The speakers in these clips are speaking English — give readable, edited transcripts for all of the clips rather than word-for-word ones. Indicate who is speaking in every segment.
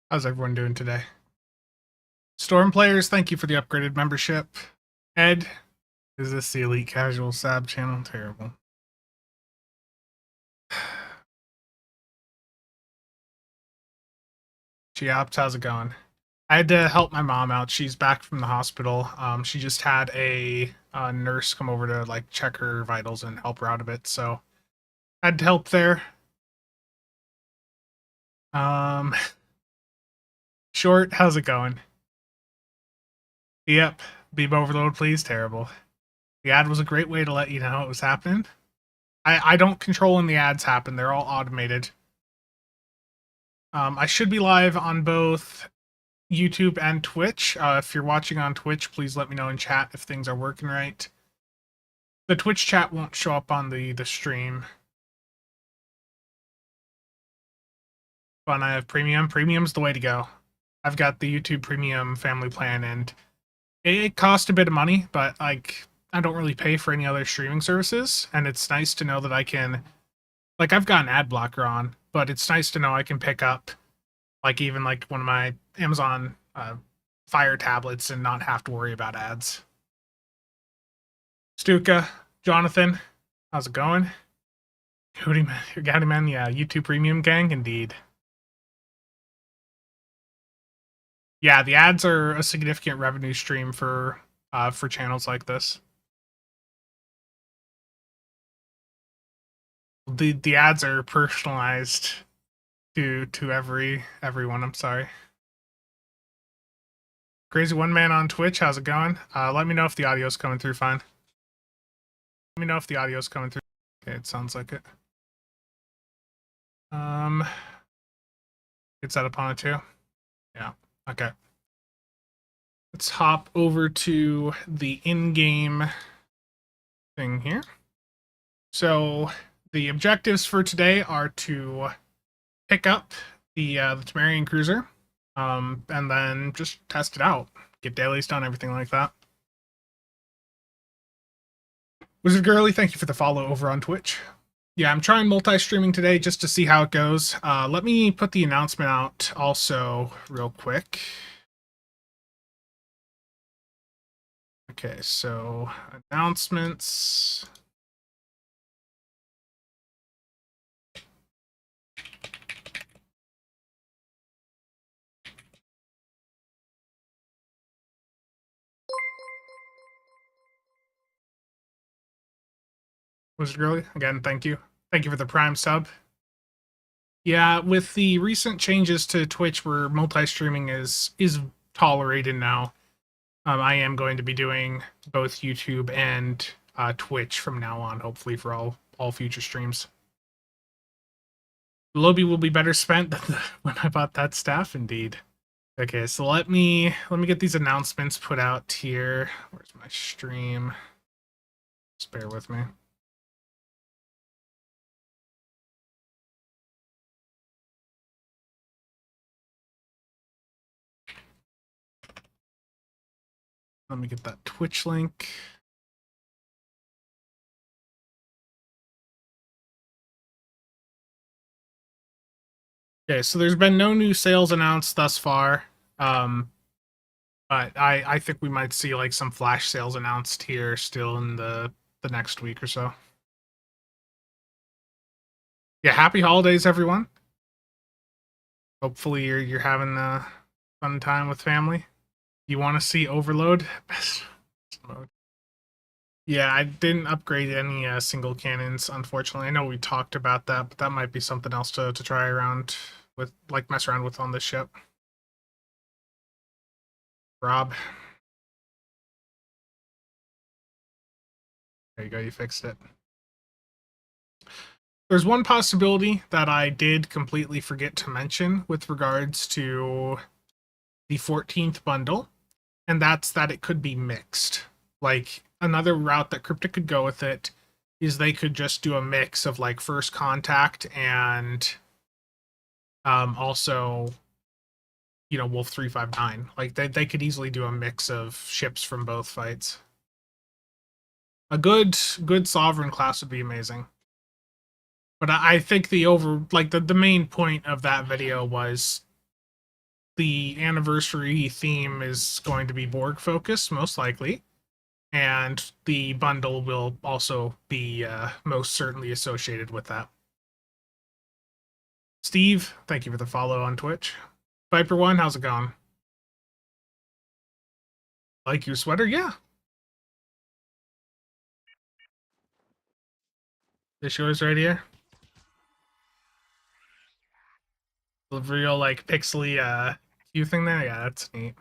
Speaker 1: How's everyone doing today? Storm players, thank you for the upgraded membership. Ed, is this the Elite Casual Sab channel? Terrible. Geops, how's it going? I had to help my mom out. She's back from the hospital. She just had a nurse come over to like check her vitals and help her out a bit, so I had to help there. Um, Short, how's it going? Yep, beam overload, please. Terrible. The ad was a great way to let you know it was happening. I don't control when the ads happen. They're all automated. I should be live on both YouTube and Twitch. If you're watching on Twitch, please let me know in chat if things are working right. The Twitch chat won't show up on the stream. But I have premium. Premium's the way to go. I've got the YouTube Premium family plan, and it costs a bit of money, but like I don't really pay for any other streaming services, and it's nice to know that I can, like, I've got an ad blocker on, but it's nice to know I can pick up like even like one of my Amazon Fire tablets and not have to worry about ads. Stuka, Jonathan, how's it going? Hootie Man, yeah, YouTube Premium gang, indeed. Yeah, the ads are a significant revenue stream for channels like this. The ads are personalized to everyone. I'm sorry. Crazy One Man on Twitch, how's it going? Let me know if the audio's coming through fine. Let me know if the audio's coming through. Okay, it sounds like it. Get set up on it too. Yeah. Okay. Let's hop over to the in-game thing here. So the objectives for today are to pick up the Tamarian cruiser, and then just test it out, get dailies done, everything like that. Wizard Girly, thank you for the follow over on Twitch. Yeah, I'm trying multi-streaming today just to see how it goes. Let me put the announcement out also real quick. Okay, so announcements. Wizard Girly, again, thank you. Thank you for the Prime sub. Yeah, with the recent changes to Twitch where multi-streaming is tolerated now, I am going to be doing both YouTube and Twitch from now on, hopefully for all future streams. The Lobby will be better spent than when I bought that staff, indeed. Okay, so let me get these announcements put out here. Where's my stream? Just bear with me. Let me get that Twitch link. Okay, so there's been no new sales announced thus far. But I think we might see like some flash sales announced here still in the next week or so. Yeah, happy holidays, everyone. Hopefully you're having a fun time with family. You want to see Overload? Best mode. Yeah, I didn't upgrade any single cannons, unfortunately. I know we talked about that, but that might be something else to try around with, like mess around with on this ship. Rob. There you go, you fixed it. There's one possibility that I did completely forget to mention with regards to the 14th bundle, and that's that it could be mixed. Like, another route that Cryptic could go with it is they could just do a mix of like First Contact and also, you know, Wolf 359. Like they could easily do a mix of ships from both fights. A good Sovereign class would be amazing. But I think the main point of that video was the anniversary theme is going to be Borg focused, most likely. And the bundle will also be most certainly associated with that. Steve, thank you for the follow on Twitch. Viper1, how's it going? Like your sweater? Yeah. This yours right here? The real, like, pixely Q thing there? Yeah, that's neat.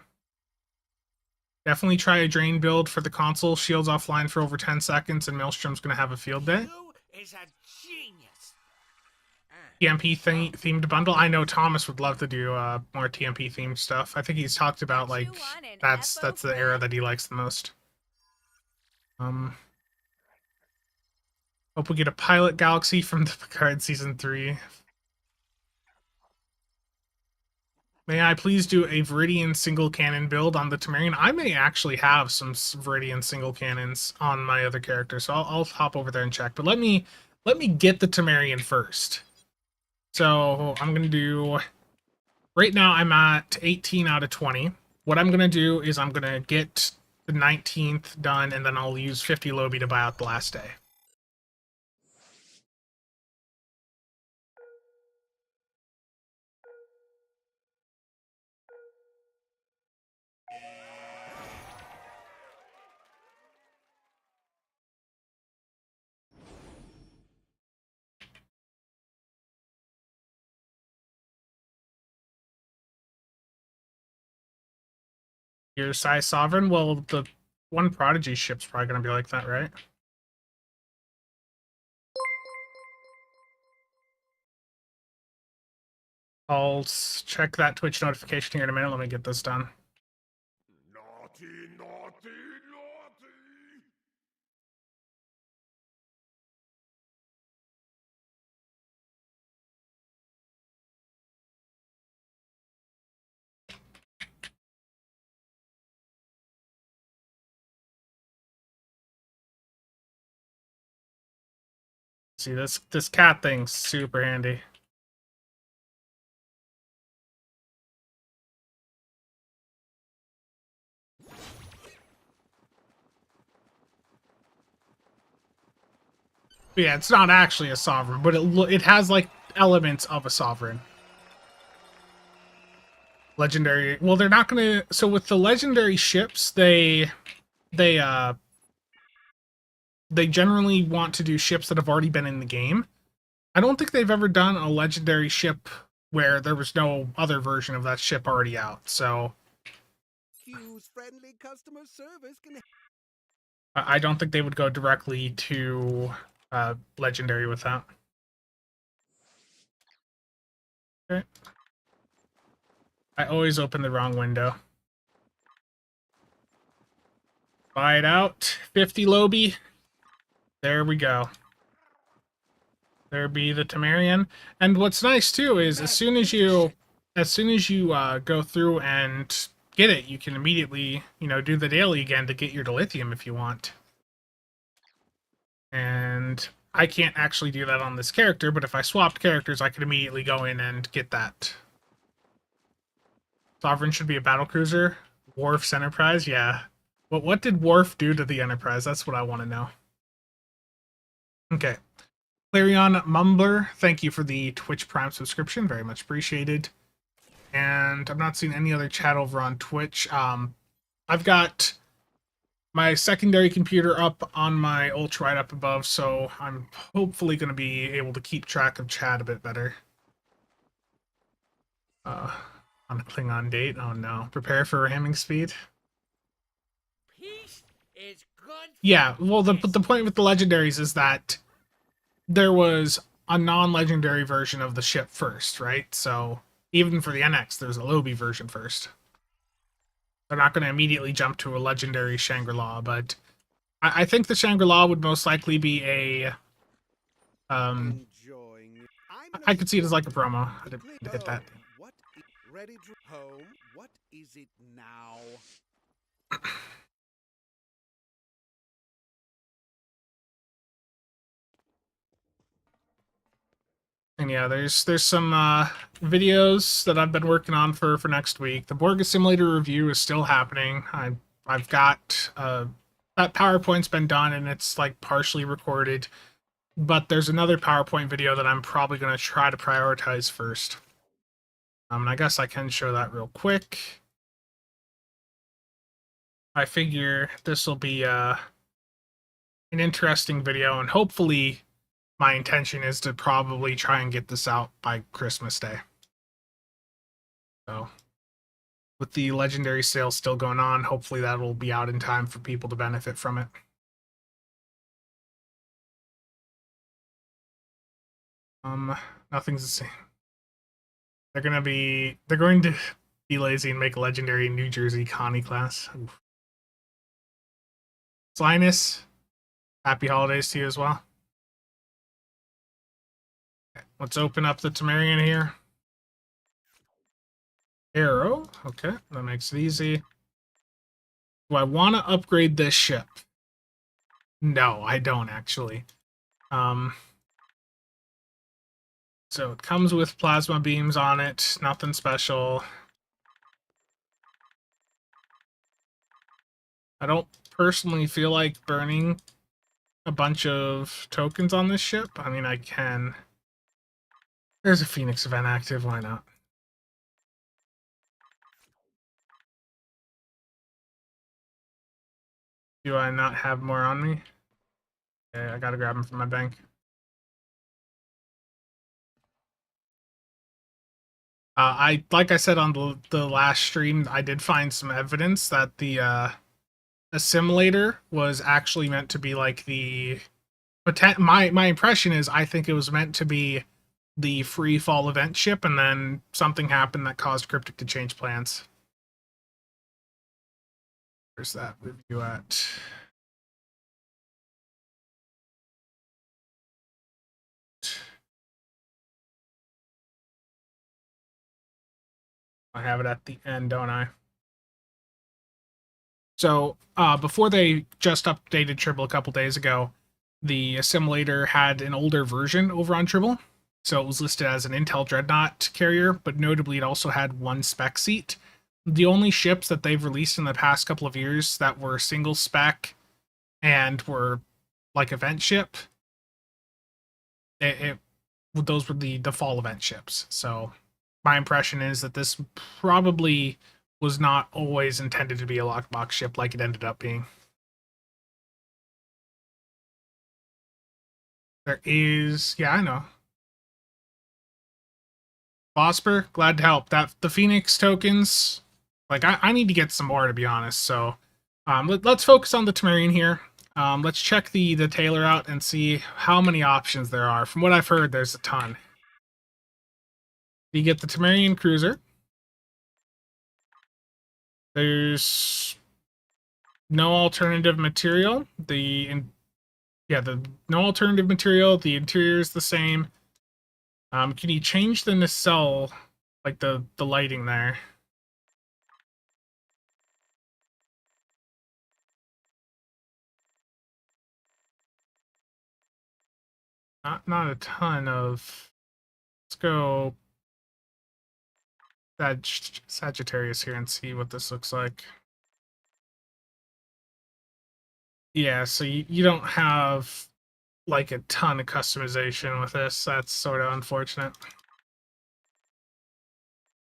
Speaker 1: Definitely try a drain build for the console. Shields offline for over 10 seconds, and Maelstrom's going to have a field day.
Speaker 2: Is a genius.
Speaker 1: TMP themed bundle. I know Thomas would love to do more TMP themed stuff. I think he's talked about like that's the era that he likes the most. Hope we get a pilot galaxy from the Picard season 3. May I please do a Vidiian single cannon build on the Tamarian? I may actually have some Vidiian single cannons on my other character, so I'll hop over there and check. But let me get the Tamarian first. So I'm gonna do. Right now I'm at 18 out of 20. What I'm gonna do is I'm gonna get the 19th done, and then I'll use 50 Lobby to buy out the last day. Your size sovereign? Well, the one Prodigy ship's probably gonna be like that, right? I'll check that Twitch notification here in a minute. Let me get this done.
Speaker 2: Naughty, naughty, naughty.
Speaker 1: See, this cat thing's super handy. But yeah, it's not actually a sovereign, but it has like elements of a sovereign. Legendary. Well, they're not gonna. So with the legendary ships, they generally want to do ships that have already been in the game. I don't think they've ever done a legendary ship where there was no other version of that ship already out. So
Speaker 2: Q's friendly customer service can.
Speaker 1: I don't think they would go directly to legendary with that. Okay. I always open the wrong window. Buy it out. 50 Lobby. There we go. There be the Tamarian. And what's nice too is as soon as you go through and get it, you can immediately, do the daily again to get your dilithium if you want. And I can't actually do that on this character, but if I swapped characters, I could immediately go in and get that. Sovereign should be a battlecruiser. Worf's Enterprise, yeah. But what did Worf do to the Enterprise? That's what I want to know. Okay. Clarion Mumbler, thank you for the Twitch Prime subscription. Very much appreciated. And I'm not seeing any other chat over on Twitch. I've got my secondary computer up on my Ultra right up above, so I'm hopefully going to be able to keep track of chat a bit better. On a Klingon date? Oh no. Prepare for ramming speed?
Speaker 2: Peace is good.
Speaker 1: Yeah, well, the point with the legendaries is that there was a non-legendary version of the ship first, right? So even for the NX, there's a Lobby version first. They're not going to immediately jump to a legendary Shangri-La, but I think the Shangri-La would most likely be a. I could see it as like a promo. I didn't hit that.
Speaker 2: What is ready to home? What is it now?
Speaker 1: And yeah, there's some videos that I've been working on for next week. The Borg Simulator review is still happening. I've got that PowerPoint's been done and it's like partially recorded, but there's another PowerPoint video that I'm probably going to try to prioritize first. And I guess I can show that real quick. I figure this will be an interesting video, and hopefully my intention is to probably try and get this out by Christmas Day. So, with the legendary sale still going on, hopefully that will be out in time for people to benefit from it. Nothing's the same. They're going to be lazy and make a legendary New Jersey Connie class. Oof. Linus, happy holidays to you as well. Let's open up the Tamarian here. Arrow. Okay, that makes it easy. Do I want to upgrade this ship? No, I don't actually. So it comes with plasma beams on it. Nothing special. I don't personally feel like burning a bunch of tokens on this ship. I mean, I can. There's a Phoenix event active. Why not? Do I not have more on me? Okay, I gotta grab them from my bank. Like I said on the last stream, I did find some evidence that the assimilator was actually meant to be like the. My impression is I think it was meant to be the free fall event ship, and then something happened that caused Cryptic to change plans. Where's that review at? I have it at the end, don't I? So before they just updated Tribble a couple days ago, the assimilator had an older version over on Tribble. So it was listed as an Intel Dreadnought carrier, but notably it also had one spec seat. The only ships that they've released in the past couple of years that were single spec and were like event ship, those were the fall event ships. So my impression is that this probably was not always intended to be a lockbox ship like it ended up being. There is, yeah, I know. Bosper, glad to help. That the Phoenix tokens, like I need to get some more to be honest. So let's focus on the Tamarian here. Let's check the tailor out and see how many options there are. From what I've heard, there's a ton. You get the Tamarian cruiser. There's no alternative material. The no alternative material. The interior is the same. Can you change the nacelle, like the lighting there? Not a ton of. Let's go Sagittarius here and see what this looks like. Yeah, so you don't have like a ton of customization with this. That's sort of unfortunate.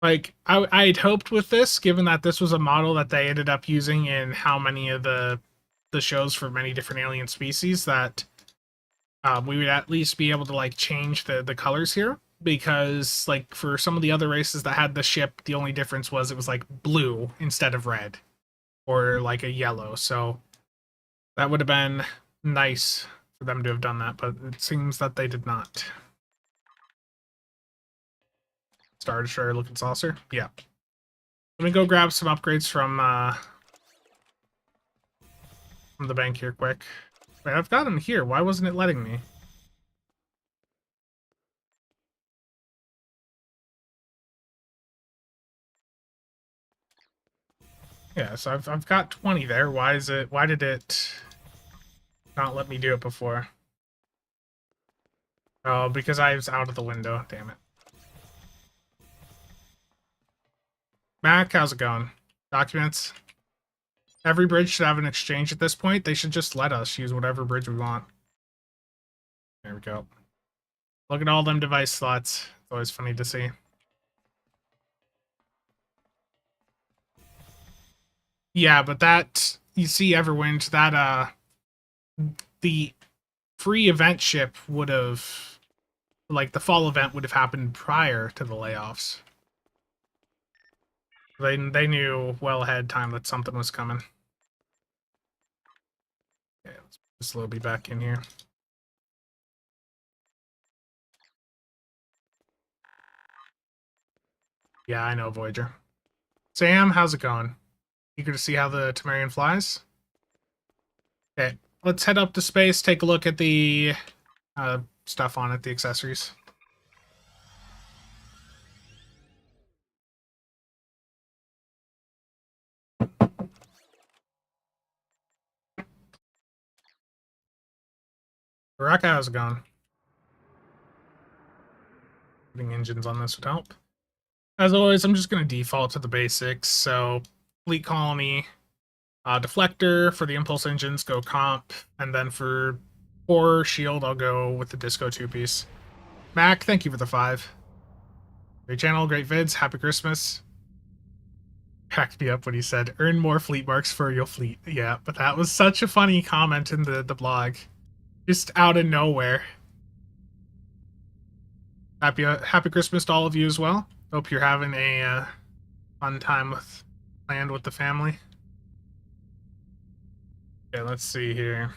Speaker 1: Like I'd hoped with this, given that this was a model that they ended up using in how many of the shows for many different alien species, that we would at least be able to like change the colors here. Because like for some of the other races that had the ship, the only difference was it was like blue instead of red, or like a yellow. So that would have been nice for them to have done that, but it seems that they did not. Star Destroyer looking saucer? Yeah. Let me go grab some upgrades from the bank here quick. Wait, I've got them here. Why wasn't it letting me? Yeah, so I've got 20 there. Why did it not let me do it before? Oh, because I was out of the window. Damn it. Mac, how's it going? Documents. Every bridge should have an exchange at this point. They should just let us use whatever bridge we want. There we go. Look at all them device slots. It's always funny to see. Yeah, but that, you see, Everwind, that, the free event ship would have, like, the fall event would have happened prior to the layoffs. They knew well ahead of time that something was coming. Okay, let's put this Lobby back in here. Yeah, I know, Voyager. Sam, how's it going? Eager to see how the Tamarian flies? Okay, let's head up to space, take a look at the stuff on it, the accessories. Baraka, how's it going? Putting engines on this would help. As always, I'm just going to default to the basics. So, fleet colony, deflector for the impulse engines, go comp, and then for core shield, I'll go with the disco 2-piece. Mac, thank you for the 5. Great channel, great vids, happy Christmas. Cracked me up when he said, earn more fleet marks for your fleet. Yeah, but that was such a funny comment in the blog. Just out of nowhere. Happy Christmas to all of you as well. Hope you're having a fun time planned with the family. Okay, let's see here.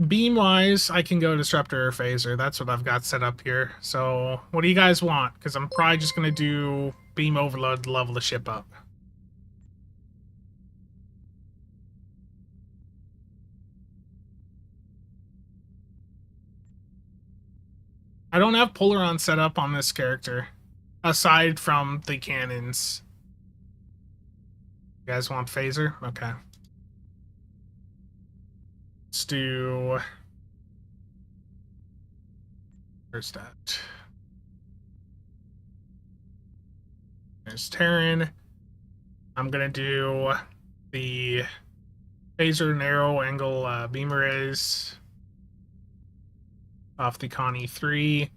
Speaker 1: Beam-wise, I can go Disruptor or Phaser. That's what I've got set up here. So, what do you guys want? Because I'm probably just going to do Beam Overload to level the ship up. I don't have Polaron set up on this character, aside from the cannons. You guys want Phaser? Okay. Let's do... Where's that? There's Terran. I'm gonna do the Phaser narrow angle beam arrays off the Connie 3.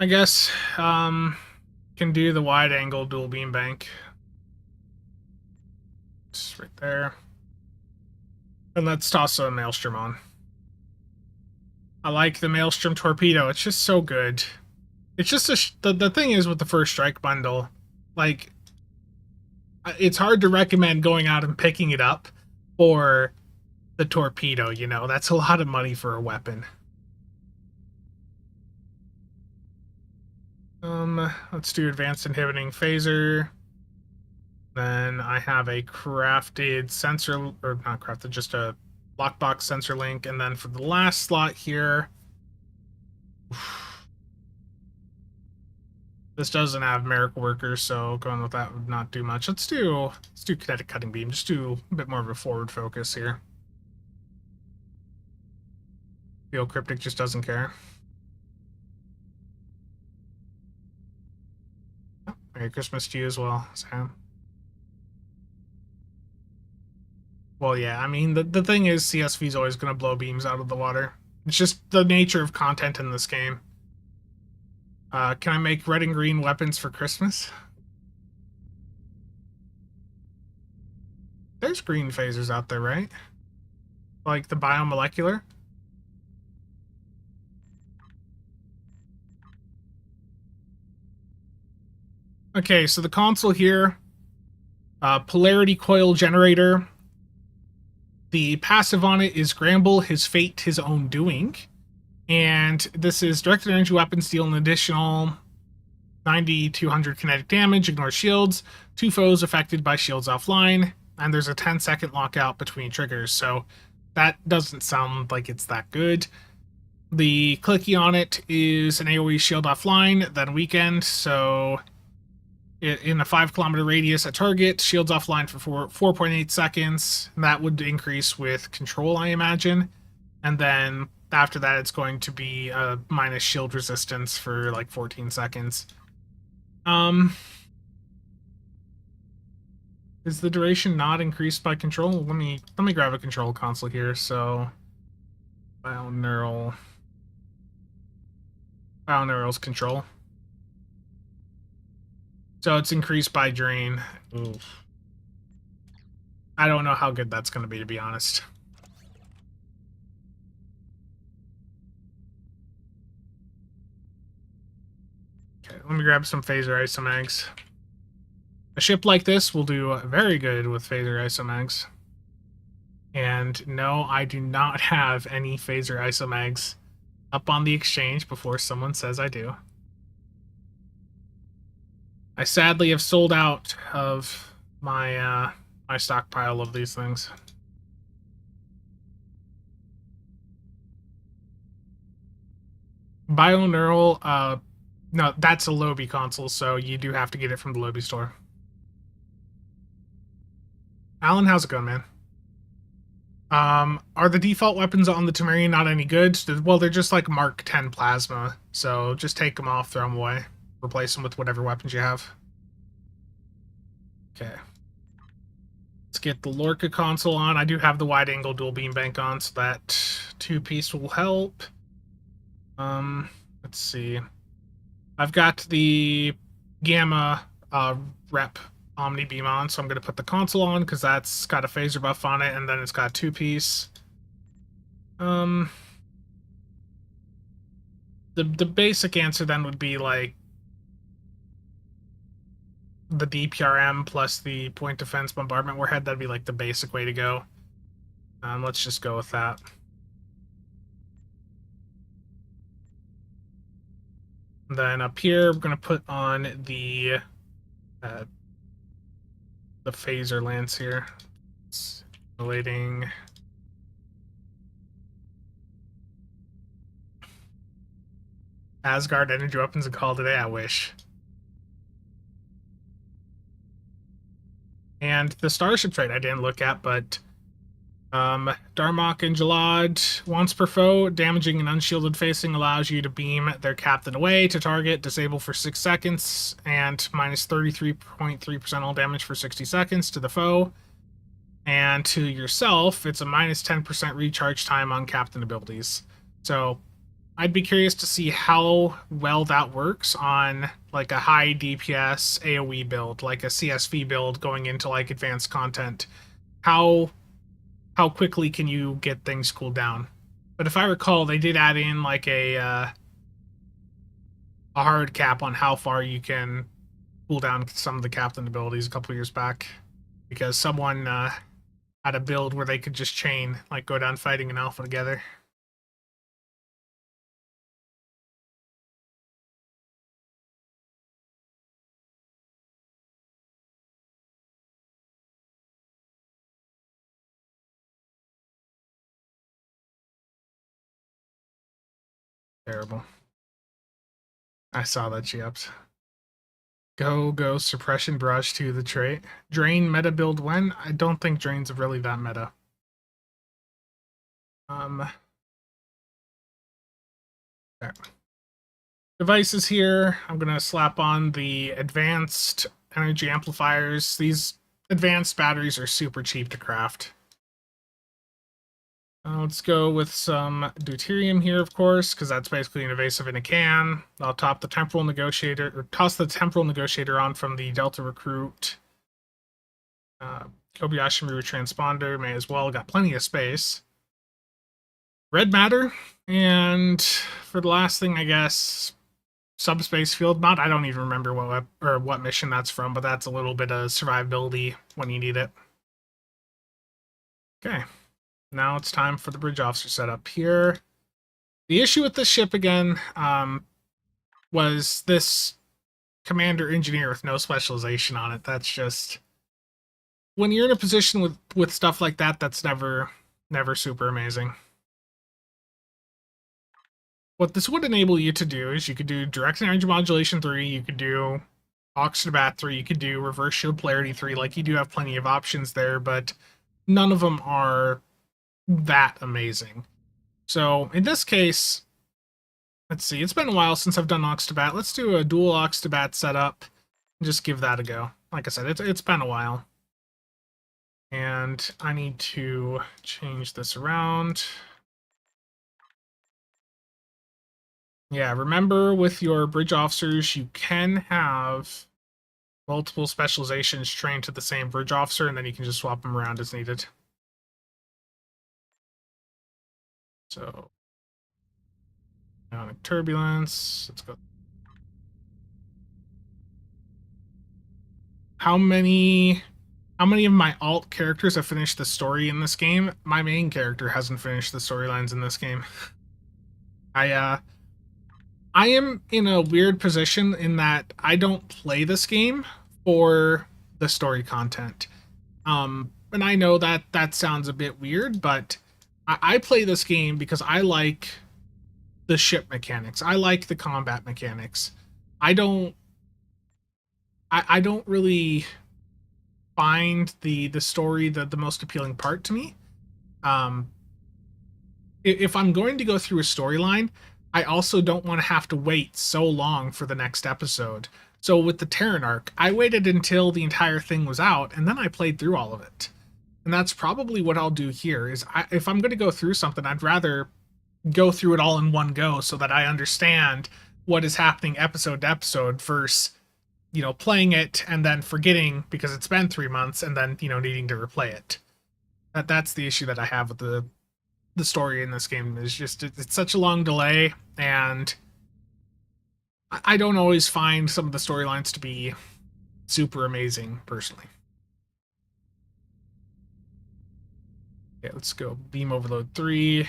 Speaker 1: I guess can do the wide angle dual beam bank. It's right there. And let's toss a Maelstrom on. I like the Maelstrom torpedo. It's just so good. It's just the thing is with the first strike bundle, like, it's hard to recommend going out and picking it up for the torpedo, you know? That's a lot of money for a weapon. Let's do advanced inhibiting phaser. Then I have a crafted sensor, or not crafted, just a lockbox sensor link. And then for the last slot here, this doesn't have miracle workers, so going with that would not do much. Let's do kinetic cutting beam. Just do a bit more of a forward focus here. The old cryptic just doesn't care. Oh, Merry Christmas to you as well, Sam. Well, yeah, I mean, the thing is, CSV is always going to blow beams out of the water. It's just the nature of content in this game. Can I make red and green weapons for Christmas? There's green phasers out there, right? Like the biomolecular? Okay, so the console here, polarity coil generator. The passive on it is Gramble, his fate, his own doing. And this is directed energy weapons deal an additional 90 to 100 kinetic damage, ignore shields, 2 foes affected by shields offline, and there's a 10-second lockout between triggers, so that doesn't sound like it's that good. The clicky on it is an AoE shield offline, then weekend, so in a 5 kilometer radius at target, shields offline for 4.8 seconds. And that would increase with control, I imagine. And then after that, it's going to be minus shield resistance for like 14 seconds. Is the duration not increased by control? Let me grab a control console here. So bioneural's control. So it's increased by drain. Oof. I don't know how good that's going to be, to be honest. Okay, let me grab some phaser isomags. A ship like this will do very good with phaser isomags. And no, I do not have any phaser isomags up on the exchange before someone says I do. I sadly have sold out of my my stockpile of these things. Bioneural, no, that's a Lobby console, so you do have to get it from the Lobby store. Alan, how's it going, man? Are the default weapons on the Tamarian not any good? Well, they're just like Mark 10 plasma, so just take them off, throw them away. Replace them with whatever weapons you have. Okay. Let's get the Lorca console on. I do have the wide-angle dual beam bank on, so that 2-piece will help. Let's see. I've got the Gamma rep Omni beam on, so I'm going to put the console on because that's got a phaser buff on it, and then it's got 2-piece. The basic answer then would be like the DPRM plus the point defense bombardment warhead. That'd be like the basic way to go. Let's just go with that. And then up here, we're going to put on the phaser lance here. Simulating. Asgard energy weapons and call today. I wish. And the starship trait I didn't look at, but Darmok and Jalad, once per foe, damaging an unshielded facing allows you to beam their captain away to target, disable for 6 seconds, and minus 33.3% all damage for 60 seconds to the foe. And to yourself, it's a minus 10% recharge time on captain abilities. So I'd be curious to see how well that works on like a high DPS AoE build, like a CSV build going into like advanced content. How quickly can you get things cooled down? But if I recall, they did add in like a hard cap on how far you can cool down some of the captain abilities a couple years back, because someone had a build where they could just chain, like go down fighting an alpha together. Terrible. I saw that she upped. Go, suppression barrage to the trait. Drain meta build when? I don't think drain's really that meta. Okay. Devices here. I'm gonna slap on the advanced energy amplifiers. These advanced batteries are super cheap to craft. Let's go with some deuterium here, of course, because that's basically an evasive in a can. I'll top the temporal negotiator, or toss the temporal negotiator on from the Delta recruit. Kobayashi Maru transponder, may as well, got plenty of space. Red matter, and for the last thing, I guess, subspace field mod. I don't even remember what mission that's from, but that's a little bit of survivability when you need it. Okay. Now it's time for the bridge officer setup here. The issue with this ship again was this commander engineer with no specialization on it. That's just, when you're in a position with stuff like that, that's never super amazing. What this would enable you to do is you could do direct energy modulation 3, you could do Oxybat 3, you could do reverse shield polarity 3, like you do have plenty of options there, but none of them are that amazing. So in this case, let's see, it's been a while since I've done Oxybat. Let's do a dual Oxybat setup and just give that a go. Like I said, it's been a while. And I need to change this around. Yeah, remember with your bridge officers, you can have multiple specializations trained to the same bridge officer, and then you can just swap them around as needed. So, ionic turbulence. Let's go. How many of my alt characters have finished the story in this game? My main character hasn't finished the storylines in this game. I am in a weird position in that I don't play this game for the story content. And I know that that sounds a bit weird, but I play this game because I like the ship mechanics. I like the combat mechanics. I don't really find the story the most appealing part to me. If I'm going to go through a storyline, I also don't want to have to wait so long for the next episode. So with the Terran arc, I waited until the entire thing was out, and then I played through all of it. And that's probably what I'll do here. If I'm going to go through something, I'd rather go through it all in one go so that I understand what is happening episode to episode versus, playing it and then forgetting because it's been 3 months and then, needing to replay it. That's the issue that I have with the story in this game. Is just it's such a long delay, and I don't always find some of the storylines to be super amazing personally. Okay, let's go beam overload 3.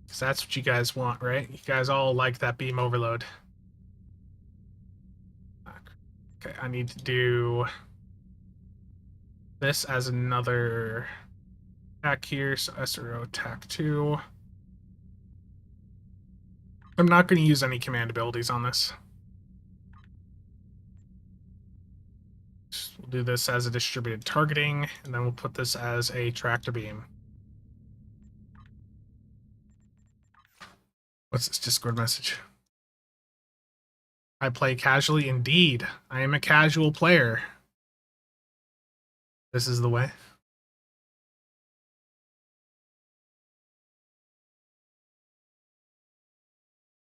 Speaker 1: Because that's what you guys want, right? You guys all like that beam overload. Okay, I need to do this as another attack here, so SRO attack 2. I'm not going to use any command abilities on this. We'll do this as a distributed targeting, and then we'll put this as a tractor beam. What's this Discord message? I play casually. Indeed, I am a casual player. This is the way.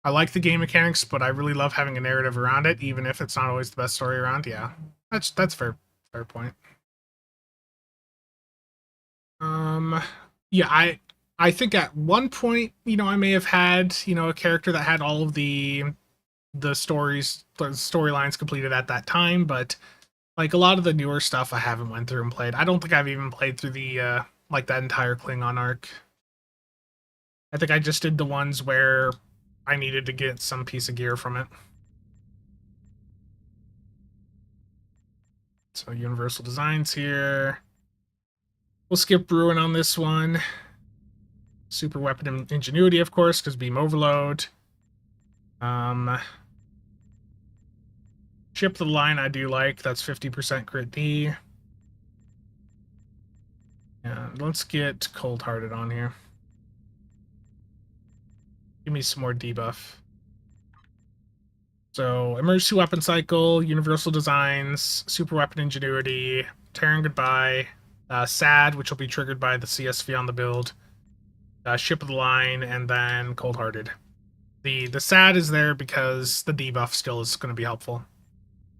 Speaker 1: I like the game mechanics, but I really love having a narrative around it, even if it's not always the best story around. Yeah, that's fair point. Yeah, I think at one point, I may have had, a character that had all of the storylines completed at that time, but like a lot of the newer stuff I haven't went through and played. I don't think I've even played through the like that entire Klingon arc. I think I just did the ones where I needed to get some piece of gear from it. So Universal Designs here. We'll skip Ruin on this one. Super Weapon Ingenuity, of course, because beam overload. Ship the line I do like. That's 50% crit D. And let's get Cold-Hearted on here. Give me some more debuff. So, Emergency Weapon Cycle, Universal Designs, Super Weapon Ingenuity, Terran Goodbye, SAD, which will be triggered by the CSV on the build, Ship of the Line, and then Cold-Hearted. The SAD is there because the debuff skill is going to be helpful.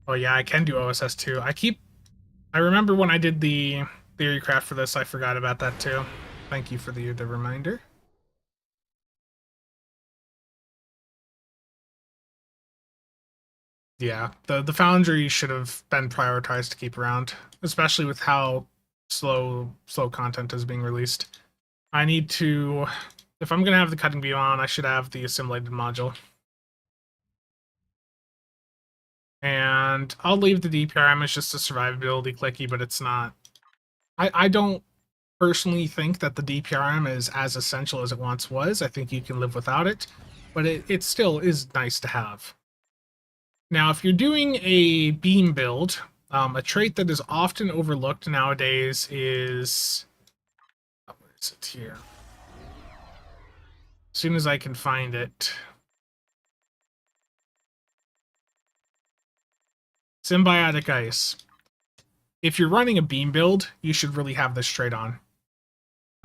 Speaker 1: Oh yeah, I can do OSS too. I remember when I did the theory craft for this, I forgot about that too. Thank you for the reminder. Yeah, the Foundry should have been prioritized to keep around, especially with how slow content is being released. I need to, if I'm gonna have the cutting beam on, I should have the assimilated module. And I'll leave the DPRM as just a survivability clicky, but it's not. I don't personally think that the DPRM is as essential as it once was. I think you can live without it, but it still is nice to have. Now, if you're doing a beam build, a trait that is often overlooked nowadays is... Oh, where is it here? As soon as I can find it. Symbiotic Ice. If you're running a beam build, you should really have this trait on.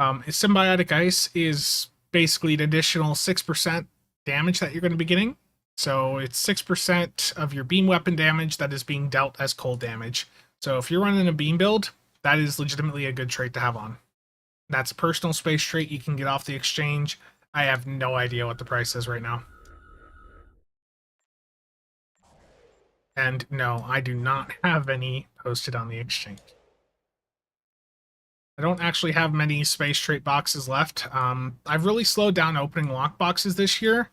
Speaker 1: Symbiotic Ice is basically an additional 6% damage that you're going to be getting. So it's 6% of your beam weapon damage that is being dealt as cold damage. So if you're running a beam build, that is legitimately a good trait to have on. That's a personal space trait you can get off the exchange. I have no idea what the price is right now. And no, I do not have any posted on the exchange. I don't actually have many space trait boxes left. I've really slowed down opening lock boxes this year.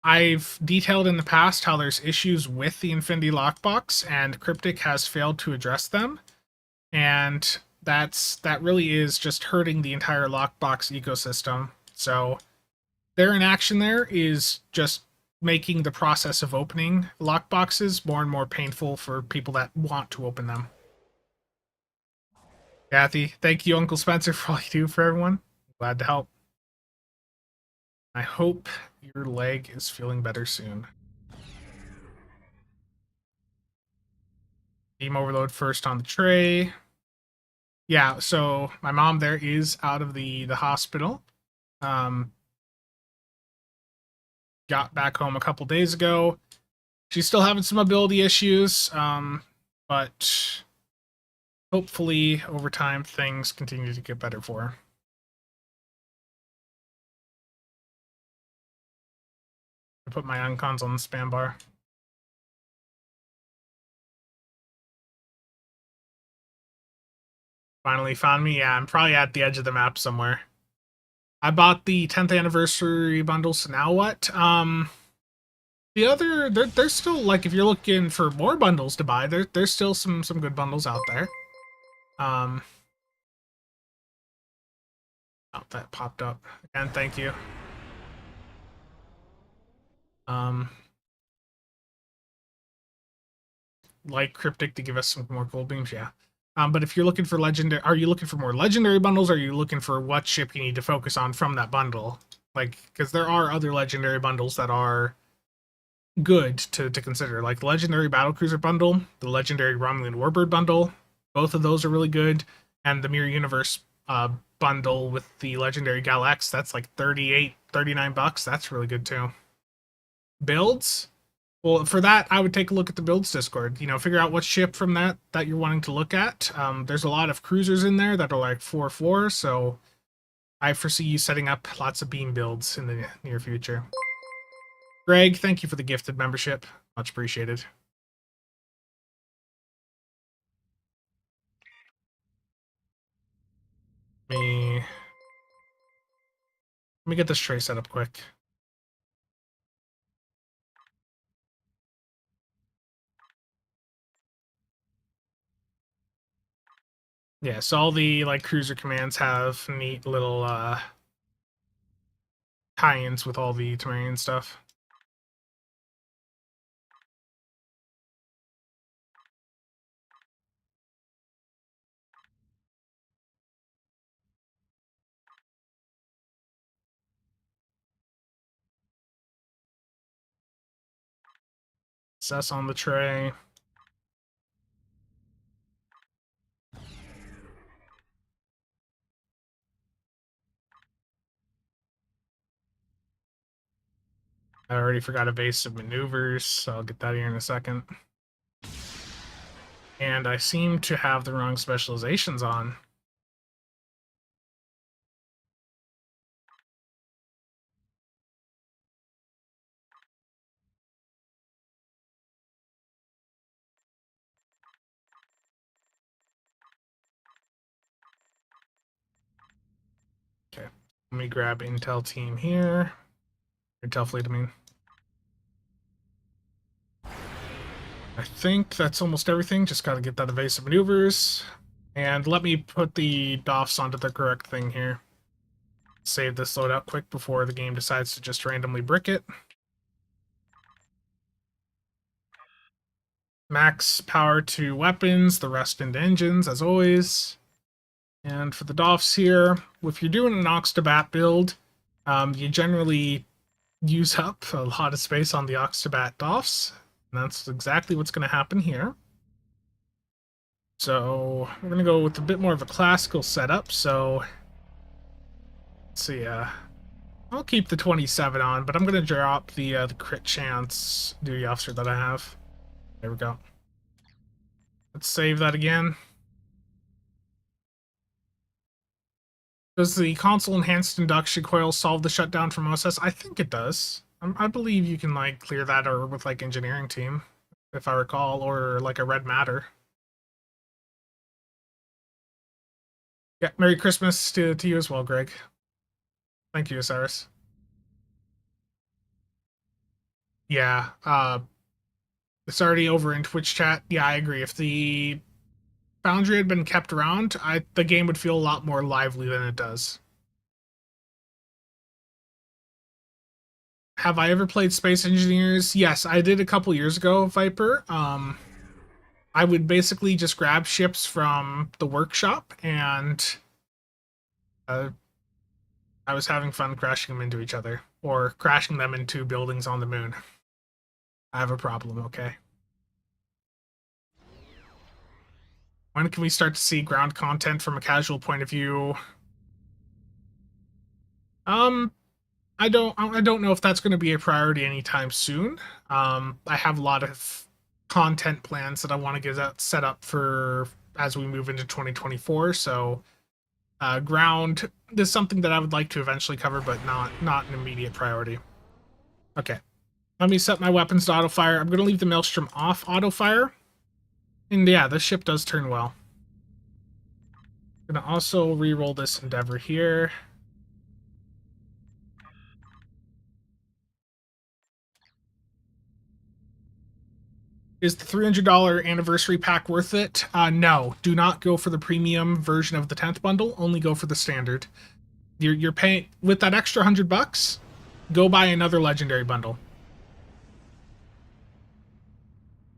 Speaker 1: I've detailed in the past how there's issues with the Infinity Lockbox, and Cryptic has failed to address them. And that really is just hurting the entire lockbox ecosystem. So their inaction there is just making the process of opening lockboxes more and more painful for people that want to open them. Kathy, thank you, Uncle Spencer, for all you do for everyone. Glad to help. I hope your leg is feeling better soon. Beam overload first on the tray. Yeah, so my mom there is out of the hospital. Got back home a couple days ago. She's still having some mobility issues, but hopefully over time things continue to get better for her. I put my uncons on the spam bar. Finally found me. Yeah, I'm probably at the edge of the map somewhere. I bought the 10th anniversary bundle, so now what? The other, there's still, like, if you're looking for more bundles to buy, there's still some good bundles out there. Oh, that popped up. Again, thank you. Like Cryptic to give us some more gold beams, yeah. But if you're looking for legendary, are you looking for more legendary bundles? Or are you looking for what ship you need to focus on from that bundle? Like, because there are other legendary bundles that are good to consider, like the legendary battlecruiser bundle, the legendary Romulan warbird bundle. Both of those are really good, and the Mirror Universe bundle with the legendary Galax, that's like 38, 39 bucks. That's really good too. Builds. Well, for that, I would take a look at the builds Discord. You know, figure out what ship from that you're wanting to look at. There's a lot of cruisers in there that are like 4/4, so I foresee you setting up lots of beam builds in the near future. Greg, thank you for the gifted membership. Much appreciated. Let me get this tray set up quick. Yeah, so all the like cruiser commands have neat little tie-ins with all the Tamarian stuff. Suss on the tray. I already forgot evasive maneuvers, so I'll get that here in a second. And I seem to have the wrong specializations on. Okay, let me grab Intel team here. Intel fleet, I mean. I think that's almost everything. Just gotta get that evasive maneuvers. And let me put the DOFs onto the correct thing here. Save this loadout quick before the game decides to just randomly brick it. Max power to weapons, the rest into engines, as always. And for the DOFs here, if you're doing an Ox to Bat build, you generally use up a lot of space on the Ox to Bat DOFs. And that's exactly what's going to happen here. So we're going to go with a bit more of a classical setup. So let's see. I'll keep the 27 on, but I'm going to drop the crit chance duty officer that I have. There we go. Let's save that again. Does the console enhanced induction coil solve the shutdown from OSS? I think it does. I believe you can like clear that or with like engineering team, if I recall, or like a red matter. Yeah, Merry Christmas to you as well, Greg. Thank you, Osiris. Yeah, it's already over in Twitch chat. Yeah, I agree. If the Foundry had been kept around, the game would feel a lot more lively than it does. Have I ever played Space Engineers? Yes, I did a couple years ago, Viper. I would basically just grab ships from the workshop, and I was having fun crashing them into each other, or crashing them into buildings on the moon. I have a problem, okay? When can we start to see ground content from a casual point of view? Um, I don't know if that's going to be a priority anytime soon. I have a lot of content plans that I want to get that set up for as we move into 2024. So ground is something that I would like to eventually cover, but not an immediate priority. Okay, let me set my weapons to auto fire. I'm going to leave the Maelstrom off auto fire, and yeah, this ship does turn well. I'm going to also re-roll this endeavor here. Is the $300 anniversary pack worth it? No, do not go for the premium version of the 10th bundle. Only go for the standard. You're paying with that extra $100. Go buy another legendary bundle.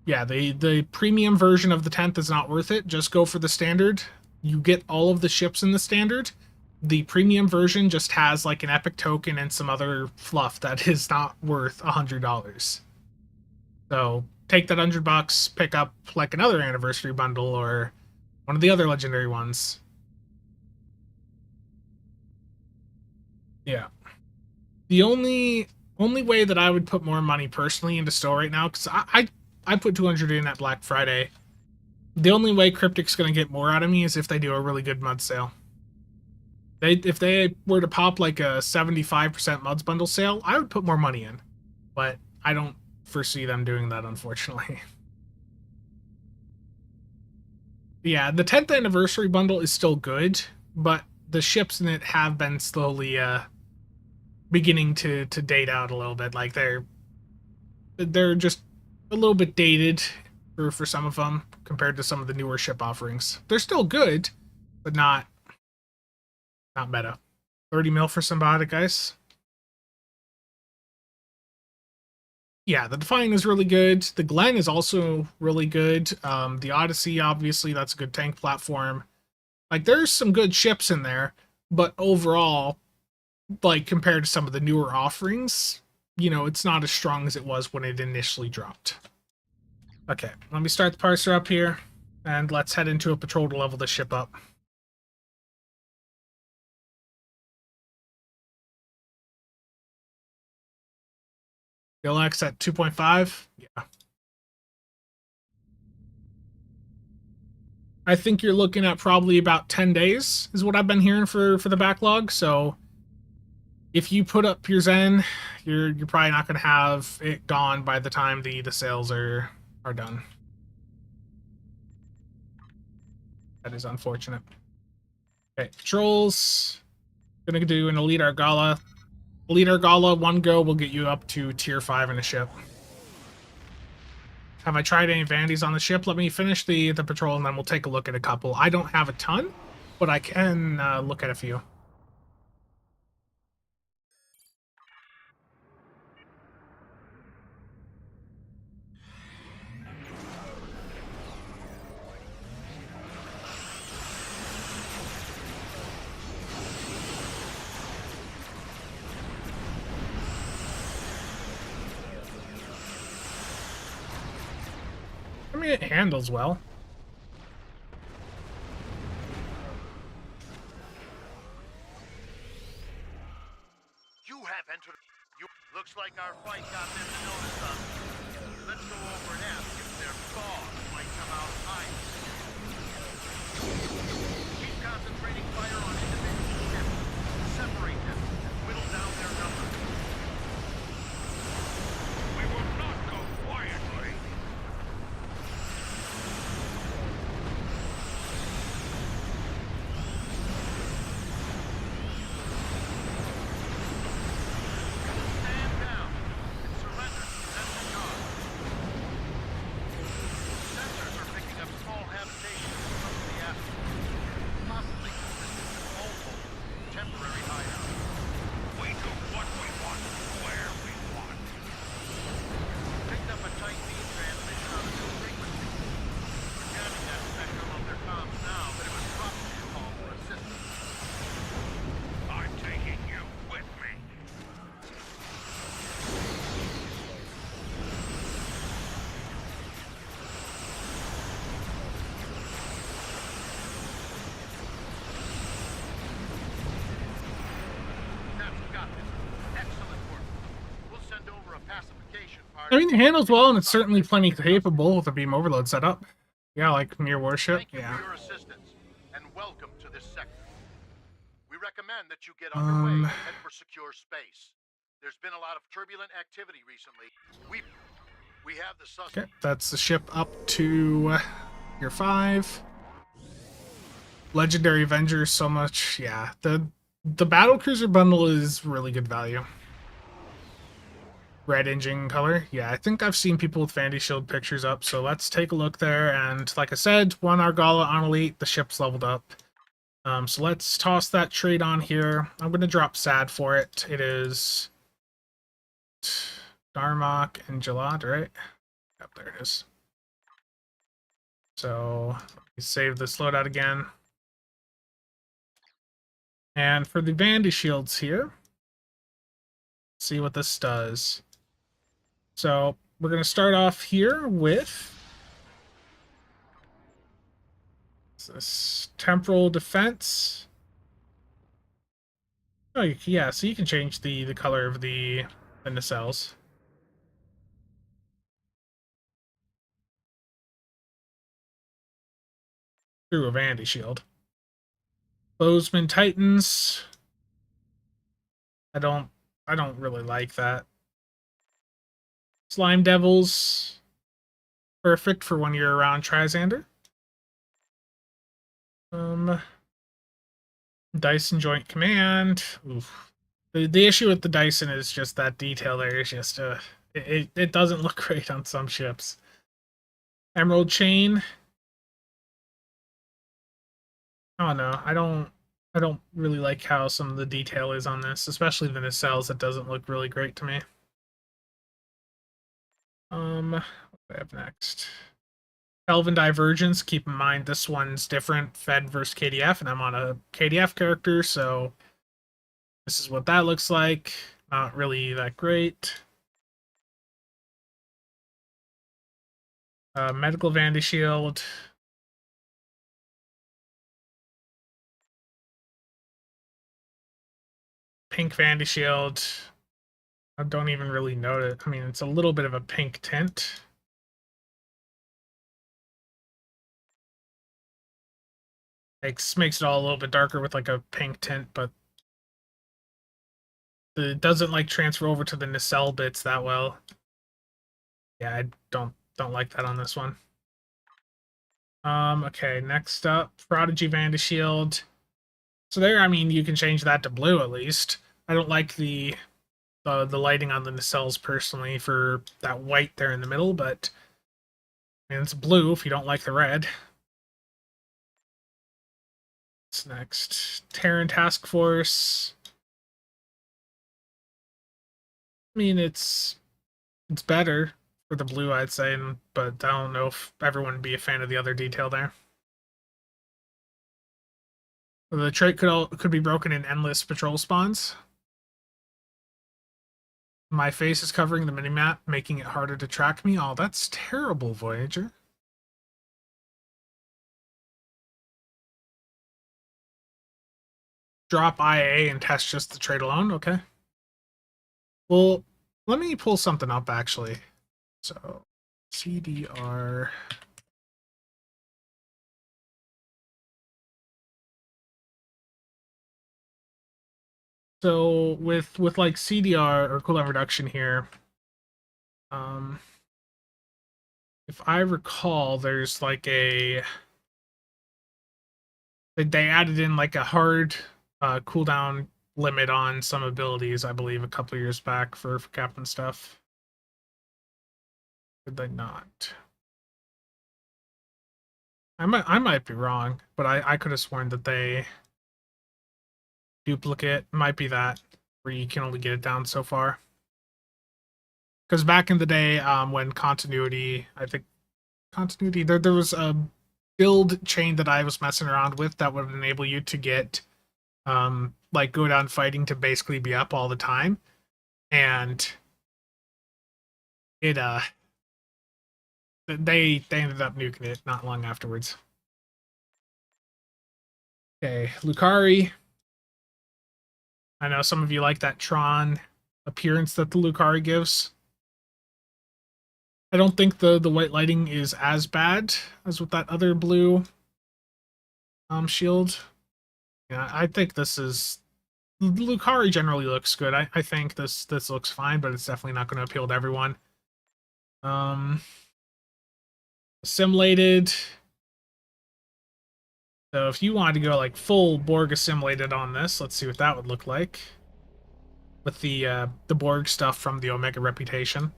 Speaker 1: Yeah, the premium version of the 10th is not worth it. Just go for the standard. You get all of the ships in the standard. The premium version just has like an epic token and some other fluff that is not worth $100. So take that $100, pick up like another anniversary bundle or one of the other legendary ones. Yeah. The only way that I would put more money personally into store right now, because I put 200 in at Black Friday. The only way Cryptic's gonna get more out of me is if they do a really good mud sale. If they were to pop like a 75% muds bundle sale, I would put more money in. But I don't foresee them doing that, unfortunately. Yeah, the 10th anniversary bundle is still good, but the ships in it have been slowly beginning to date out a little bit. Like they're just a little bit dated for some of them compared to some of the newer ship offerings. They're still good, but not meta. 30 mil for Symbiotic Ice. Yeah, the Defiant is really good. The Glen is also really good. The Odyssey, obviously, that's a good tank platform. Like, there's some good ships in there, but overall, like, compared to some of the newer offerings, you know, it's not as strong as it was when it initially dropped. Okay, let me start the parser up here, and let's head into a patrol to level the ship up. Galax at 2.5? Yeah. I think you're looking at probably about 10 days is what I've been hearing for the backlog. So if you put up your Zen, you're probably not going to have it gone by the time the sales are done. That is unfortunate. Okay, patrols. Gonna do an Elite Argala. Elite Argala, one go will get you up to tier 5 in a ship. Have I tried any vanities on the ship? Let me finish the patrol and then we'll take a look at a couple. I don't have a ton, but I can look at a few. mean, it handles well.
Speaker 2: You have entered. You looks like our fight got them to notice us. Let's go over and ask if their boss might come out hiding. Keep concentrating fire on individual ships. Separate them and whittle down their numbers. We will not go quietly. Stand down and surrender to the guard. Sensors are picking up small habitations from the atmosphere, possibly consistent of multiple temporary hideouts. We do what we want, where we want. Picked up a tight beam transmission on a new frequency. We're jamming that spectrum of their comms now, but it was probably a call for assistance. I'm taking you with me. That's got this. Excellent work. We'll send over a pacification party.
Speaker 1: I mean, it handles well, and it's certainly plenty capable with a beam overload setup. Yeah, like mere warship.
Speaker 2: Thank you
Speaker 1: Yeah.
Speaker 2: for your assistance, and welcome to this sector. We recommend that you get underway and head for secure space. There's been a lot of turbulent activity recently. We have the suspect.
Speaker 1: Okay, that's the ship up to your 5. Legendary Avengers, so much. Yeah, the battle cruiser bundle is really good value. Red engine color. Yeah, I think I've seen people with Vandy Shield pictures up, so let's take a look there. And like I said, 1 Argala on Elite, the ship's leveled up. So let's toss that trade on here. I'm going to drop SAD for it. It is Darmok and Jalad, right? Yep, there it is. So let me save this loadout again. And for the Vandy Shields here, see what this does. So we're going to start off here with this temporal defense. Oh, yeah, so you can change the color of the nacelles. Through a Vandy shield. Bozeman Titans. I don't really like that. Slime Devils. Perfect for when you're around Trisander. Dyson Joint Command. Oof. The issue with the Dyson is just that detail there is just it doesn't look great on some ships. Emerald Chain. Oh no, I don't really like how some of the detail is on this, especially the nacelles. It doesn't look really great to me. What do I have next? Elven Divergence. Keep in mind this one's different, Fed versus KDF, and I'm on a KDF character, so this is what that looks like. Not really that great. Medical Vandy Shield. Pink Vandy Shield. I don't even really note it. I mean, it's a little bit of a pink tint. Makes it all a little bit darker with like a pink tint, but it doesn't like transfer over to the nacelle bits that well. Yeah, I don't like that on this one. Okay, next up, Prodigy Vandy Shield. So there, I mean, you can change that to blue at least. I don't like the lighting on the nacelles personally for that white there in the middle, but I mean, it's blue if you don't like the red. What's next? Terran Task Force. I mean, it's better for the blue, I'd say, but I don't know if everyone would be a fan of the other detail there. The trait could be broken in endless patrol spawns. My face is covering the minimap, making it harder to track me. Oh, that's terrible, Voyager. drop IA and test just the trade alone. Okay. Well, let me pull something up actually. So CDR. So with like CDR or cooldown reduction here, if I recall, there's like they added in like a hard cooldown limit on some abilities, I believe, a couple years back for captain stuff. Did they not? I might be wrong, but I could have sworn that they duplicate might be that where you can only get it down so far. Because back in the day, when continuity, I think continuity, there was a build chain that I was messing around with that would enable you to get like go down fighting to basically be up all the time, and it they ended up nuking it not long afterwards. Okay, Lucari. I know some of you like that Tron appearance that the Lucari gives. I don't think the white lighting is as bad as with that other blue shield. Yeah, I think this is Lucari generally looks good. I think this looks fine, but it's definitely not going to appeal to everyone. Assimilated. So if you wanted to go like full Borg assimilated on this, let's see what that would look like. With the Borg stuff from the Omega reputation.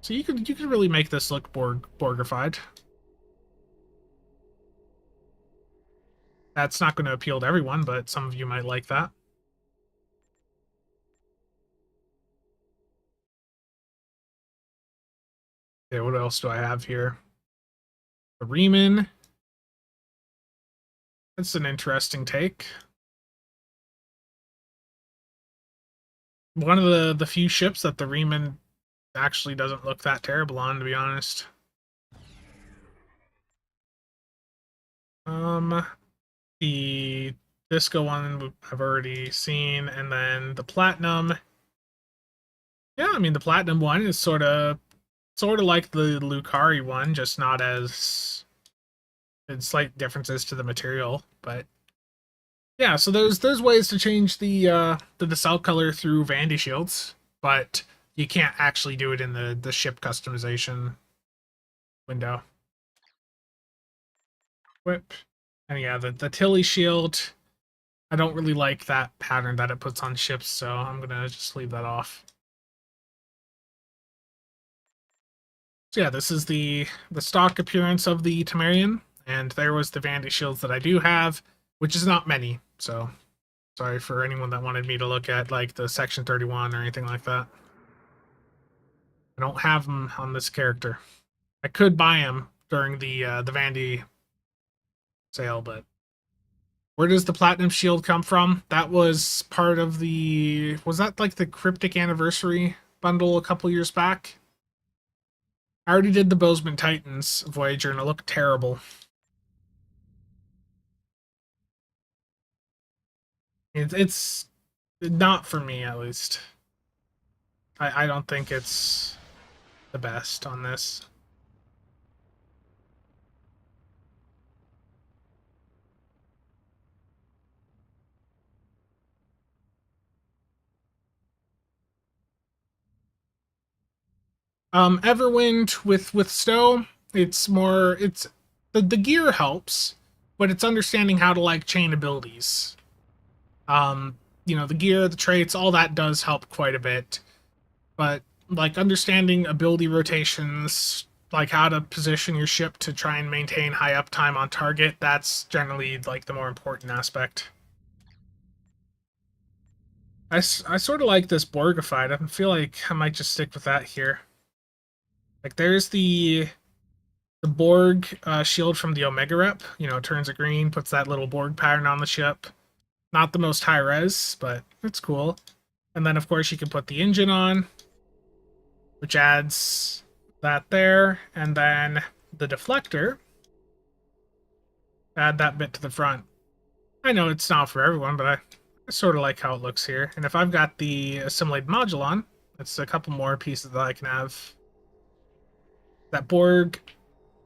Speaker 1: So you could really make this look Borgified. That's not going to appeal to everyone, but some of you might like that. Okay, what else do I have here? The Riemann. That's an interesting take. One of the few ships that the Riemann actually doesn't look that terrible on, to be honest. The Disco one I've already seen, and then the Platinum. Yeah, I mean the Platinum one is sort of like the Lucari one, just not as slight differences to the material, but yeah. So there's ways to change the nacelle color through Vandy shields, but you can't actually do it in the ship customization window. Whip. And yeah, the Tilly shield, I don't really like that pattern that it puts on ships, so I'm gonna just leave that off. So yeah, this is the stock appearance of the Tamarian, and there was the Vandy shields that I do have, which is not many, so sorry for anyone that wanted me to look at like the Section 31 or anything like that. I don't have them on this character. I could buy them during the Vandy sale, but where does the Platinum Shield come from? That was part of the... Was that like the Cryptic Anniversary bundle a couple years back? I already did the Bozeman Titans Voyager and it looked terrible. It's not for me, at least. I don't think it's the best on this. Everwind with Stowe, it's more the gear helps, but it's understanding how to like chain abilities. The gear, the traits, all that does help quite a bit. But like understanding ability rotations, like how to position your ship to try and maintain high uptime on target, that's generally like the more important aspect. I sort of like this Borgified. I feel like I might just stick with that here. Like there's the Borg shield from the Omega rep. Turns it green, puts that little Borg pattern on the ship. Not the most high res, but it's cool. And then of course you can put the engine on, which adds that there, and then the deflector. Add that bit to the front. I know it's not for everyone, but I sort of like how it looks here. And if I've got the assimilated module on, that's a couple more pieces that I can have. That Borg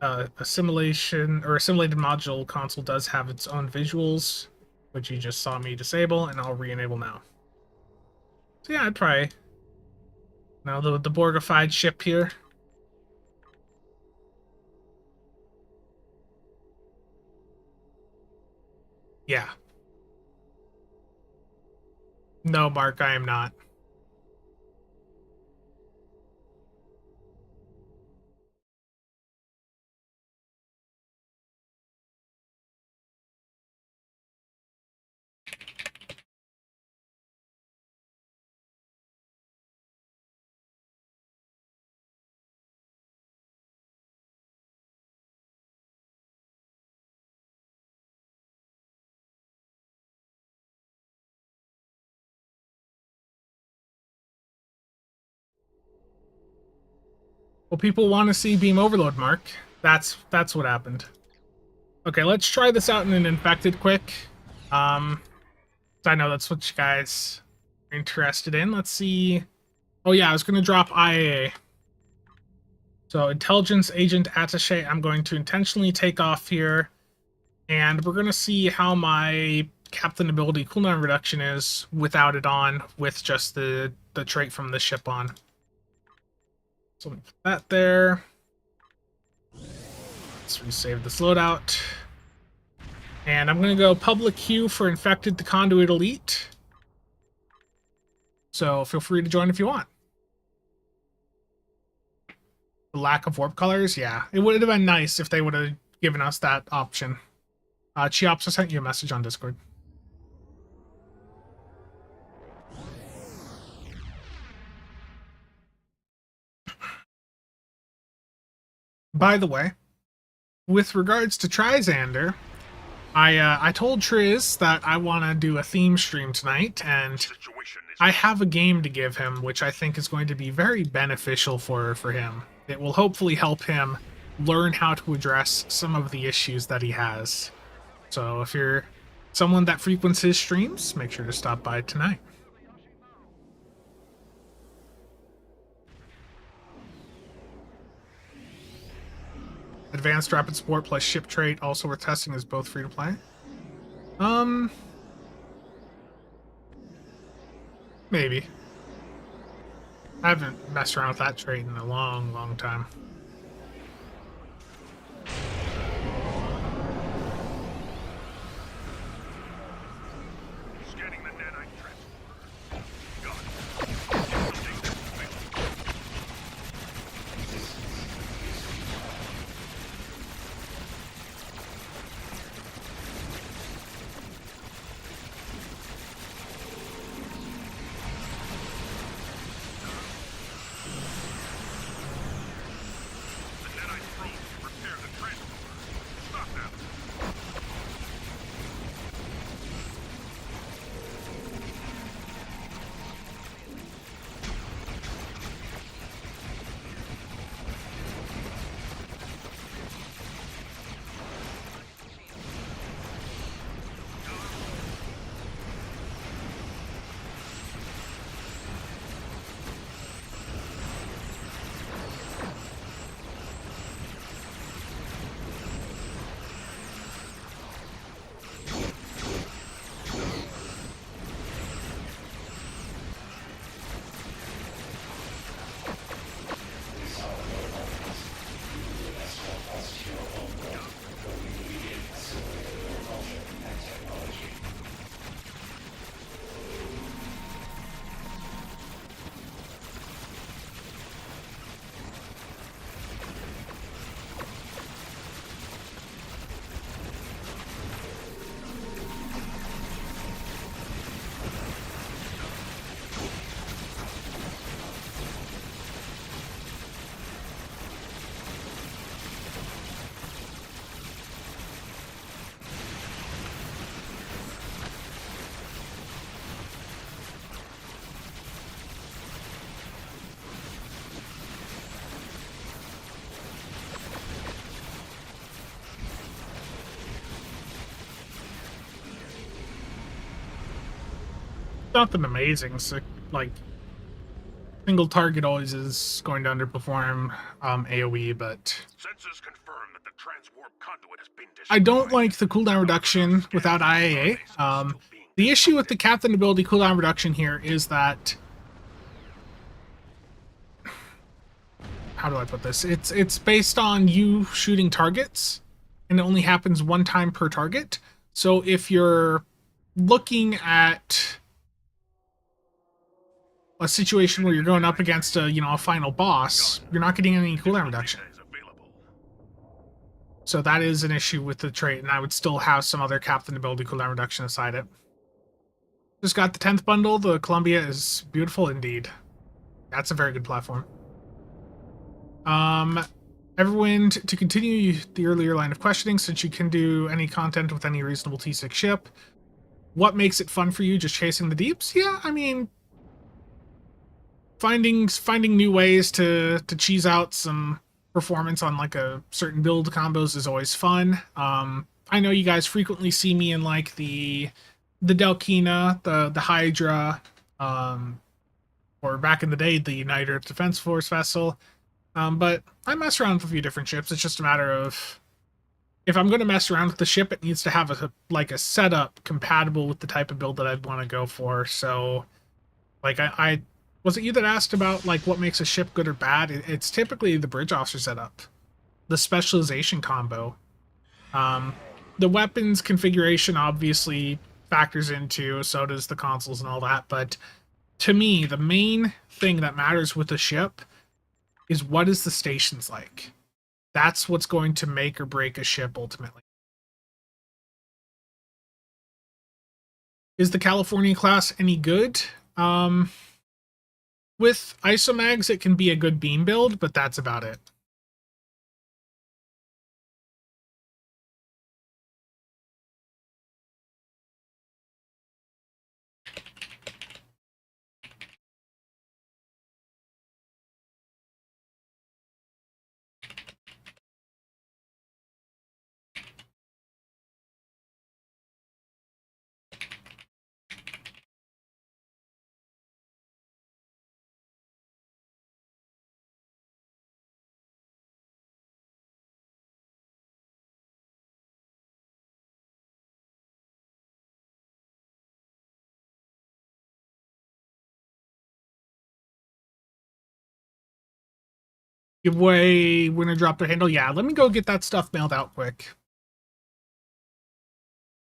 Speaker 1: assimilation or assimilated module console does have its own visuals, which you just saw me disable, and I'll re-enable now. So yeah, I'd probably now the Borgified ship here. Yeah. No, Mark, I am not. Well, people want to see beam overload, Mark. That's what happened. Okay, let's try this out in an infected quick. I know that's what you guys are interested in. Let's see. Oh yeah, I was gonna drop IAA. So intelligence agent attaché, I'm going to intentionally take off here, and we're gonna see how my captain ability cooldown reduction is without it on, with just the trait from the ship on. So put that there. Let's resave this loadout. And I'm going to go public queue for infected the Conduit Elite. So feel free to join if you want. The lack of warp colors, yeah. It would have been nice if they would have given us that option. Cheops, I sent you a message on Discord. By the way, with regards to Trisander, I told Triz that I want to do a theme stream tonight, and I have a game to give him, which I think is going to be very beneficial for him. It will hopefully help him learn how to address some of the issues that he has. So if you're someone that frequents his streams, make sure to stop by tonight. Advanced Rapid Support plus Ship Trait, also worth testing, is both free to play. Maybe. I haven't messed around with that trait in a long, long time.
Speaker 2: Scanning the nanite transporter. Got it.
Speaker 1: nothing amazing. So, like, single target always is going to underperform AoE, but
Speaker 2: Sensors confirm that the transwarp conduit has been destroyed.
Speaker 1: I don't like the cooldown reduction without IAA. The issue with the captain ability cooldown reduction here is that, how do I put this? It's based on you shooting targets, and it only happens one time per target. So if you're looking at a situation where you're going up against a final boss, you're not getting any cooldown reduction. So that is an issue with the trait, and I would still have some other captain ability cooldown reduction aside it. Just got the 10th bundle. The Columbia is beautiful indeed. That's a very good platform. Everyone, to continue the earlier line of questioning, since you can do any content with any reasonable T6 ship, what makes it fun for you? Just chasing the deeps? Yeah, I mean, finding new ways to cheese out some performance on like a certain build combos is always fun. I know you guys frequently see me in like the Delkina, the Hydra, or back in the day the United Defense Force vessel. But I mess around with a few different ships. It's just a matter of, if I'm going to mess around with the ship, it needs to have a setup compatible with the type of build that I'd want to go for. So, like, I was it you that asked about like what makes a ship good or bad? It's typically the bridge officer setup, the specialization combo. The weapons configuration obviously factors into, so does the consoles and all that. But to me, the main thing that matters with a ship is what is the stations like. That's what's going to make or break a ship ultimately. Is the California class any good? With isomags, it can be a good beam build, but that's about it. Give away winner drop their handle. Yeah, let me go get that stuff mailed out quick.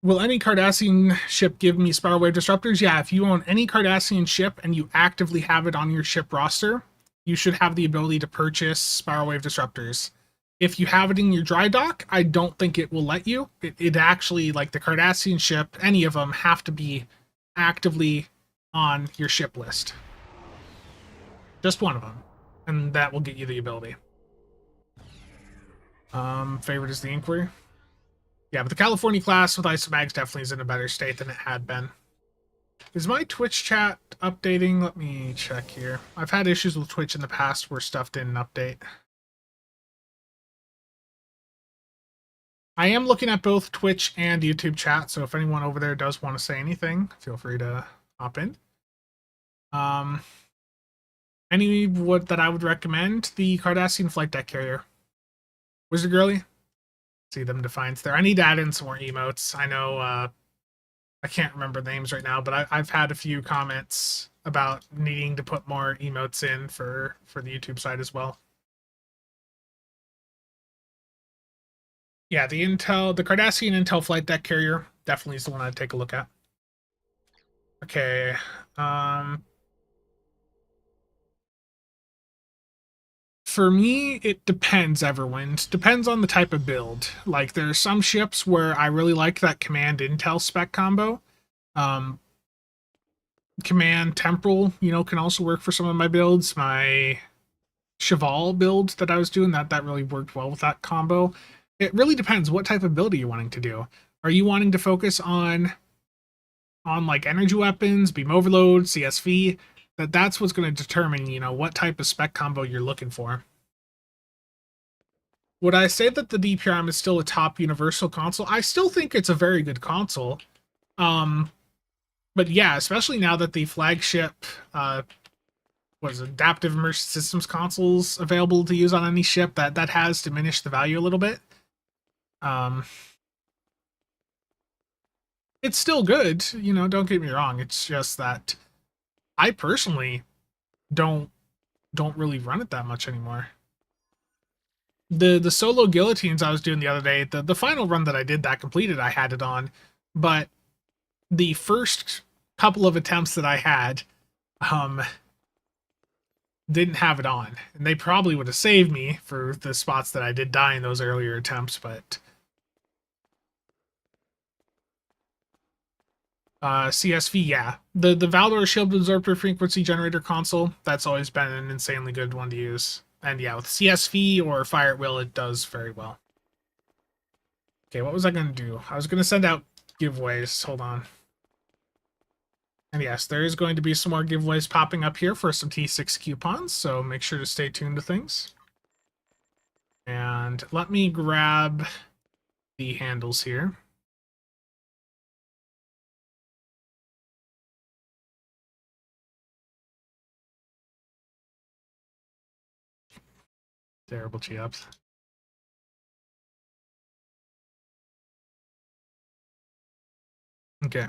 Speaker 1: Will any Cardassian ship give me spiral wave disruptors? Yeah, if you own any Cardassian ship and you actively have it on your ship roster, you should have the ability to purchase spiral wave disruptors. If you have it in your dry dock, I don't think it will let you. It actually, like the Cardassian ship, any of them have to be actively on your ship list. Just one of them. And that will get you the ability. Favorite is the Inquiry. Yeah, but the California class with isomags definitely is in a better state than it had been. Is my Twitch chat updating? Let me check here. I've had issues with Twitch in the past where stuff didn't update. I am looking at both Twitch and YouTube chat, so if anyone over there does want to say anything, feel free to hop in. Any wood that I would recommend, the Cardassian flight deck carrier. Wizard Girly? See them defines there. I need to add in some more emotes. I know I can't remember names right now, but I've had a few comments about needing to put more emotes in for the YouTube side as well. Yeah, the Cardassian Intel flight deck carrier definitely is the one I'd take a look at. Okay. For me, it depends, Everwind. Depends on the type of build. Like, there are some ships where I really like that Command Intel spec combo. Command Temporal, can also work for some of my builds. My Cheval build that I was doing, that really worked well with that combo. It really depends what type of build are you wanting to do. Are you wanting to focus on like energy weapons, beam overload, CSV? That's what's going to determine, what type of spec combo you're looking for. Would I say that the DPRM is still a top universal console? I still think it's a very good console. But yeah, especially now that the flagship was adaptive immersion systems consoles available to use on any ship, that has diminished the value a little bit. Um, it's still good, you know, don't get me wrong. It's just that I personally don't really run it that much anymore. The solo guillotines I was doing the other day, the final run that I did that completed, I had it on, but the first couple of attempts that I had, um, didn't have it on, and they probably would have saved me for the spots that I did die in those earlier attempts, but CSV, yeah. The Valdor Shield Absorptor Frequency Generator console, that's always been an insanely good one to use. And yeah, with CSV or Fire at Will, it does very well. Okay, what was I going to do? I was going to send out giveaways. Hold on. And yes, there is going to be some more giveaways popping up here for some T6 coupons, so make sure to stay tuned to things. And let me grab the handles here. Terrible G-ups. Okay.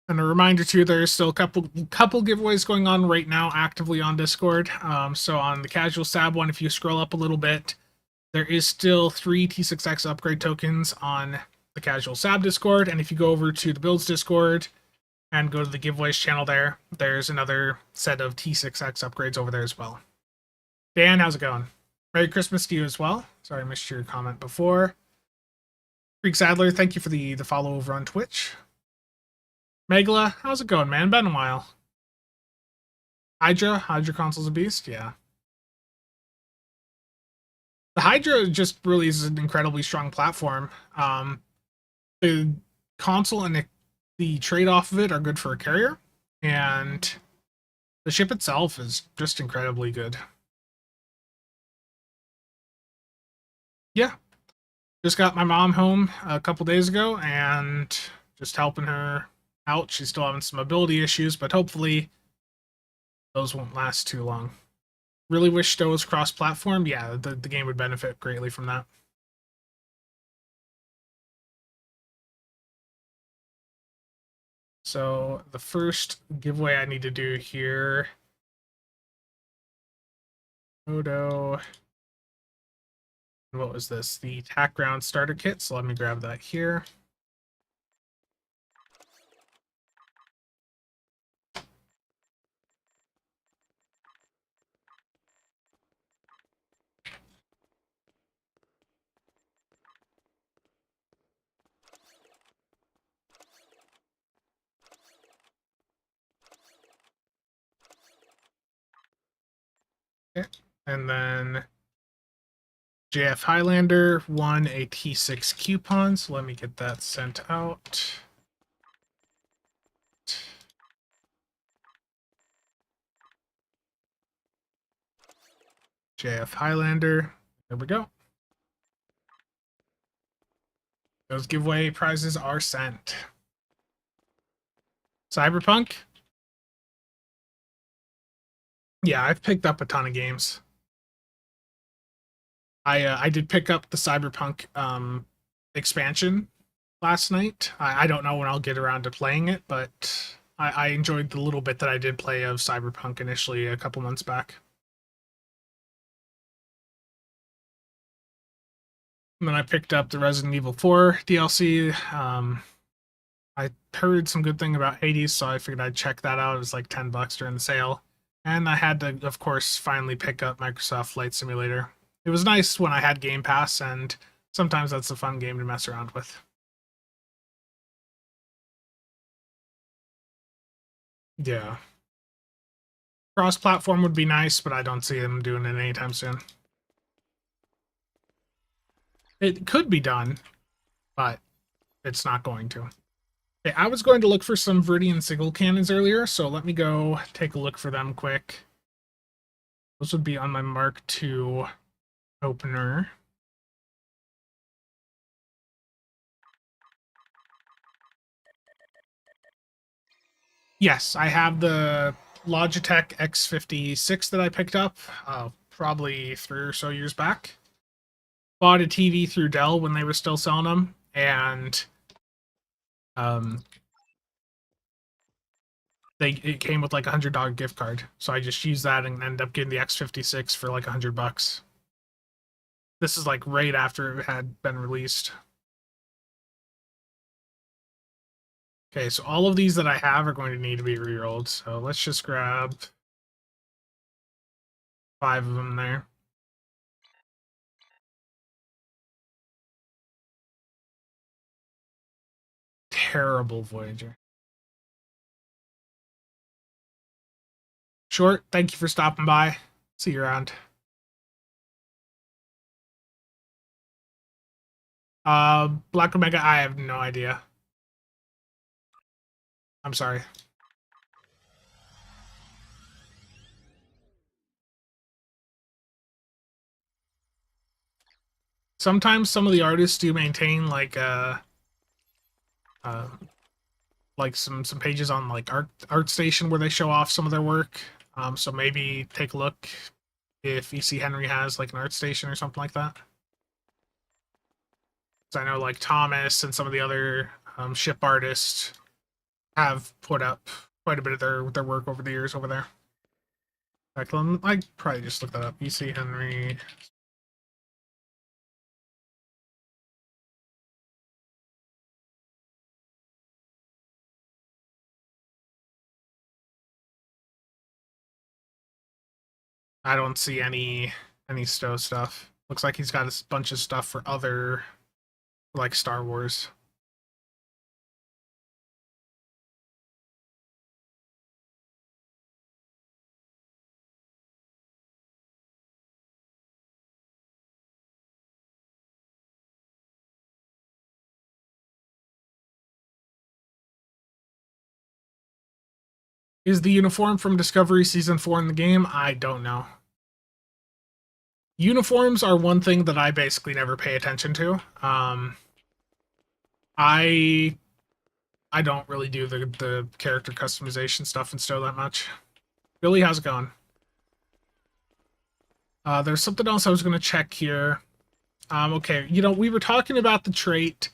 Speaker 1: And a reminder too, there's still a couple giveaways going on right now actively on Discord. So on the casual Sab one, if you scroll up a little bit, there is still 3 T6X upgrade tokens on the casual Sab Discord. And if you go over to the Builds Discord and go to the giveaways channel there, there's another set of T6X upgrades over there as well. Dan, how's it going? Merry Christmas to you as well. Sorry I missed your comment before. Freak Sadler, thank you for the follow over on Twitch. Megala, how's it going, man? Been a while. Hydra console's a beast, yeah. The Hydra just really is an incredibly strong platform. The console and the trade-off of it are good for a carrier, and the ship itself is just incredibly good. Yeah. Just got my mom home a couple days ago, and just helping her out. She's still having some mobility issues, but hopefully those won't last too long. Really wish Stowe was cross-platform. Yeah, the game would benefit greatly from that. So the first giveaway I need to do here, Photo. What was this? The Tack Ground Starter Kit. So let me grab that here. Okay. And then JF Highlander won a T6 coupon, so let me get that sent out. JF Highlander. There we go. Those giveaway prizes are sent. Cyberpunk? Yeah, I've picked up a ton of games. I did pick up the Cyberpunk expansion last night. I don't know when I'll get around to playing it, but I enjoyed the little bit that I did play of Cyberpunk initially a couple months back. And then I picked up the Resident Evil 4 DLC. I heard some good thing about Hades, so I figured I'd check that out. It was like $10 during the sale. And I had to, of course, finally pick up Microsoft Flight Simulator. It was nice when I had Game Pass, and sometimes that's a fun game to mess around with. Yeah. Cross-platform would be nice, but I don't see them doing it anytime soon. It could be done, but it's not going to. Okay, I was going to look for some Vidiian single cannons earlier, so let me go take a look for them quick. Those would be on my Mark II opener. Yes, I have the Logitech X56 that I picked up probably 3 or so years back. Bought a TV through Dell when they were still selling them, and um, it came with like $100 gift card. So I just used that and ended up getting the X56 for like $100. This is like right after it had been released. Okay, so all of these that I have are going to need to be rerolled. So let's just grab 5 of them there. Terrible Voyager. Short, thank you for stopping by. See you around. Black Omega, I have no idea. I'm sorry. Sometimes some of the artists do maintain uh like some pages on like ArtStation where they show off some of their work. So maybe take a look if EC Henry has like an ArtStation or something like that. I know like Thomas and some of the other ship artists have put up quite a bit of their work over the years over there. In fact, I probably just look that up. EC Henry. I don't see any Stowe stuff. Looks like he's got a bunch of stuff for other like Star Wars. Is the uniform from Discovery Season 4 in the game? I don't know. Uniforms are one thing that I basically never pay attention to. I I don't really do the character customization stuff in Stowe that much. Billy, how's it going? There's something else I was going to check here. Okay, we were talking about the trait.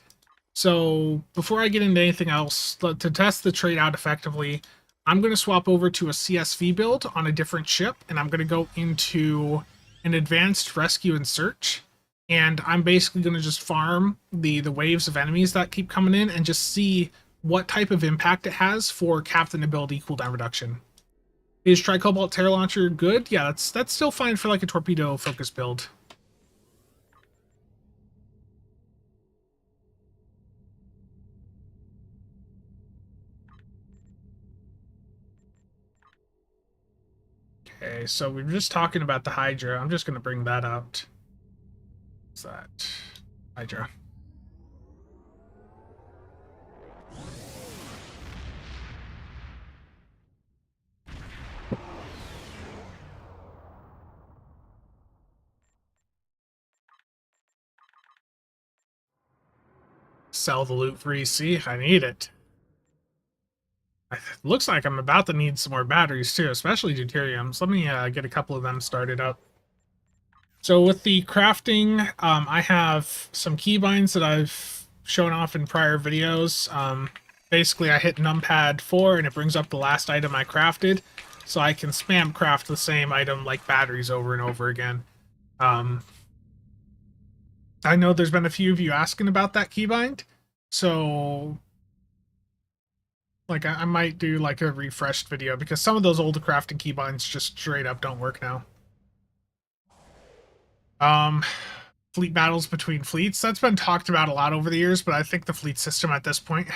Speaker 1: So before I get into anything else, to test the trait out effectively, I'm going to swap over to a CSV build on a different ship, and I'm going to go into an advanced rescue and search. And I'm basically going to just farm the waves of enemies that keep coming in and just see what type of impact it has for captain ability cooldown reduction. Is Tricobalt Terror Launcher good? Yeah, that's still fine for like a torpedo focus build. Okay, so we were just talking about the Hydra. I'm just going to bring that out. What's that? Hydra. Sell the loot for EC. I need it. It looks like I'm about to need some more batteries too, especially deuteriums. Let me get a couple of them started up. So with the crafting, I have some keybinds that I've shown off in prior videos. Basically, I hit numpad 4 and it brings up the last item I crafted, so I can spam craft the same item like batteries over and over again. I know there's been a few of you asking about that keybind, so like I might do like a refreshed video because some of those old crafting keybinds just straight up don't work now. Fleet battles between fleets, that's been talked about a lot over the years, but I think the fleet system at this point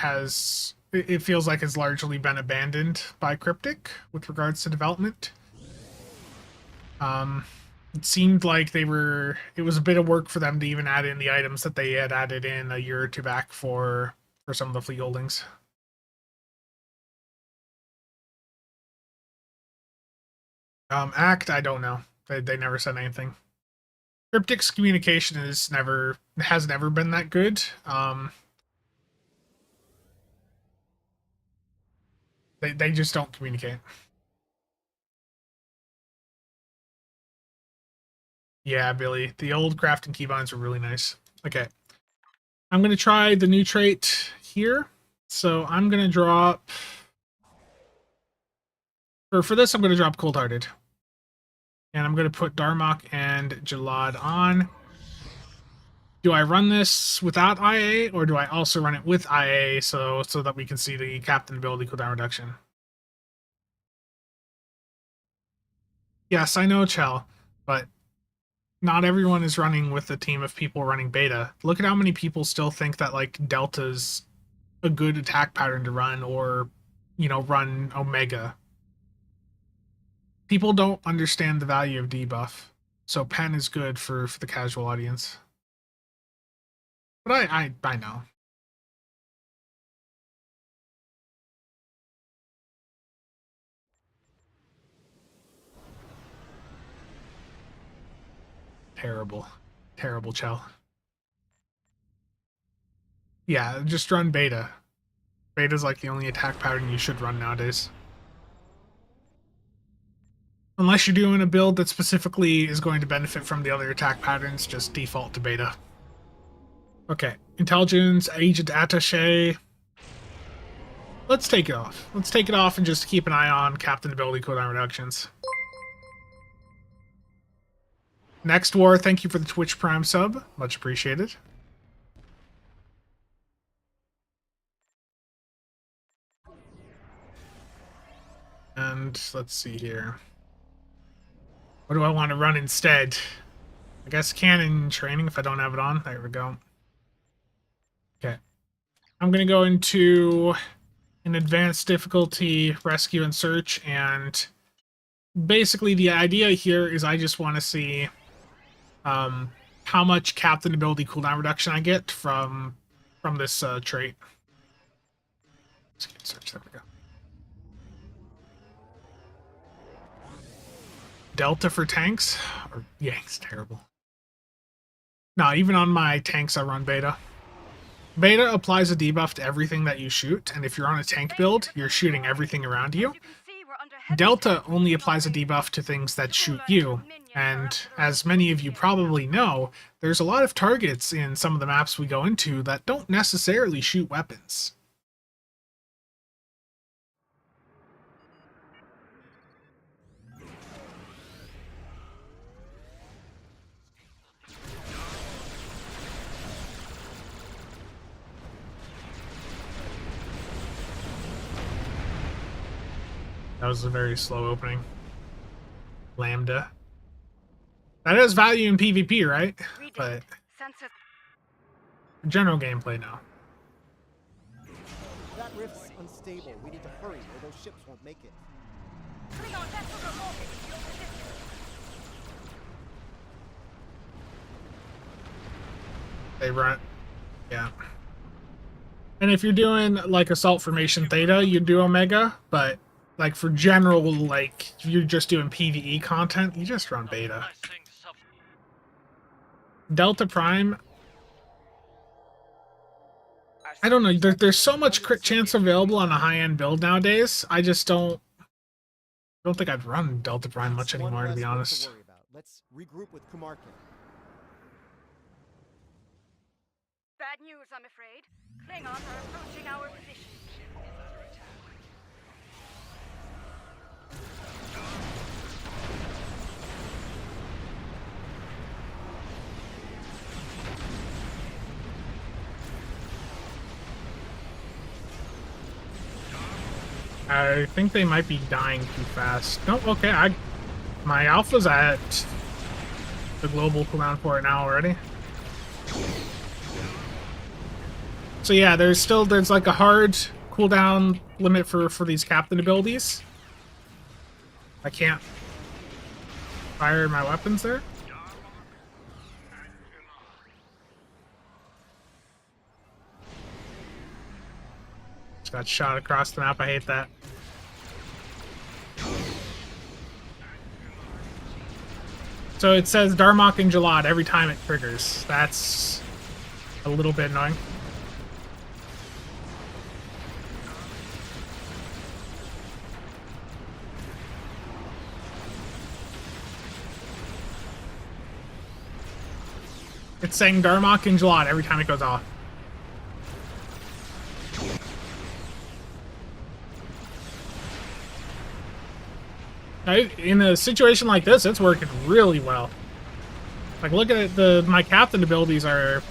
Speaker 1: it feels like has largely been abandoned by Cryptic with regards to development. It seemed like it was a bit of work for them to even add in the items that they had added in a year or two back for some of the fleet holdings. Act, I don't know. They never said anything. Cryptic's communication has never been that good. They just don't communicate. Yeah, Billy. The old crafting keybinds were really nice. Okay. I'm going to try the new trait here. So I'm going to drop... For this, I'm going to drop Cold-Hearted. And I'm going to put Darmok and Jalad on. Do I run this without IA, or do I also run it with IA so that we can see the captain ability cooldown reduction? Yes, I know, Chell, but not everyone is running with a team of people running beta. Look at how many people still think that, like, Delta's a good attack pattern to run, or, you know, run Omega. People don't understand the value of debuff, so Pen is good for the casual audience. But I know. Terrible. Terrible, Chell. Yeah, just run beta. Beta's like the only attack pattern you should run nowadays. Unless you're doing a build that specifically is going to benefit from the other attack patterns, just default to beta. Okay, Intelligence, Agent Attaché. Let's take it off. Let's take it off and just keep an eye on Captain ability cooldown reductions. Next War, thank you for the Twitch Prime sub. Much appreciated. And let's see here. What do I want to run instead? I guess cannon training if I don't have it on. There we go. Okay. I'm going to go into an advanced difficulty, rescue and search, and basically the idea here is I just want to see how much captain ability cooldown reduction I get from this trait. Search, there we go. Delta for tanks? Or Yang's terrible. No, even on my tanks I run beta. Beta applies a debuff to everything that you shoot, and if you're on a tank build, you're shooting everything around you. Delta only applies a debuff to things that shoot you, and as many of you probably know, there's a lot of targets in some of the maps we go into that don't necessarily shoot weapons. That was a very slow opening. Lambda. That has value in PvP, right? But general gameplay now.
Speaker 3: That rift's unstable. We need to hurry or those ships won't make it.
Speaker 1: They run. Yeah. And if you're doing like Assault Formation Theta, you do Omega, but like for general, like if you're just doing PvE content, you just run beta. Delta Prime, I don't know, there's so much crit chance available on a high-end build nowadays. I just don't think I'd run Delta Prime much anymore, to be honest.
Speaker 3: Let's regroup with Kumarkin.
Speaker 4: Bad news, I'm afraid. Klingons are approaching our position.
Speaker 1: I think they might be dying too fast. No, okay, my alpha's at the global cooldown for it now already. So yeah, there's like a hard cooldown limit for these captain abilities. I can't fire my weapons there. Just got shot across the map. I hate that. So it says Darmok and Jalad every time it triggers. That's a little bit annoying. It's saying Darmok and Jalad every time it goes off. In a situation like this, it's working really well. Like, look at it, my captain abilities are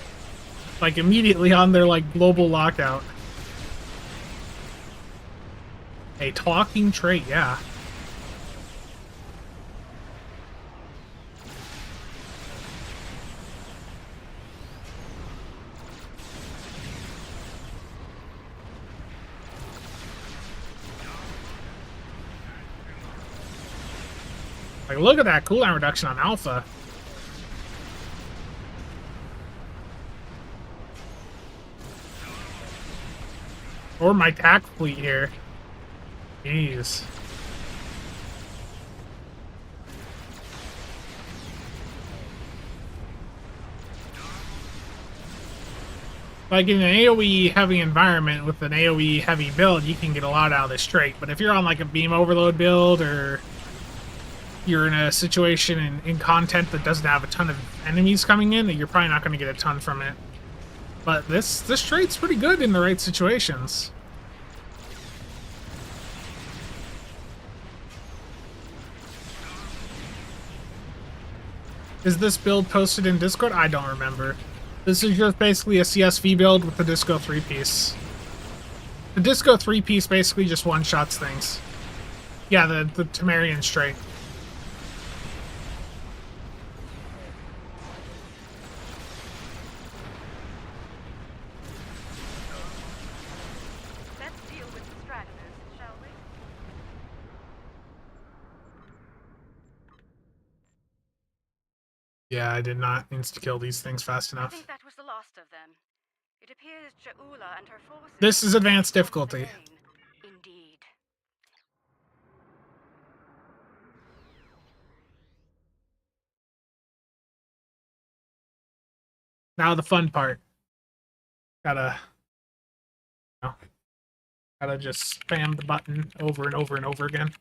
Speaker 1: like immediately on their like global lockout. A talking trait, yeah. Like, look at that cooldown reduction on Alpha. Or my tac fleet here. Jeez. Like, in an AoE heavy environment with an AoE heavy build, you can get a lot out of this trait. But if you're on like a beam overload build, or you're in a situation in content that doesn't have a ton of enemies coming in, you're probably not going to get a ton from it. But this trait's pretty good in the right situations. Is this build posted in Discord? I don't remember. This is just basically a CSV build with the Disco 3-piece. The Disco 3-piece basically just one-shots things. Yeah, the Tamarian trait.
Speaker 4: Let's deal with the stragglers, shall we?
Speaker 1: Yeah, I did not insta-kill these things fast
Speaker 4: I
Speaker 1: enough.
Speaker 4: think that was the last of them. It appears Ja'ula and her forces...
Speaker 1: This is advanced difficulty.
Speaker 4: Indeed.
Speaker 1: Now the fun part. Gotta just spam the button over and over and over again.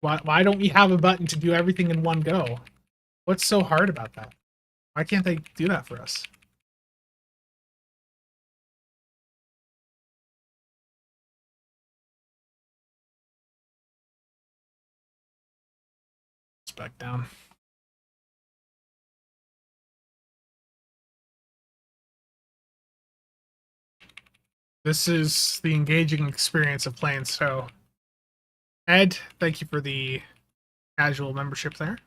Speaker 1: Why don't we have a button to do everything in one go? What's so hard about that? Why can't they do that for us? Back down. This is the engaging experience of playing SO. Ed, thank you for the casual membership there.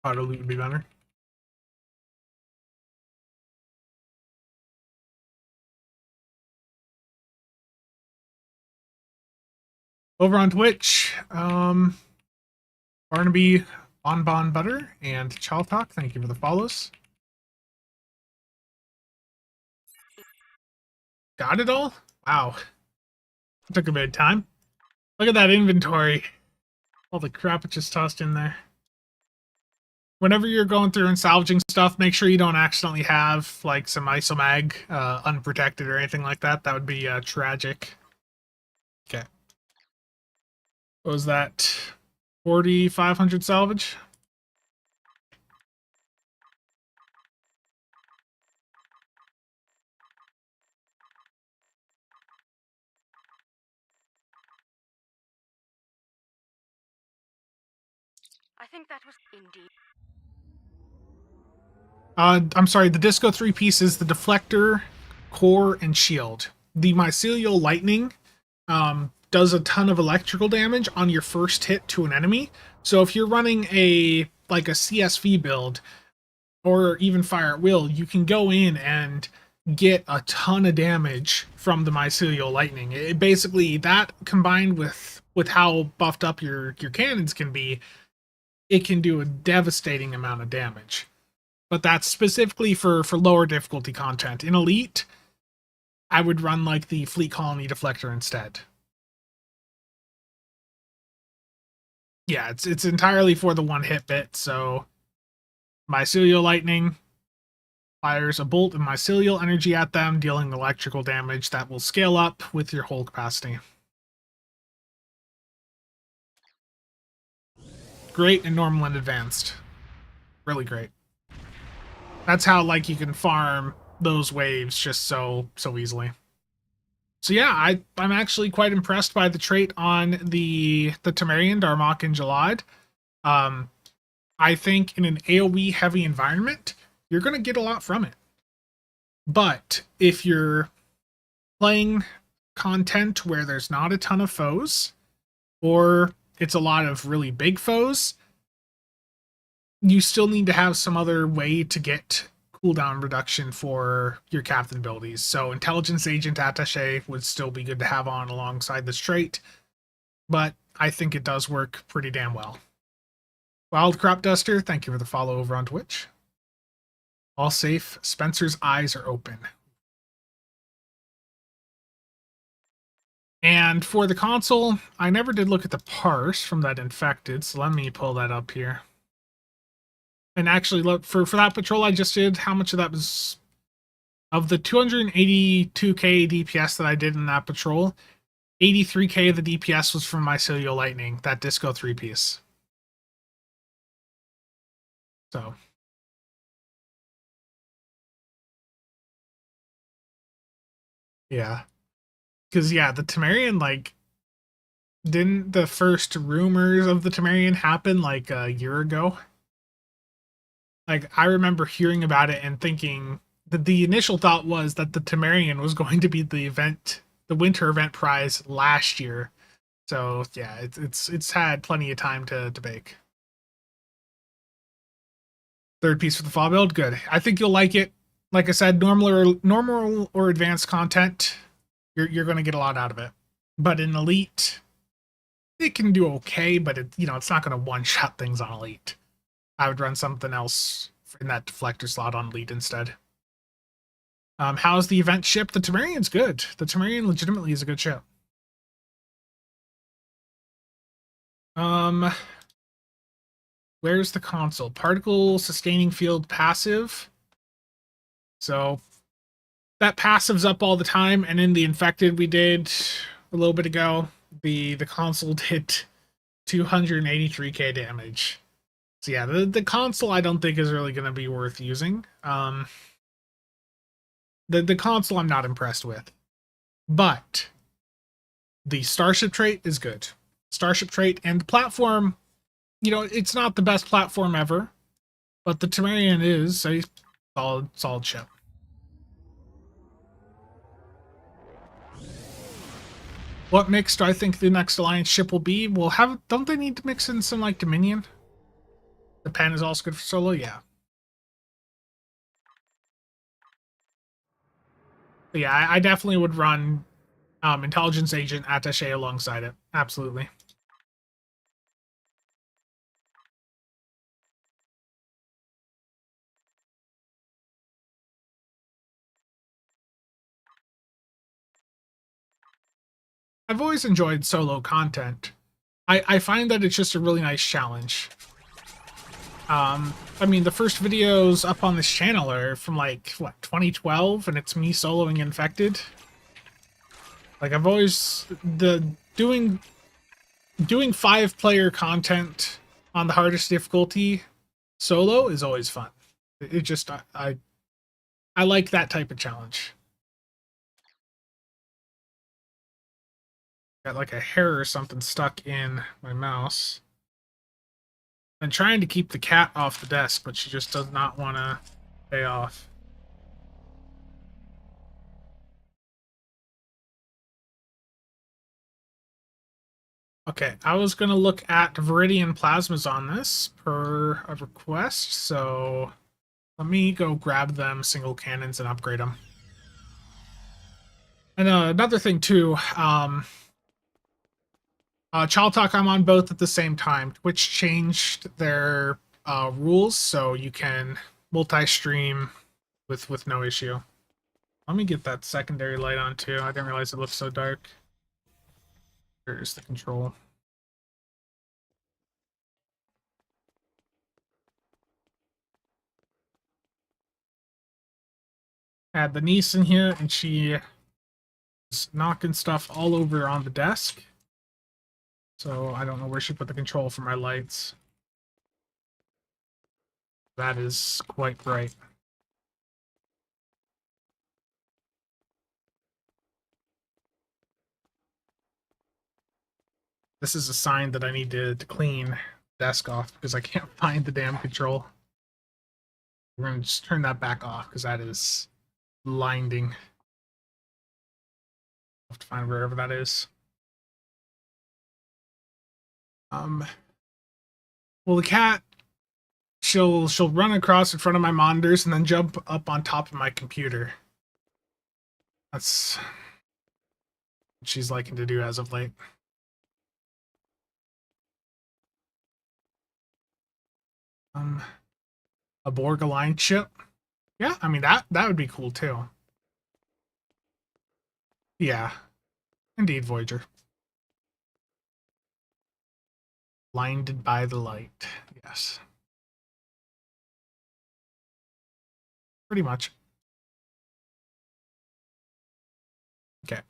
Speaker 1: Auto loot would be better. Over on Twitch, Barnaby, Bonbon Butter, and Chaltalk, thank you for the follows. Got it all? Wow. It took a bit of time. Look at that inventory. All the crap it just tossed in there. Whenever you're going through and salvaging stuff, make sure you don't accidentally have like some isomag unprotected or anything like that. That would be tragic. Okay. What was that? 4,500 salvage?
Speaker 4: I think that was indeed.
Speaker 1: I'm sorry, the Disco 3-piece is the deflector, core, and shield. The mycelial lightning does a ton of electrical damage on your first hit to an enemy. So if you're running a CSV build, or even fire at will, you can go in and get a ton of damage from the mycelial lightning. It basically, that combined with how buffed up your cannons can be, it can do a devastating amount of damage. But that's specifically for lower difficulty content. In Elite, I would run like the Fleet Colony Deflector instead. Yeah, it's entirely for the one hit bit, so Mycelial Lightning fires a bolt of mycelial energy at them, dealing electrical damage that will scale up with your hull capacity. Great in normal and advanced. Really great. That's how like you can farm those waves just so easily. So yeah, I'm actually quite impressed by the trait on the Tamarian, Darmok, and Jalad. I think in an AoE heavy environment, you're going to get a lot from it. But if you're playing content where there's not a ton of foes, or it's a lot of really big foes, you still need to have some other way to get cooldown reduction for your captain abilities. So Intelligence Agent Attaché would still be good to have on alongside this trait, but I think it does work pretty damn well. Wild Crop Duster, thank you for the follow over on Twitch. All safe. Spencer's eyes are open. And for the console, I never did look at the parse from that infected, so let me pull that up here. And actually, look, for that patrol I just did, how much of that was... Of the 282k DPS that I did in that patrol, 83k of the DPS was from Mycelial Lightning, that Disco 3-piece. So... yeah. Because, yeah, the Tamarian, like... Didn't the first rumors of the Tamarian happen, like, a year ago? Like, I remember hearing about it and thinking that the initial thought was that the Tamarian was going to be the event, the winter event prize last year. So yeah, it's had plenty of time to bake. Third piece for the fall build, good. I think you'll like it. Like I said, normal or advanced content, you're going to get a lot out of it. But in Elite, it can do okay, but it's not going to one-shot things on Elite. I would run something else in that deflector slot on Elite instead. How's the event ship? The Tamarian's good. The Tamarian legitimately is a good ship. Where's the console? Particle sustaining field passive. So that passive's up all the time, and in the infected we did a little bit ago, the console did 283k damage. So yeah, the console I don't think is really going to be worth using. The console I'm not impressed with. But the Starship trait is good. Starship trait and the platform, it's not the best platform ever, but the Tamarian is a solid ship. What mix do I think the next Alliance ship will be? Don't they need to mix in some like Dominion? The pen is also good for solo, yeah. But yeah, I definitely would run Intelligence Agent Attaché alongside it. Absolutely. I've always enjoyed solo content. I find that it's just a really nice challenge. I mean, the first videos up on this channel are from like, what, 2012, and it's me soloing Infected. Like, I've always, doing 5-player content on the hardest difficulty solo is always fun. It just, I like that type of challenge. Got like a hair or something stuck in my mouse. I'm trying to keep the cat off the desk, but she just does not want to stay off. Okay, I was going to look at Vidiian plasmas on this per a request, so let me go grab them single cannons and upgrade them. And another thing too, Child Talk, I'm on both at the same time. Twitch changed their rules, so you can multi-stream with no issue. Let me get that secondary light on too. I didn't realize it looked so dark. Here's the control. I had the niece in here, and she was knocking stuff all over on the desk. So I don't know where she put the control for my lights. That is quite bright. This is a sign that I need to clean the desk off because I can't find the damn control. We're going to just turn that back off because that is blinding. I'll have to find wherever that is. Well, the cat, she'll run across in front of my monitors and then jump up on top of my computer. That's what she's liking to do as of late. A Borg aligned ship. Yeah, I mean that would be cool too. Yeah, indeed, Voyager. Blinded by the light. Yes. Pretty much. Okay.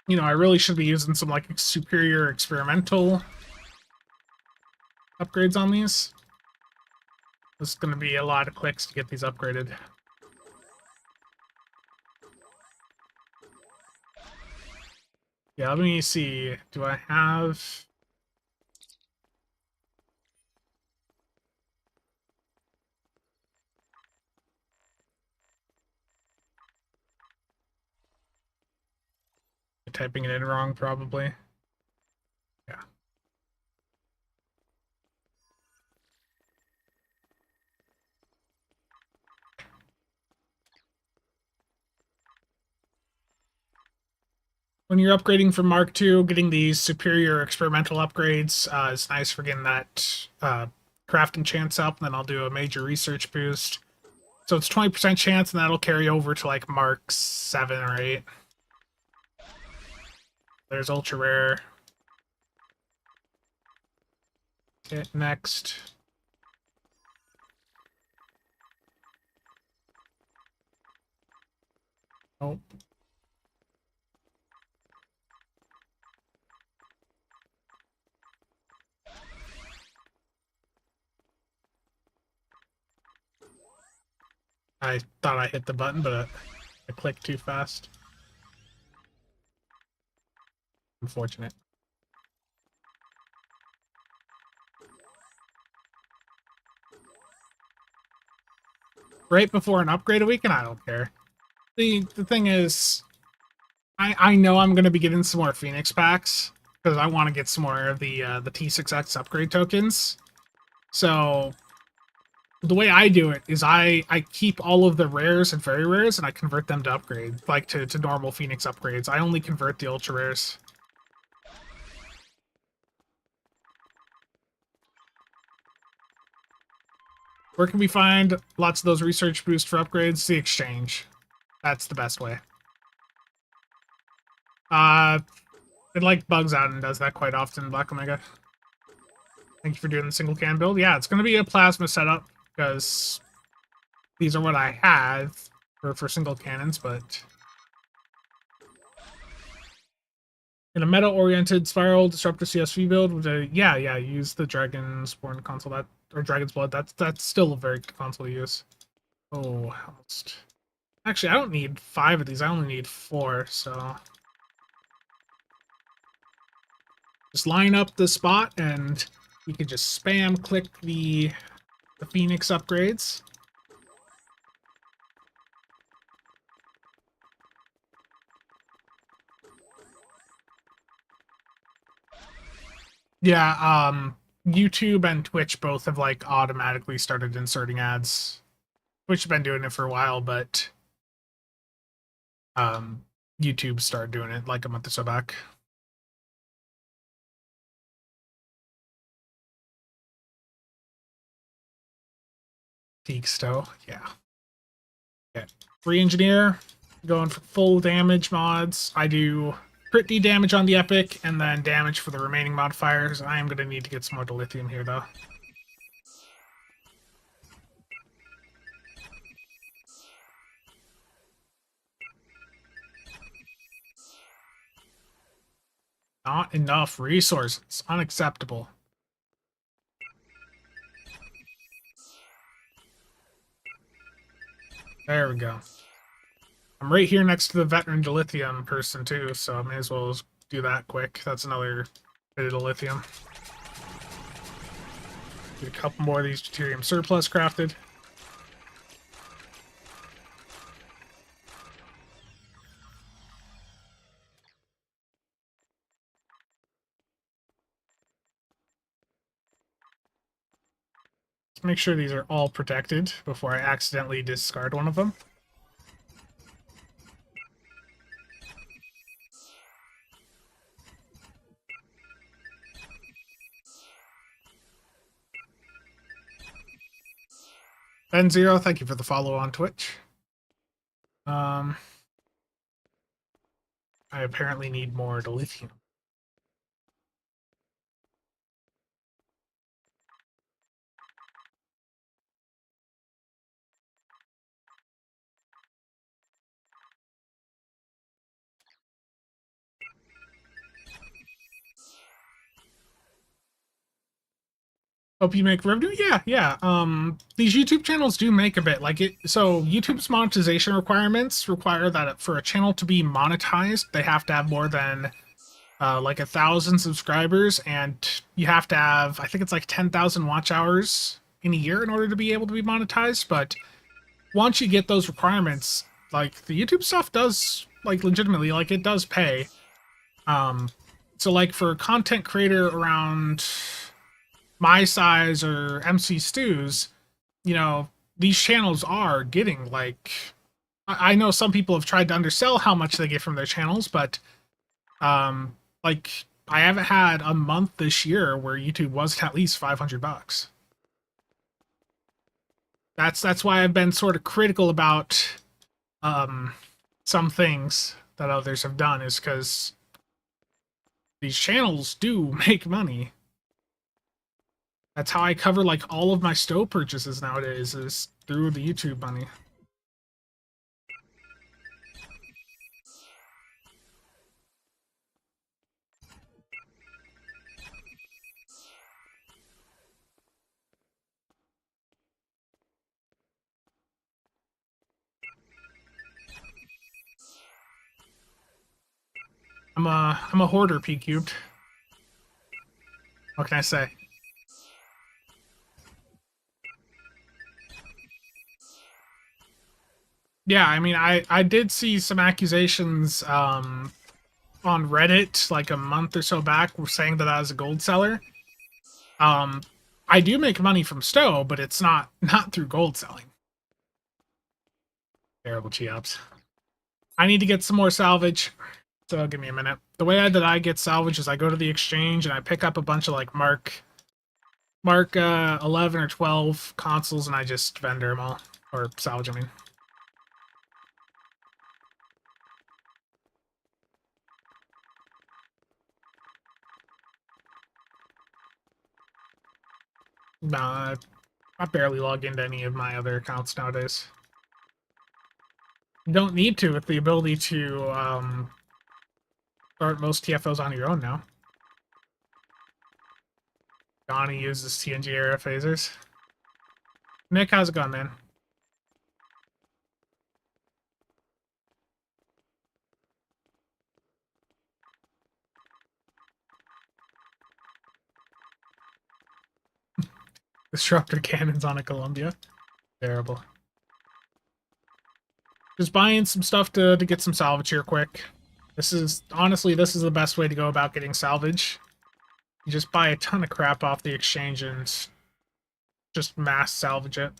Speaker 1: You know, I really should be using some like superior experimental upgrades on these. This is going to be a lot of clicks to get these upgraded. Yeah, let me see. Do I have... typing it in wrong, probably. Yeah. When you're upgrading from Mark II, getting these superior experimental upgrades is nice for getting that crafting chance up, and then I'll do a major research boost. So it's 20% chance, and that'll carry over to like Mark 7 or 8. There's ultra rare. Okay, next. Oh. I thought I hit the button, but I clicked too fast. Unfortunate. Right before an upgrade a week, and I don't care. The thing is, I know I'm going to be getting some more Phoenix packs because I want to get some more of the T6X upgrade tokens. So the way I do it is I keep all of the rares and very rares and I convert them to upgrade, like to normal Phoenix upgrades. I only convert the ultra rares. Where can we find lots of those research boosts for upgrades? The exchange. That's the best way. It like bugs out and does that quite often, Black Omega. Thank you for doing the single can build. Yeah, it's going to be a plasma setup because these are what I have for single cannons, but in a meta-oriented spiral disruptor CSV build with a use the Dragonborn console that or Dragon's Blood. That's still a very good console to use. Oh, almost. Actually, I don't need 5 of these. I only need 4, so just line up the spot and you can just spam click the Phoenix upgrades. Yeah, YouTube and Twitch both have like automatically started inserting ads. Twitch has been doing it for a while, but YouTube started doing it like a month or so back. Teak Stow, yeah. Okay. Re-engineer, going for full damage mods. I do crit D damage on the epic, and then damage for the remaining modifiers. I am going to need to get some more dilithium here, though. Not enough resources. Unacceptable. There we go. I'm right here next to the veteran dilithium person, too, so I may as well do that quick. That's another bit of dilithium. Get a couple more of these deuterium surplus crafted. Let's make sure these are all protected before I accidentally discard one of them. Ben Zero, thank you for the follow on Twitch. I apparently need more dilithium. Hope you make revenue. Yeah. These YouTube channels do make a bit like it. So YouTube's monetization requirements require that for a channel to be monetized, they have to have more than like 1,000 subscribers, and you have to have, I think it's like 10,000 watch hours in a year in order to be able to be monetized. But once you get those requirements, like the YouTube stuff does, like legitimately, like it does pay. So like for a content creator around my size or MC Stews, you know, these channels are getting like, I know some people have tried to undersell how much they get from their channels, but like I haven't had a month this year where YouTube wasn't at least $500. That's why I've been sort of critical about some things that others have done, is because these channels do make money. That's how I cover like all of my stove purchases nowadays, is through the YouTube money. I'm a hoarder, P cubed. What can I say? Yeah, I mean, I did see some accusations on Reddit like a month or so back were saying that I was a gold seller. I do make money from Stowe, but it's not through gold selling. Terrible Cheops. I need to get some more salvage, so give me a minute. The way that I get salvage is I go to the exchange and I pick up a bunch of like Mark 11 or 12 consoles, and I just vendor them all, or salvage, I mean. Nah, I barely log into any of my other accounts nowadays. You don't need to with the ability to start most TFOs on your own now. Donnie uses TNG era phasers. Nick, how's it going, man? Disruptor cannons on a Columbia. Terrible. Just buying some stuff to get some salvage here quick. This is, honestly, this is the best way to go about getting salvage. You just buy a ton of crap off the exchange and just mass salvage it.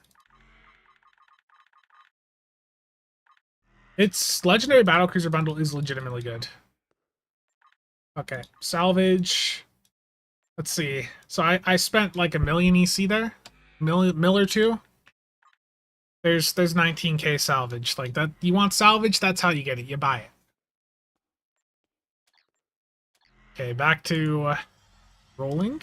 Speaker 1: Its legendary battlecruiser bundle is legitimately good. Okay, salvage. Let's see. So I spent like 1,000,000 EC there, mill or two. There's 19k salvage. Like that, you want salvage? That's how you get it. You buy it. Okay, back to rolling.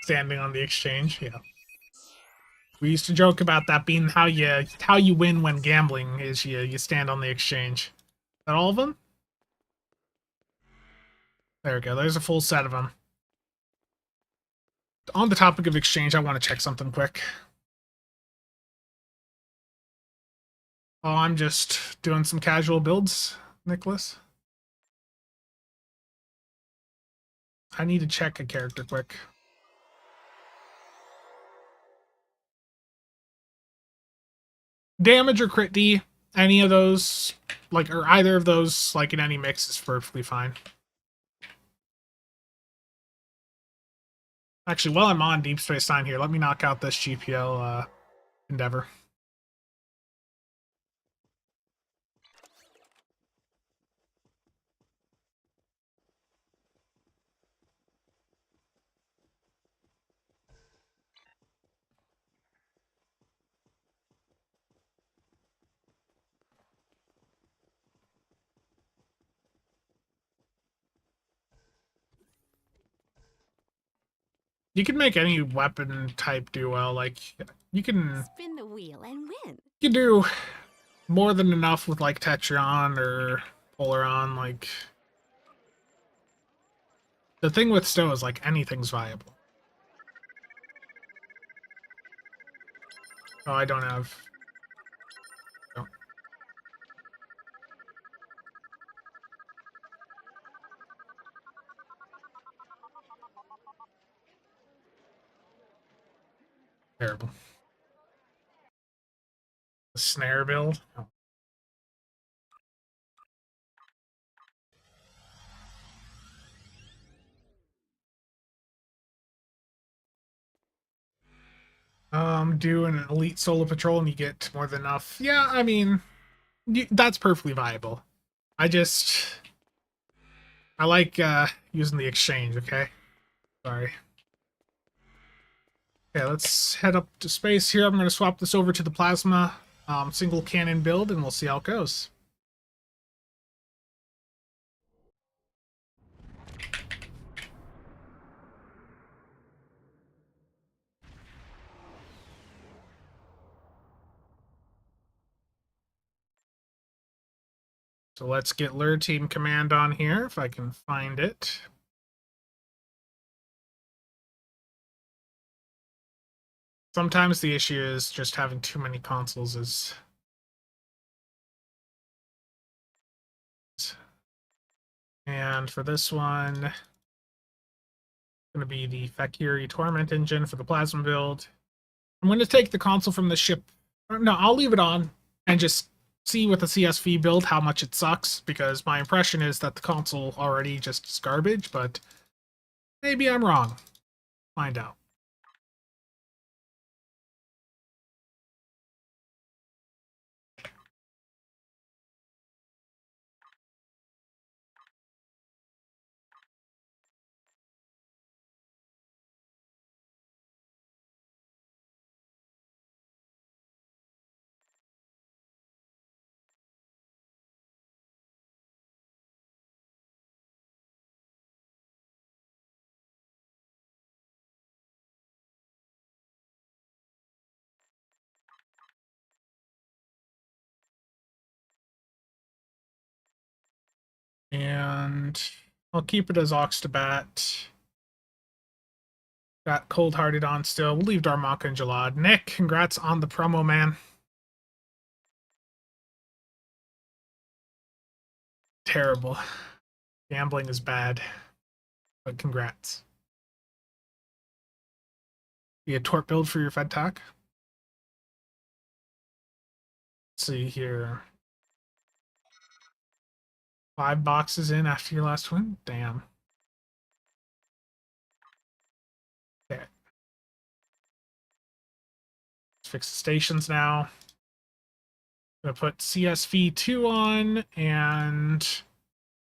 Speaker 1: Standing on the exchange, yeah. We used to joke about that being how you win when gambling is you stand on the exchange. Is that all of them? There we go. There's a full set of them. On the topic of exchange, I want to check something quick. Oh, I'm just doing some casual builds, Nicholas. I need to check a character quick. Damage or crit D, any of those, like, or either of those, like, in any mix is perfectly fine. Actually, while I'm on Deep Space Nine here, let me knock out this GPL Endeavor. You can make any weapon type do well. Like, you can
Speaker 5: Spin the wheel and win.
Speaker 1: you can do more than enough with, like, Tetron or Polaron. Like, the thing with Stow is, like, anything's viable. Oh, I don't have... Oh. Terrible. The snare build. Oh. Do an elite solo patrol and you get more than enough. Yeah, I mean, that's perfectly viable. I like using the exchange, okay? Sorry. Okay, let's head up to space here. I'm going to swap this over to the plasma single cannon build, and we'll see how it goes. So let's get Lure Team Command on here, if I can find it. Sometimes the issue is just having too many consoles is... And for this one, it's going to be the Fakiri Torment engine for the plasma build. I'm going to take the console from the ship. No, I'll leave it on and just see with the CSV build how much it sucks, because my impression is that the console already just is garbage, but maybe I'm wrong. Find out. And I'll keep it as Oxtabat. Got Cold Hearted on still. We'll leave Darmaka and Jalad. Nick, congrats on the promo, man. Terrible. Gambling is bad. But congrats. Be a tort build for your Fed talk. Let's see here. 5 boxes in after your last win? Damn. Okay. Let's fix the stations now. I'm gonna put CSV2 on, and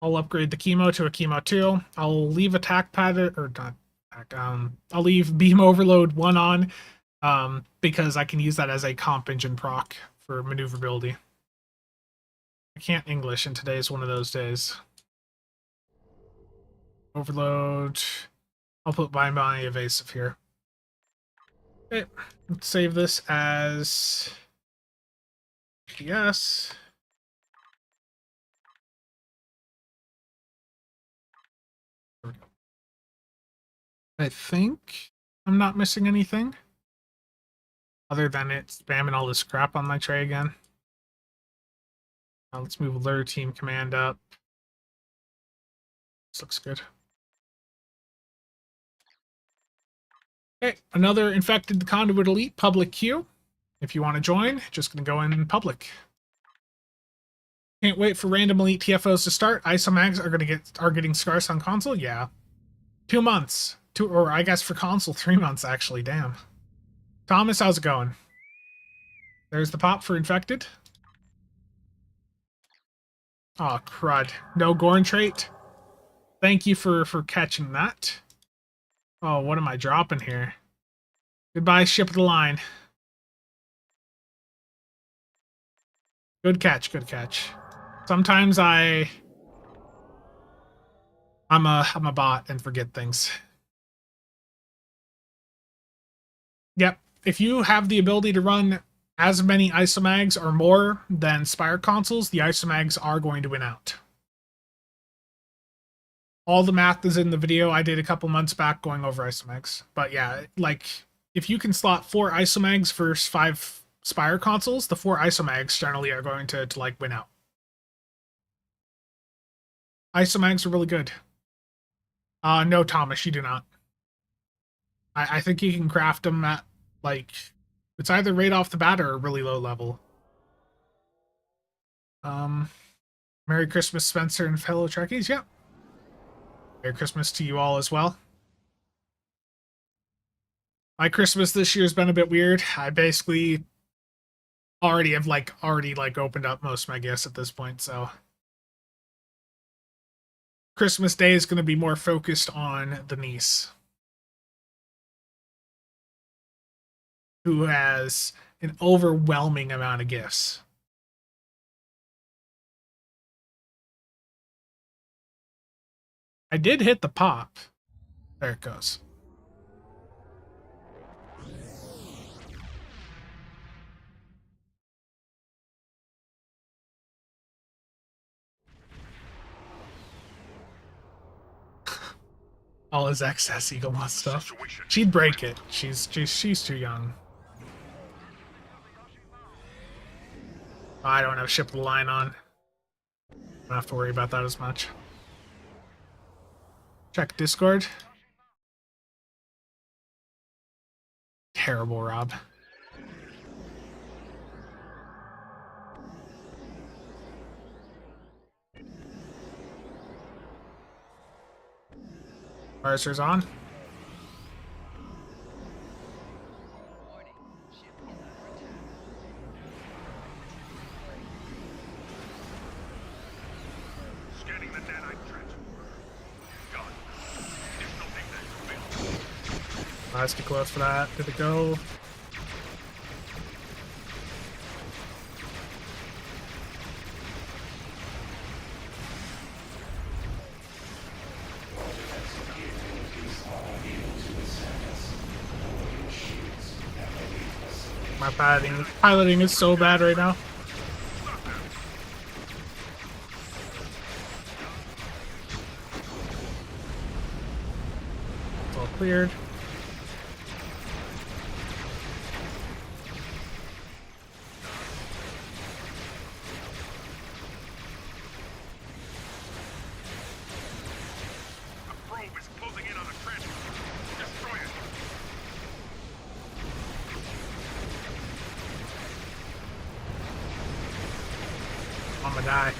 Speaker 1: I'll upgrade the chemo to a chemo 2. I'll leave attack pattern, or not attack, I'll leave beam overload 1 on, because I can use that as a comp engine proc for maneuverability. I can't English, and today is one of those days. Overload. I'll put my evasive here. Okay, let's save this as PS. I think I'm not missing anything other than it spamming all this crap on my tray again. Now let's move alert team command up. This looks good. Okay, another infected Conduit Elite public queue. If you want to join, just going to go in public. Can't wait for random Elite TFOs to start. Isomags are getting scarce on console. Yeah, 2 months. Or I guess for console 3 months actually. Damn. Thomas, how's it going? There's the pop for infected. Oh crud! No Gorn trait. Thank you for catching that. Oh, what am I dropping here? Goodbye, ship of the line. Good catch, good catch. Sometimes I'm a bot and forget things. Yep. If you have the ability to run as many isomags or more than Spire consoles, the isomags are going to win out. All the math is in the video I did a couple months back going over isomags. But yeah, like, if you can slot 4 isomags versus 5 Spire consoles, the 4 isomags generally are going to like win out. Isomags are really good. No, Thomas, you do not. I think you can craft them at, like, it's either right off the bat or a really low level. Merry Christmas, Spencer and fellow Trekkies. Yep. Merry Christmas to you all as well. My Christmas this year has been a bit weird. I basically already have opened up most of my gifts at this point, so Christmas Day is going to be more focused on the niece, who has an overwhelming amount of gifts. I did hit the pop. There it goes. All his excess Eagle Moth stuff. She'd break it. She's too young. I don't have ship the line on. Don't have to worry about that as much. Check Discord. Terrible, Rob. Parser's on.
Speaker 2: Scanning the nanite transfer. Gun. Additional data available.
Speaker 1: That's too close for that. Did it go? My piloting is so bad right now. It's all cleared.
Speaker 2: A probe is closing in on a transfer. Destroy it.
Speaker 1: I'm gonna die.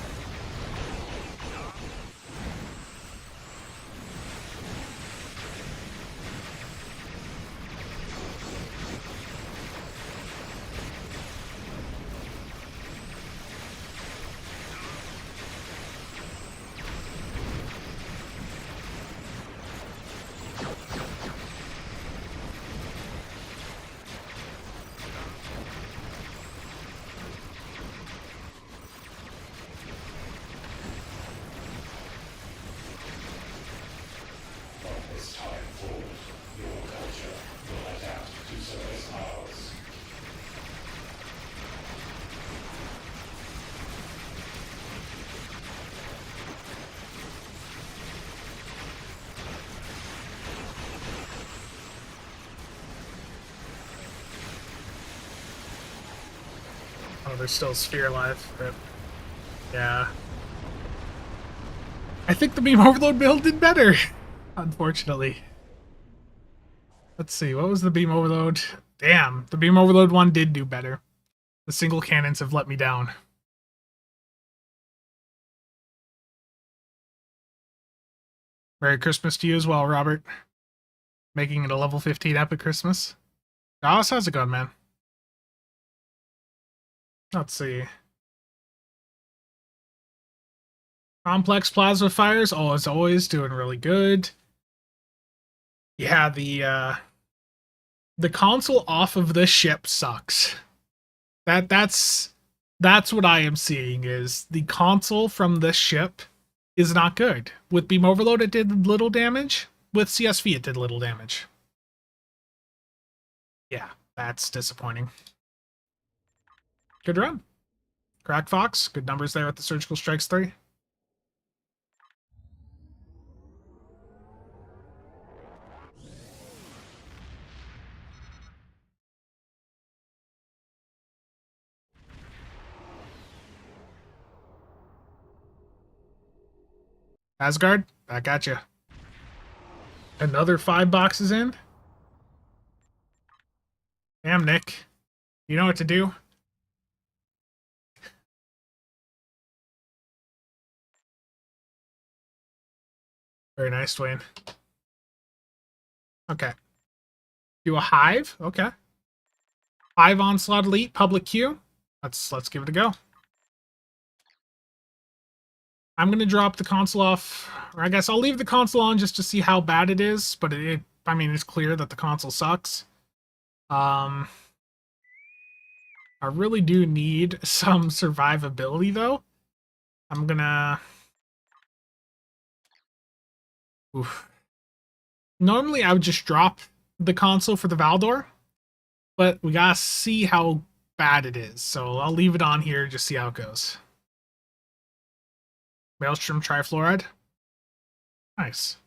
Speaker 1: Oh, there's still a sphere alive. But yeah. I think the beam overload build did better, unfortunately. Let's see, what was the beam overload? Damn, the beam overload one did do better. The single cannons have let me down. Merry Christmas to you as well, Robert. Making it a level 15 epic Christmas. Joss, how's it going, man? Let's see. Complex plasma fires. Oh, as always, doing really good. Yeah, the console off of this ship sucks. That's what I am seeing is the console from this ship is not good. With beam overload, it did little damage. With CSV, it did little damage. Yeah, that's disappointing. Good run. Crack Fox, good numbers there with the Surgical Strikes 3. Asgard, back at you. Another 5 boxes in? Damn, Nick. You know what to do? Very nice, Dwayne. Okay. Do a Hive? Okay. Hive Onslaught Elite, public queue. Let's give it a go. I'm gonna drop the console off, or I guess I'll leave the console on just to see how bad it is, but I mean, it's clear that the console sucks. I really do need some survivability, though. I'm gonna... Oof. Normally, I would just drop the console for the Valdor, but we gotta see how bad it is, so I'll leave it on here, just see how it goes. Maelstrom trifluoride. Nice.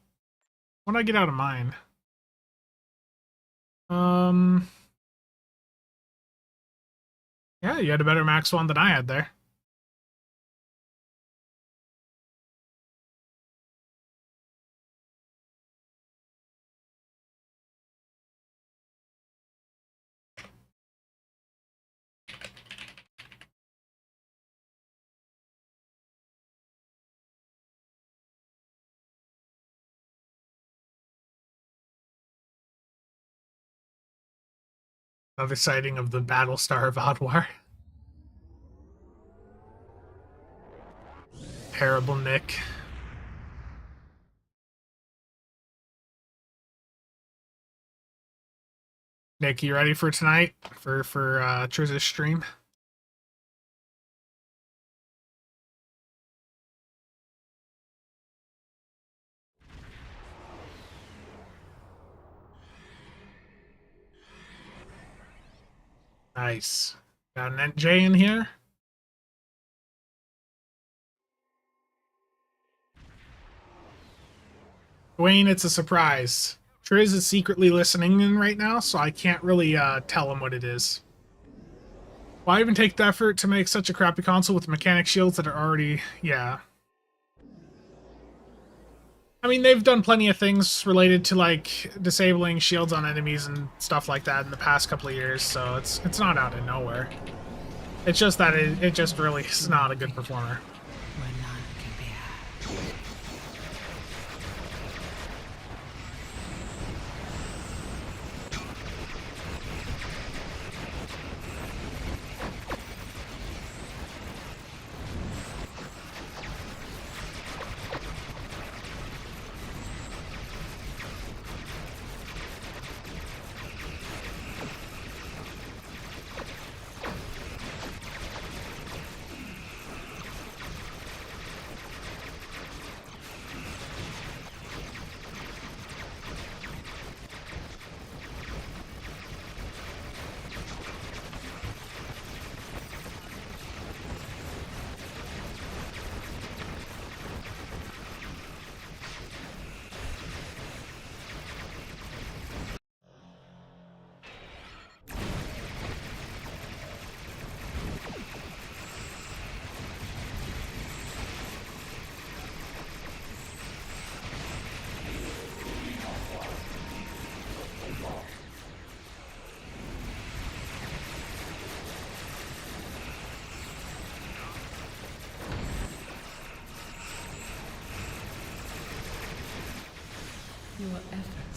Speaker 1: What did I get out of mine? Yeah, you had a better max one than I had there. Another sighting of the Battlestar of Adwar. Terrible Nick. Nick, you ready for tonight? For Triz's stream? Nice. Got an NJ in here. Dwayne, it's a surprise. Triz is secretly listening in right now, so I can't really tell him what it is. Why even take the effort to make such a crappy console with mechanic shields that are already... Yeah. I mean, they've done plenty of things related to, like, disabling shields on enemies and stuff like that in the past couple of years, so it's not out of nowhere. It's just that it just really is not a good performer.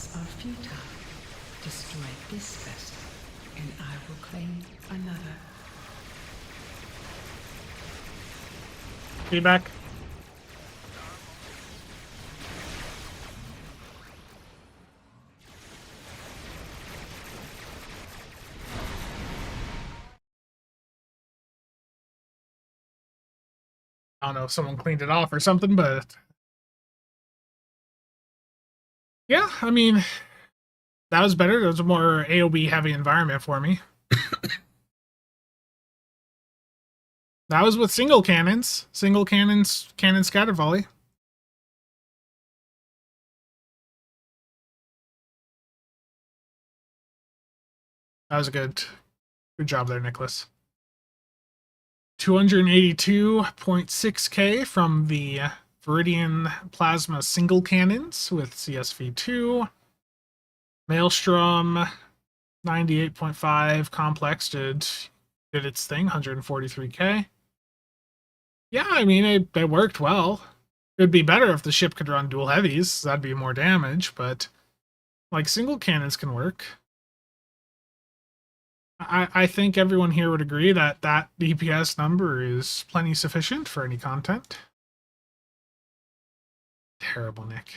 Speaker 5: attacks are futile. Destroy this vessel, and I will claim another.
Speaker 1: Feedback. I don't know if someone cleaned it off or something, but yeah, I mean, that was better. That was a more AoB heavy environment for me. That was with single cannons, cannon scatter volley. That was a good job there, Nicholas. 282.6k from the Vidiian plasma single cannons with CSV2. Maelstrom 98.5 complex did its thing, 143k. Yeah, I mean, it worked well. It'd be better if the ship could run dual heavies. That'd be more damage, but like single cannons can work. I think everyone here would agree that that DPS number is plenty sufficient for any content. Terrible, Nick.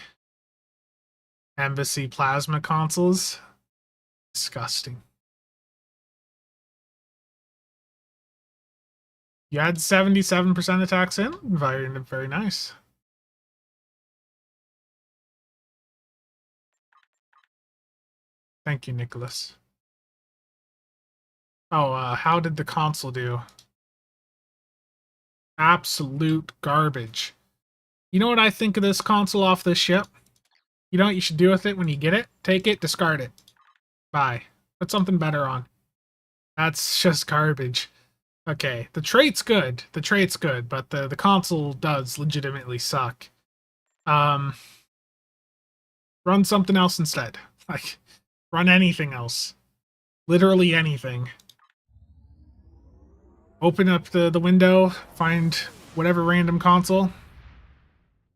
Speaker 1: Embassy plasma consoles. Disgusting. You had 77% attacks in. Very nice. Thank you, Nicholas. Oh, how did the console do? Absolute garbage. You know what I think of this console off this ship? You know what you should do with it when you get it? Take it, discard it. Bye. Put something better on. That's just garbage. Okay, the trait's good. The trait's good, but the console does legitimately suck. Run something else instead. Like, run anything else. Literally anything. Open up the window, find whatever random console.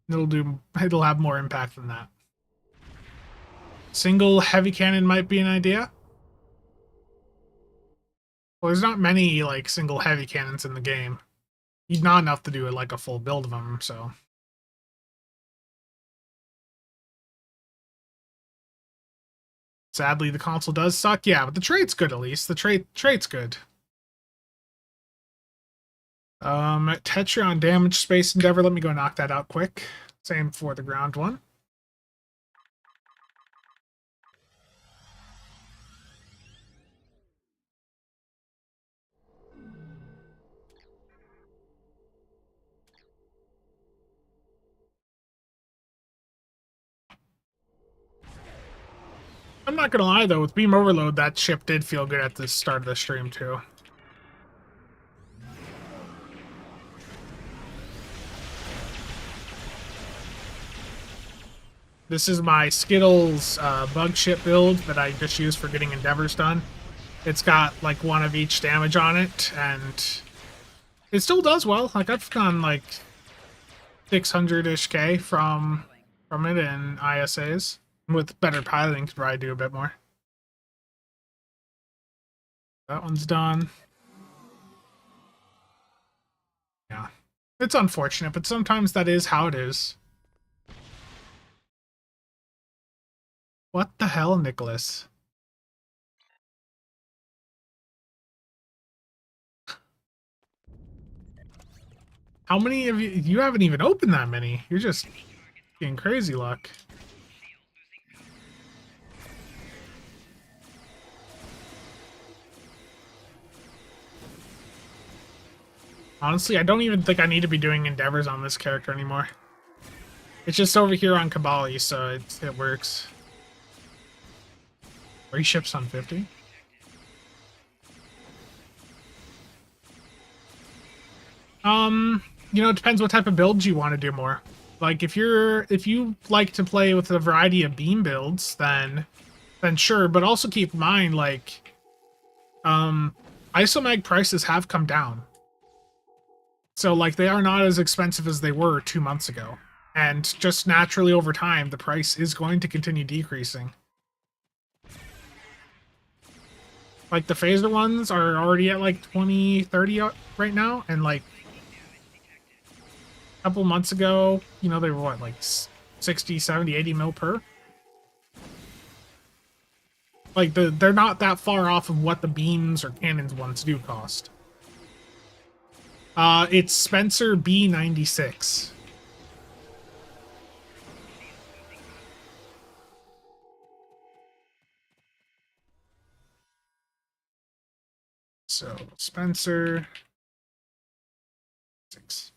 Speaker 1: It'll have more impact than that. Single heavy cannon might be an idea. Well, there's not many like single heavy cannons in the game. Not enough to do like a full build of them, so. Sadly, the console does suck. Yeah, but the trait's good at least. The trait's good. Tetron damage space endeavor. Let me go knock that out quick. Same for the ground one. I'm not gonna lie though, with beam overload, that ship did feel good at the start of the stream too. This is my Skittles bug ship build that I just use for getting endeavors done. It's got like one of each damage on it, and it still does well. Like I've gone like 600-ish K from it in ISAs. With better piloting, could probably do a bit more. That one's done. Yeah. It's unfortunate, but sometimes that is how it is. What the hell, Nicholas? How many of you? You haven't even opened that many. You're just getting crazy luck. Honestly, I don't even think I need to be doing endeavors on this character anymore. It's just over here on Kabali, so it works. 3 ships on 50. You know, it depends what type of builds you want to do more. Like if you like to play with a variety of beam builds, then sure, but also keep in mind like isomag prices have come down. So like they are not as expensive as they were 2 months ago. And just naturally over time the price is going to continue decreasing. Like the phaser ones are already at like 20, 30 right now, and like a couple months ago, you know, they were what, like 60, 70, 80 mil per? Like they're not that far off of what the beams or cannons ones do cost. It's Spencer B96. So Spencer 6.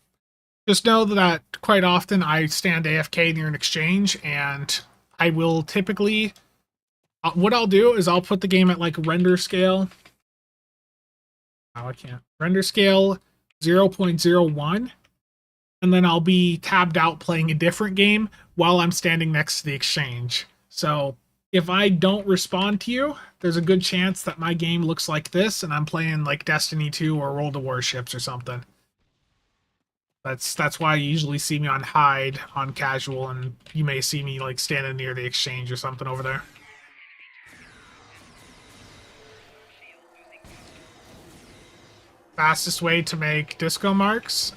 Speaker 1: Just know that quite often I stand AFK near an exchange, and I will typically what I'll do is I'll put the game at like render scale. Oh, I can't. Render scale 0.01, and then I'll be tabbed out playing a different game while I'm standing next to the exchange. So if I don't respond to you, there's a good chance that my game looks like this and I'm playing like Destiny 2 or World of Warships or something. That's why you usually see me on hide on casual, and you may see me like standing near the exchange or something over there. Fastest way to make disco marks.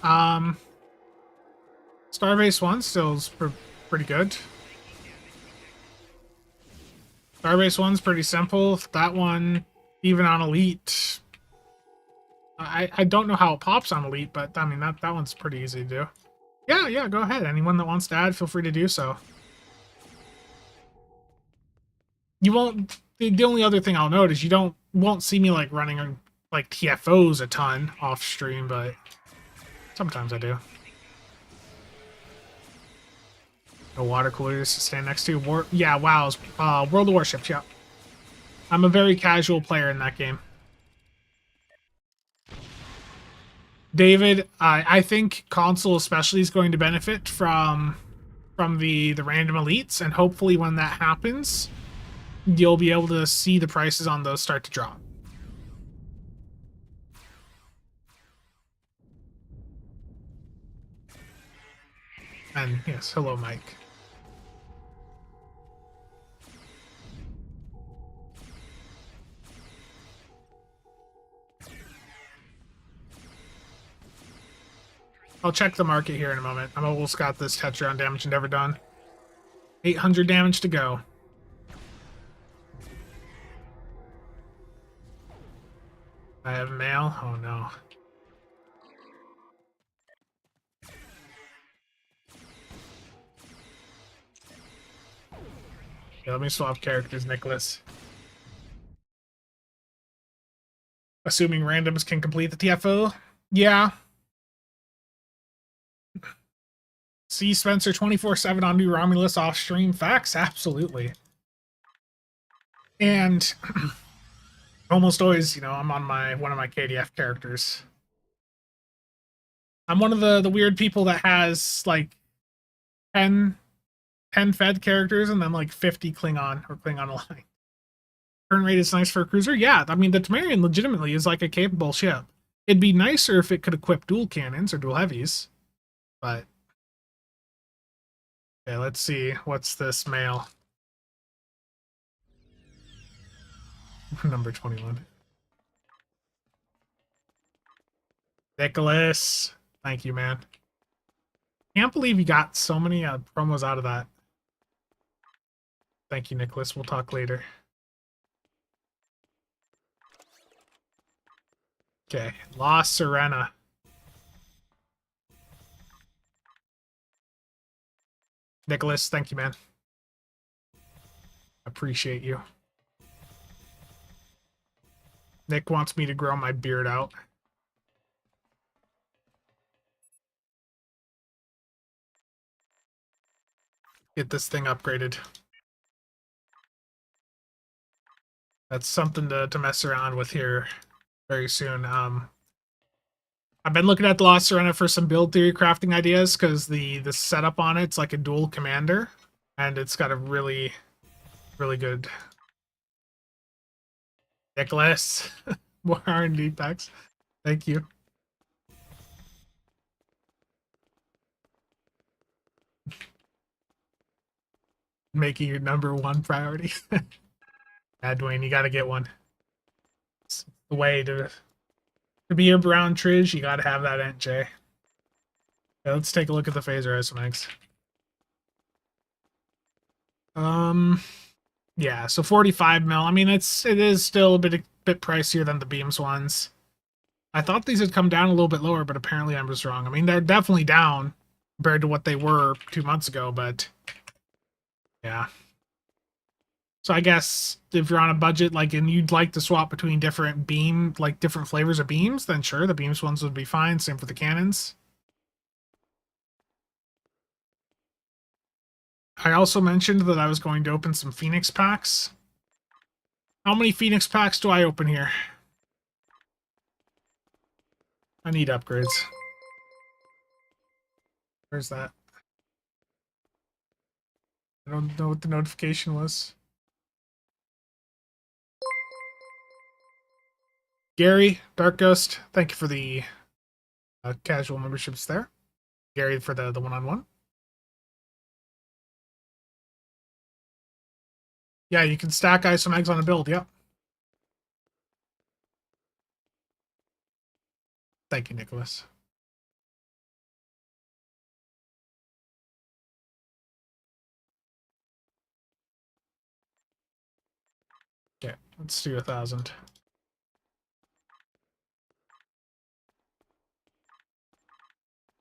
Speaker 1: Starbase 1 still's pretty good. Starbase 1's pretty simple. That one, even on Elite, I don't know how it pops on Elite, but I mean that one's pretty easy to do. Yeah, go ahead. Anyone that wants to add, feel free to do so. You won't. The only other thing I'll note is you won't see me like running like TFOs a ton off stream, but sometimes I do. No water coolers to stand next to. Yeah, WoW's World of Warships. Yeah, I'm a very casual player in that game. David, I think console especially is going to benefit from the random elites, and hopefully when that happens, you'll be able to see the prices on those start to drop. And yes, hello, Mike. I'll check the market here in a moment. I'm almost got this Tetragon damage endeavor done. 800 damage to go. I have mail. Oh no. Yeah, let me swap characters, Nicholas. Assuming randoms can complete the TFO? Yeah. See Spencer 24/7 on New Romulus off stream. Facts, absolutely. And almost always, you know, I'm on one of my KDF characters. I'm one of the weird people that has like 10 fed characters and then like 50 Klingon or Klingon Align. Turn rate is nice for a cruiser. Yeah, I mean the Tamarian legitimately is like a capable ship. It'd be nicer if it could equip dual cannons or dual heavies, but okay, let's see. What's this mail? Number 21. Nicholas. Thank you, man. Can't believe you got so many promos out of that. Thank you, Nicholas. We'll talk later. Okay, La Serena. Nicholas, thank you, man. Appreciate you. Nick wants me to grow my beard out. Get this thing upgraded. That's something to mess around with here very soon. I've been looking at the La Serena for some build theory crafting ideas because the setup on it's like a dual commander, and it's got a really good. Nicholas, more R&D packs. Thank you. Making your #1 priority. Yeah, Dwayne, you got to get one. It's the way to be a brown Tridge, you gotta have that Ent J. Yeah, let's take a look at the phaser SMX. Yeah, so 45 mil. I mean, it is still a bit pricier than the beams ones. I thought these had come down a little bit lower, but apparently I'm just wrong. I mean, they're definitely down compared to what they were 2 months ago, but yeah. So I guess if you're on a budget, like, and you'd like to swap between different different flavors of beams, then sure, the beams ones would be fine. Same for the cannons. I also mentioned that I was going to open some Phoenix packs. How many Phoenix packs do I open here? I need upgrades. Where's that? I don't know what the notification was. Gary, Dark Ghost, thank you for the casual memberships there. Gary for the one-on-one. Yeah, you can stack ISO eggs on a build, yep. Thank you, Nicholas. Okay, let's do 1,000.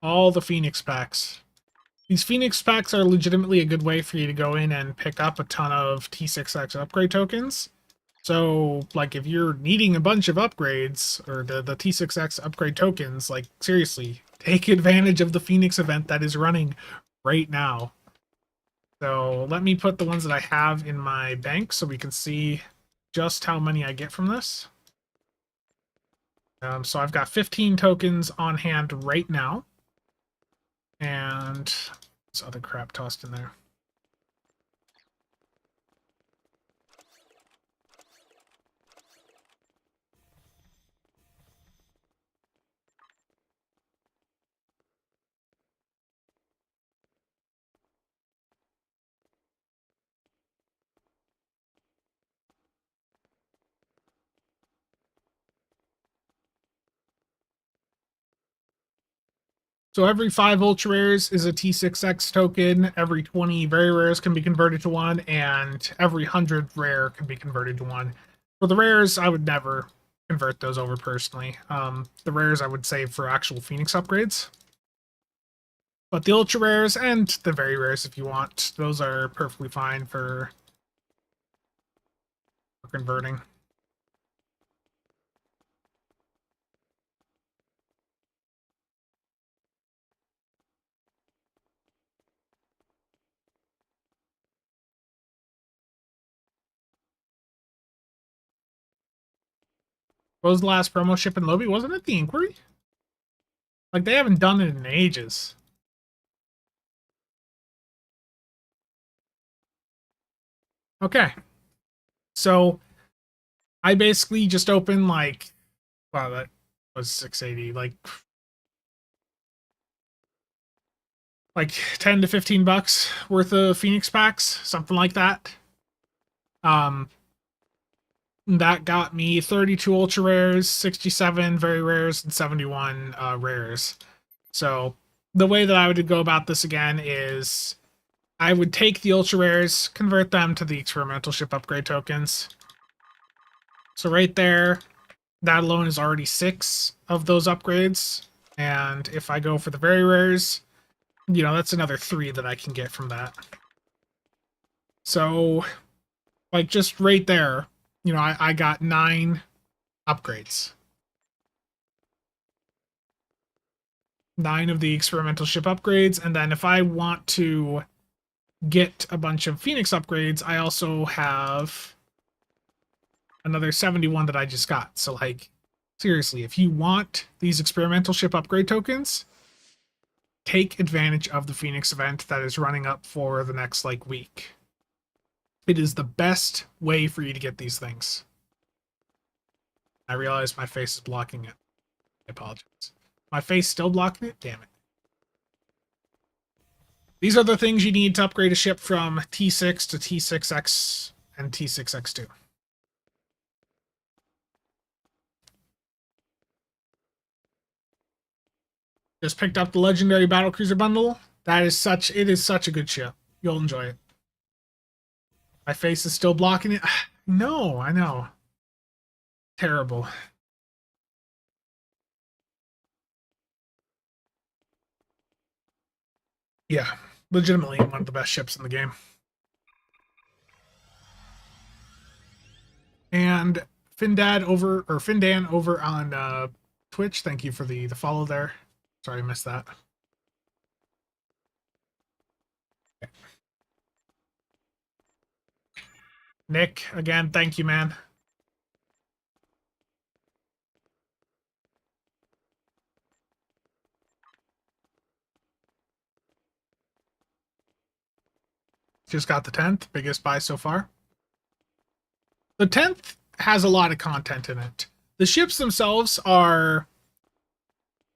Speaker 1: All the Phoenix packs. These Phoenix packs are legitimately a good way for you to go in and pick up a ton of T6X upgrade tokens. So, like, if you're needing a bunch of upgrades, or the T6X upgrade tokens, like, seriously, take advantage of the Phoenix event that is running right now. So, let me put the ones that I have in my bank so we can see just how many I get from this. So I've got 15 tokens on hand right now. And this other crap tossed in there. So every 5 ultra rares is a T6X token, every 20 very rares can be converted to one, and every 100 rare can be converted to one. For the rares, I would never convert those over personally. The rares I would save for actual Phoenix upgrades. But the ultra rares and the very rares, if you want, those are perfectly fine for converting. What was the last promo ship in Lobby? Wasn't it the Inquiry? Like, they haven't done it in ages. Okay. So, I basically just opened, like, wow, that was 680, like 10 to 15 bucks worth of Phoenix packs, something like that. That got me 32 ultra rares, 67 very rares, and 71 rares. So the way that I would go about this again is I would take the ultra rares, convert them to the experimental ship upgrade tokens. So right there, that alone is already 6 of those upgrades. And if I go for the very rares, you know, that's another 3 that I can get from that. So, like, just right there, you know, I got 9 upgrades. 9 of the experimental ship upgrades, and then if I want to get a bunch of Phoenix upgrades, I also have another 71 that I just got. So, like, seriously, if you want these experimental ship upgrade tokens, take advantage of the Phoenix event that is running up for the next, like, week. It is the best way for you to get these things. I realize my face is blocking it. I apologize. My face still blocking it? Damn it. These are the things you need to upgrade a ship from T6 to T6X and T6X2. Just picked up the Legendary Battlecruiser bundle. It is such a good ship. You'll enjoy it. My face is still blocking it. No, I know. Terrible. Yeah, legitimately one of the best ships in the game. And Findan over on Twitch. Thank you for the follow there. Sorry I missed that. Nick, again, thank you, man. Just got the 10th, biggest buy so far. The 10th has a lot of content in it. The ships themselves are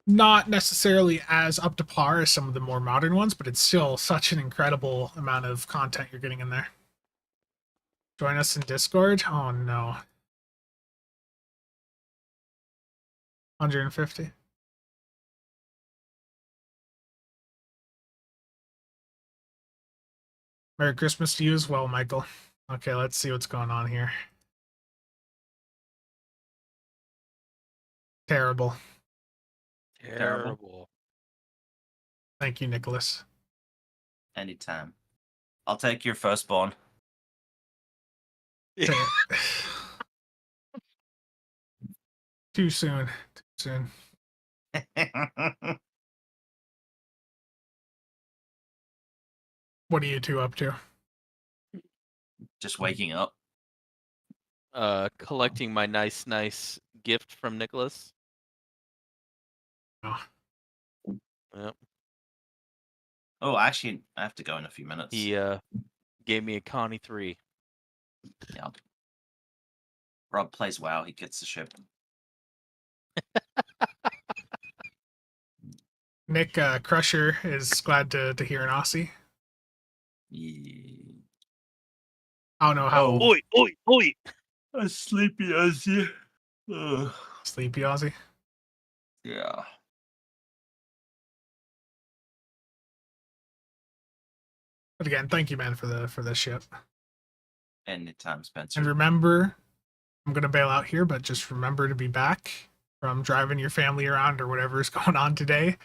Speaker 1: not necessarily as up to par as some of the more modern ones, but it's still such an incredible amount of content you're getting in there. Join us in Discord? Oh no. 150. Merry Christmas to you as well, Michael. Okay, let's see what's going on here. Terrible.
Speaker 6: Terrible.
Speaker 1: Thank you, Nicholas.
Speaker 7: Anytime. I'll take your firstborn.
Speaker 1: Too soon. Too soon. What are you two up to?
Speaker 7: Just waking up.
Speaker 6: Collecting my nice gift from Nicholas.
Speaker 1: Oh.
Speaker 6: Yep.
Speaker 7: Oh, actually, I have to go in a few minutes.
Speaker 6: He gave me a Connie 3.
Speaker 7: Yeah. Rob plays WoW. He gets the ship.
Speaker 1: Nick Crusher is glad to hear an Aussie.
Speaker 7: Yeah.
Speaker 1: I don't know how
Speaker 6: Oi!
Speaker 7: A sleepy Aussie.
Speaker 1: sleepy Aussie.
Speaker 7: Yeah.
Speaker 1: But again, thank you, man, for the ship.
Speaker 7: Anytime, Spencer.
Speaker 1: And remember, I'm gonna bail out here, but just remember to be back from driving your family around or whatever is going on today.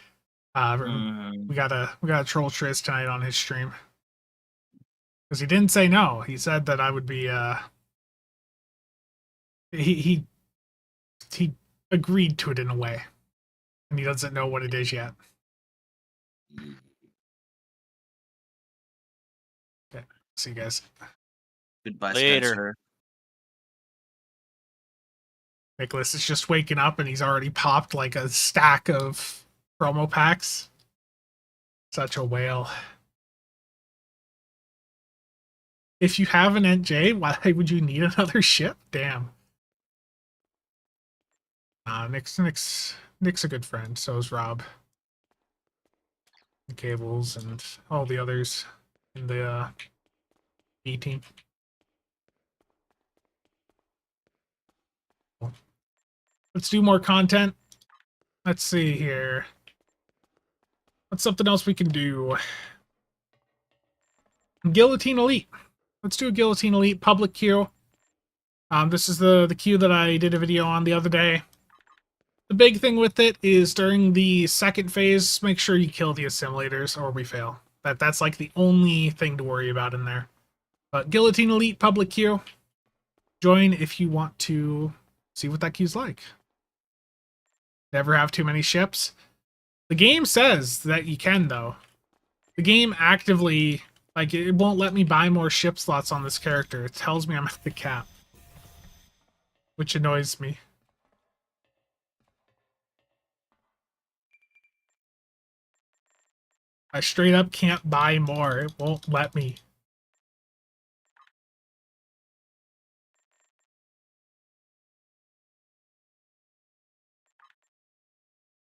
Speaker 1: We got a troll Triz tonight on his stream because he didn't say no. He said that I would be. He agreed to it in a way, and he doesn't know what it is yet. Okay, see you guys.
Speaker 7: Goodbye,
Speaker 6: Later.
Speaker 7: Spencer.
Speaker 1: Nicholas is just waking up and he's already popped like a stack of promo packs. Such a whale. If you have an NJ, why would you need another ship? Damn. Nick's a good friend. So is Rob. The Cables and all the others in the B team. Let's do more content. Let's see here. What's something else we can do? Guillotine Elite. Let's do a Guillotine Elite public queue. This is the queue that I did a video on the other day. The big thing with it is during the second phase, make sure you kill the assimilators or we fail. That's like the only thing to worry about in there. But Guillotine Elite public queue. Join if you want to see what that queue's like. Never have too many ships. The game says that you can, though. The game actively, like, it won't let me buy more ship slots on this character. It tells me I'm at the cap. Which annoys me. I straight up can't buy more. It won't let me.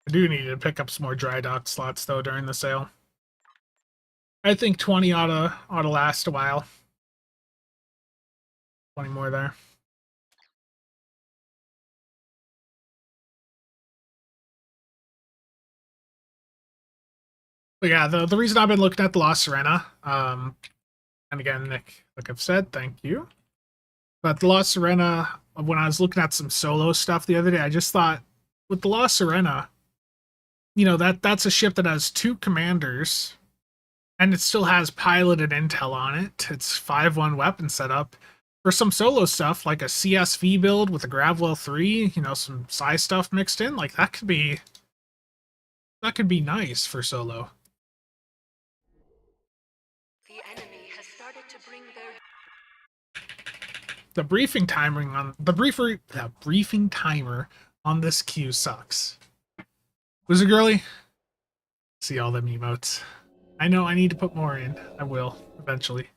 Speaker 1: I do need to pick up some more dry dock slots, though, during the sale. I think 20 ought to last a while. 20 more there. But yeah, the reason I've been looking at the Lost Serena, and again, Nick, like I've said, thank you. But the Lost Serena, when I was looking at some solo stuff the other day, I just thought with the Lost Serena, you know, that's a ship that has 2 commanders, and it still has piloted intel on it. It's 5-1 weapon setup. For some solo stuff, like a CSV build with a Gravwell 3, you know, some psi stuff mixed in, like that could be nice for solo.
Speaker 4: The enemy has started to bring their
Speaker 1: The briefing timer on this queue sucks. Was it girly? See all them emotes. I know I need to put more in. I will eventually.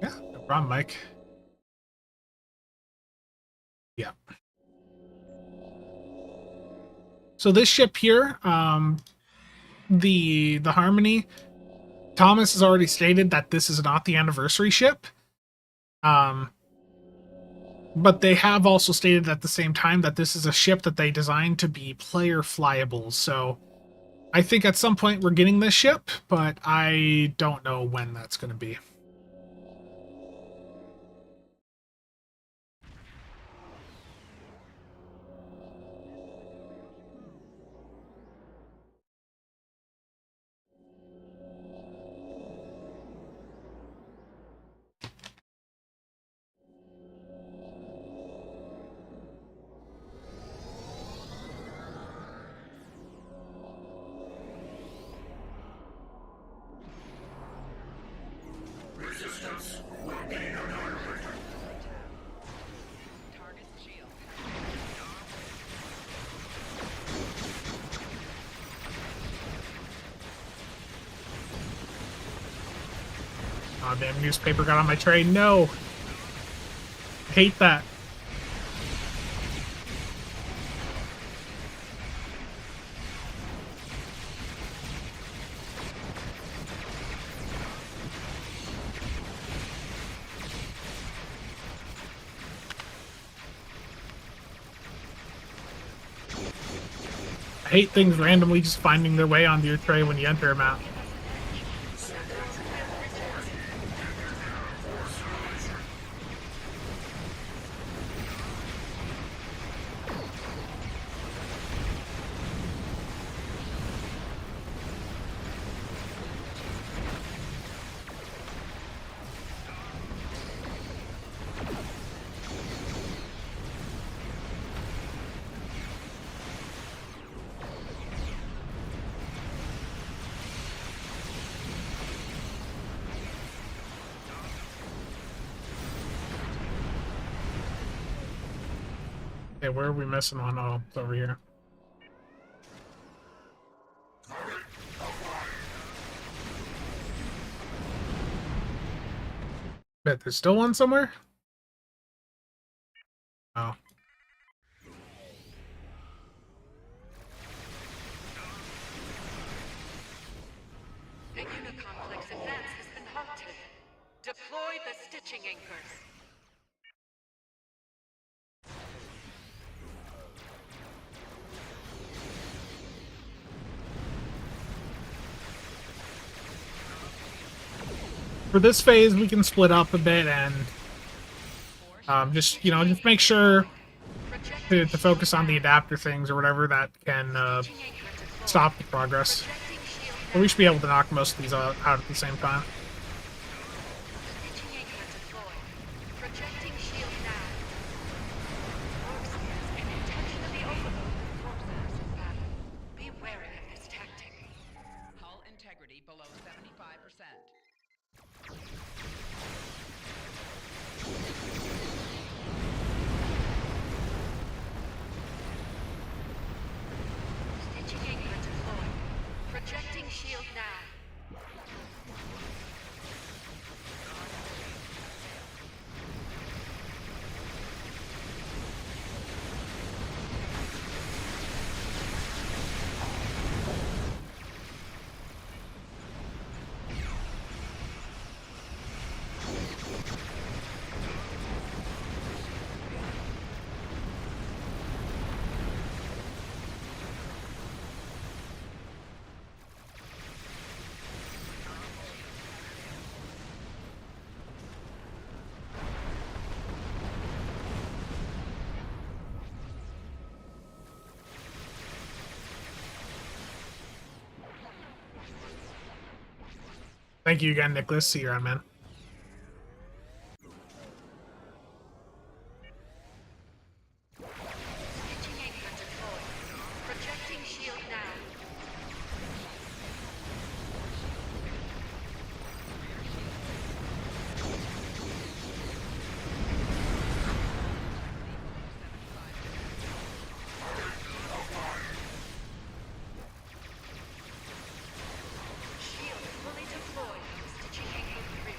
Speaker 1: Yeah, no problem, Mike. Yeah. So this ship here, the Harmony, Thomas has already stated that this is not the anniversary ship. But they have also stated at the same time that this is a ship that they designed to be player flyable. So I think at some point we're getting this ship, but I don't know when that's going to be. Oh, damn, newspaper got on my train. No! I hate that. I hate things randomly just finding their way onto your tray when you enter a map. Okay, where are we missing on? Oh, it's over here. Bet there's still one somewhere? Oh.
Speaker 4: The Unicomplex advance has been halted. Deploy the stitching anchors.
Speaker 1: For this phase, we can split up a bit and just make sure to focus on the adapter things or whatever that can stop the progress. But we should be able to knock most of these out at the same time.
Speaker 4: Stitching anchor deployed. Projecting shield now. Borg scans an intentionally overload the corpses in battle. Be wary of this tactic.
Speaker 5: Hull integrity below 75%.
Speaker 4: Stitching anchor deployed. Projecting shield now.
Speaker 1: Thank you again, Nicholas. See you around, man.
Speaker 4: Stitching anchor deployed. Projecting shield now. Shield fully deployed. Stitching anchor 3.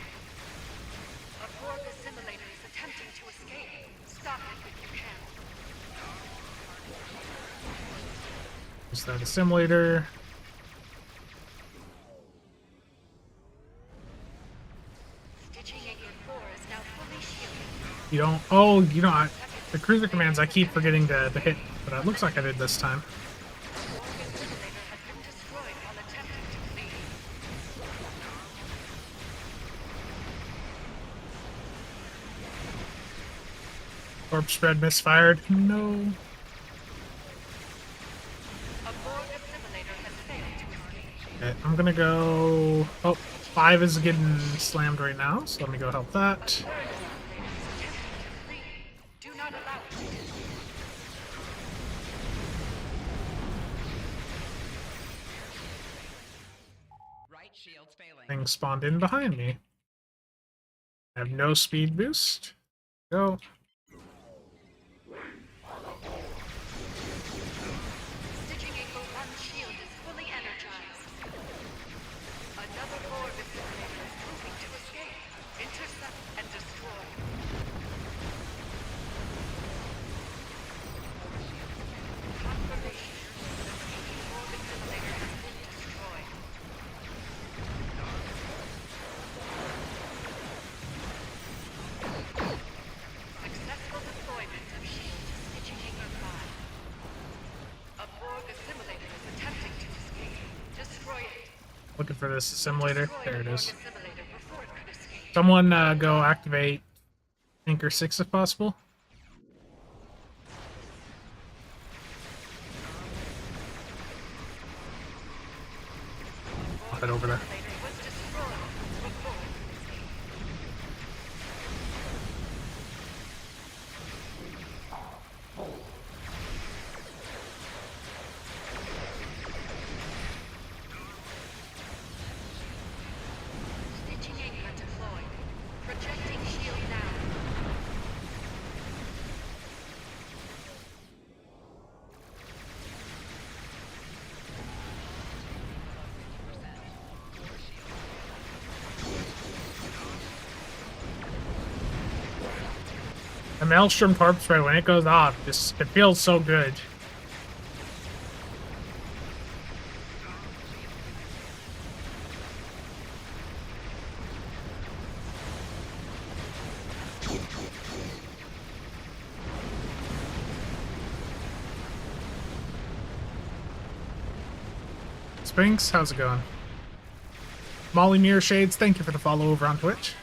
Speaker 4: A Borg assimilator is attempting to escape. Stop it if you can.
Speaker 1: Is that assimilator?
Speaker 4: Stitching anchor 4 is now fully shielded.
Speaker 1: You don't. Oh, you know, the cruiser commands I keep forgetting to hit, but it looks like I did this time.
Speaker 4: Borg assimilator has been destroyed while attempting to flee.
Speaker 1: Orb spread misfired. No.
Speaker 4: A Borg assimilator has failed to escape.
Speaker 1: Okay, I'm gonna go. Oh, 5 is getting slammed right now, so let me go help that.
Speaker 4: Borg assimilator is attempting to flee. Do not allow it.
Speaker 5: Right shield's failing.
Speaker 1: Thing spawned in behind me. I have no speed boost. Go.
Speaker 4: Stitching anchor 1 shield is fully energized. Another Borg assimilator is moving to escape. Intercept and destroy. Confirmation. The remaining Borg assimilator has been destroyed. Successful deployment of shield to Stitching anchor 5. A Borg assimilator is attempting to escape. Destroy it.
Speaker 1: Looking for this assimilator.
Speaker 4: Destroy
Speaker 1: There
Speaker 4: the
Speaker 1: it
Speaker 4: Borg
Speaker 1: is.
Speaker 4: assimilator before it could escape.
Speaker 1: Someone go activate Anchor 6 if possible. I'll head over there.
Speaker 4: Assimilator was destroyed before it could escape. Stitching anchor deployed. Projecting shield now.
Speaker 1: The Maelstrom torp spread, when it goes off, just it feels so good. Spinks, how's it going? Molly Mirror Shades, thank you for the follow over on Twitch.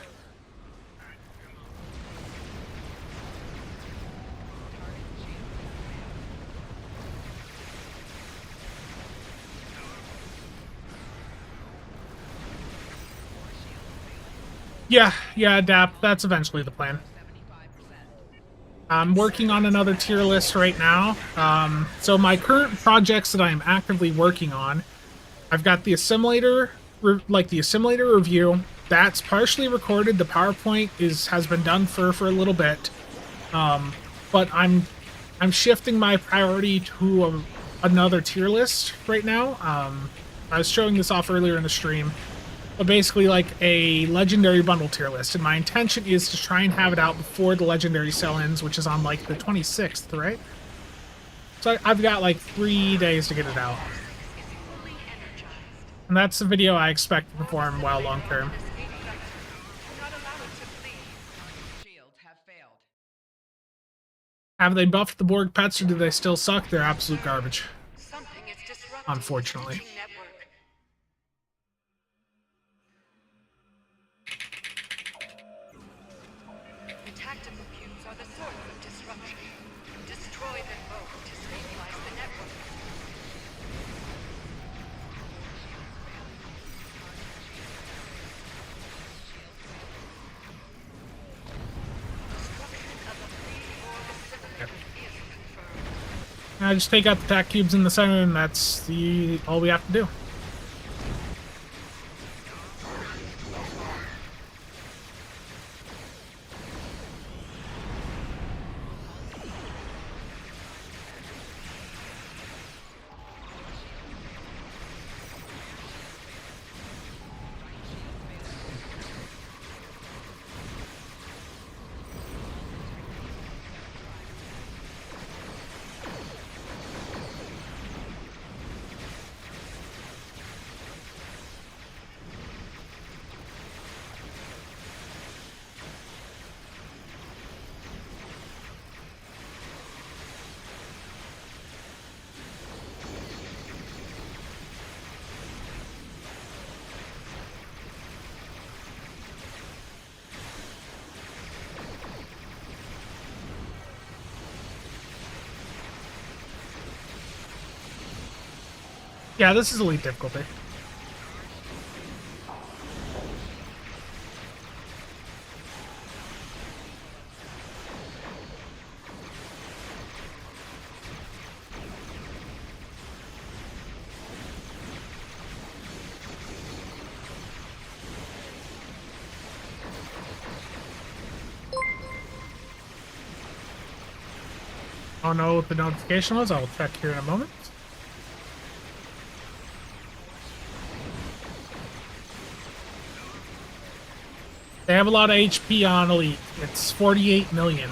Speaker 1: Yeah, adapt. That's eventually the plan. I'm working on another tier list right now. So my current projects that I am actively working on, I've got the assimilator, the assimilator review. That's partially recorded. The PowerPoint has been done for a little bit, but I'm shifting my priority to another tier list right now. I was showing this off earlier in the stream. But basically like a legendary bundle tier list, and my intention is to try and have it out before the legendary sell ends, which is on like the 26th, right? So I've got like 3 days to get it out,
Speaker 4: Fully energized.
Speaker 1: and that's the video I expect to perform well long term.
Speaker 4: Escape vector. Do not allow it to flee.
Speaker 5: Shields have failed.
Speaker 1: Have they buffed the Borg pets, or do they still suck? They're absolute garbage.
Speaker 4: Something is disrupting
Speaker 1: Unfortunately.
Speaker 4: the stitching network. The tactical cubes are the source of disruption. Destroy them both to stabilize the network.
Speaker 1: Just take out the attack cubes in the center, and that's all we have to do. Yeah, this is elite difficulty. I don't know what the notification was. I'll check here in a moment. They have a lot of HP on Elite. It's 48 million.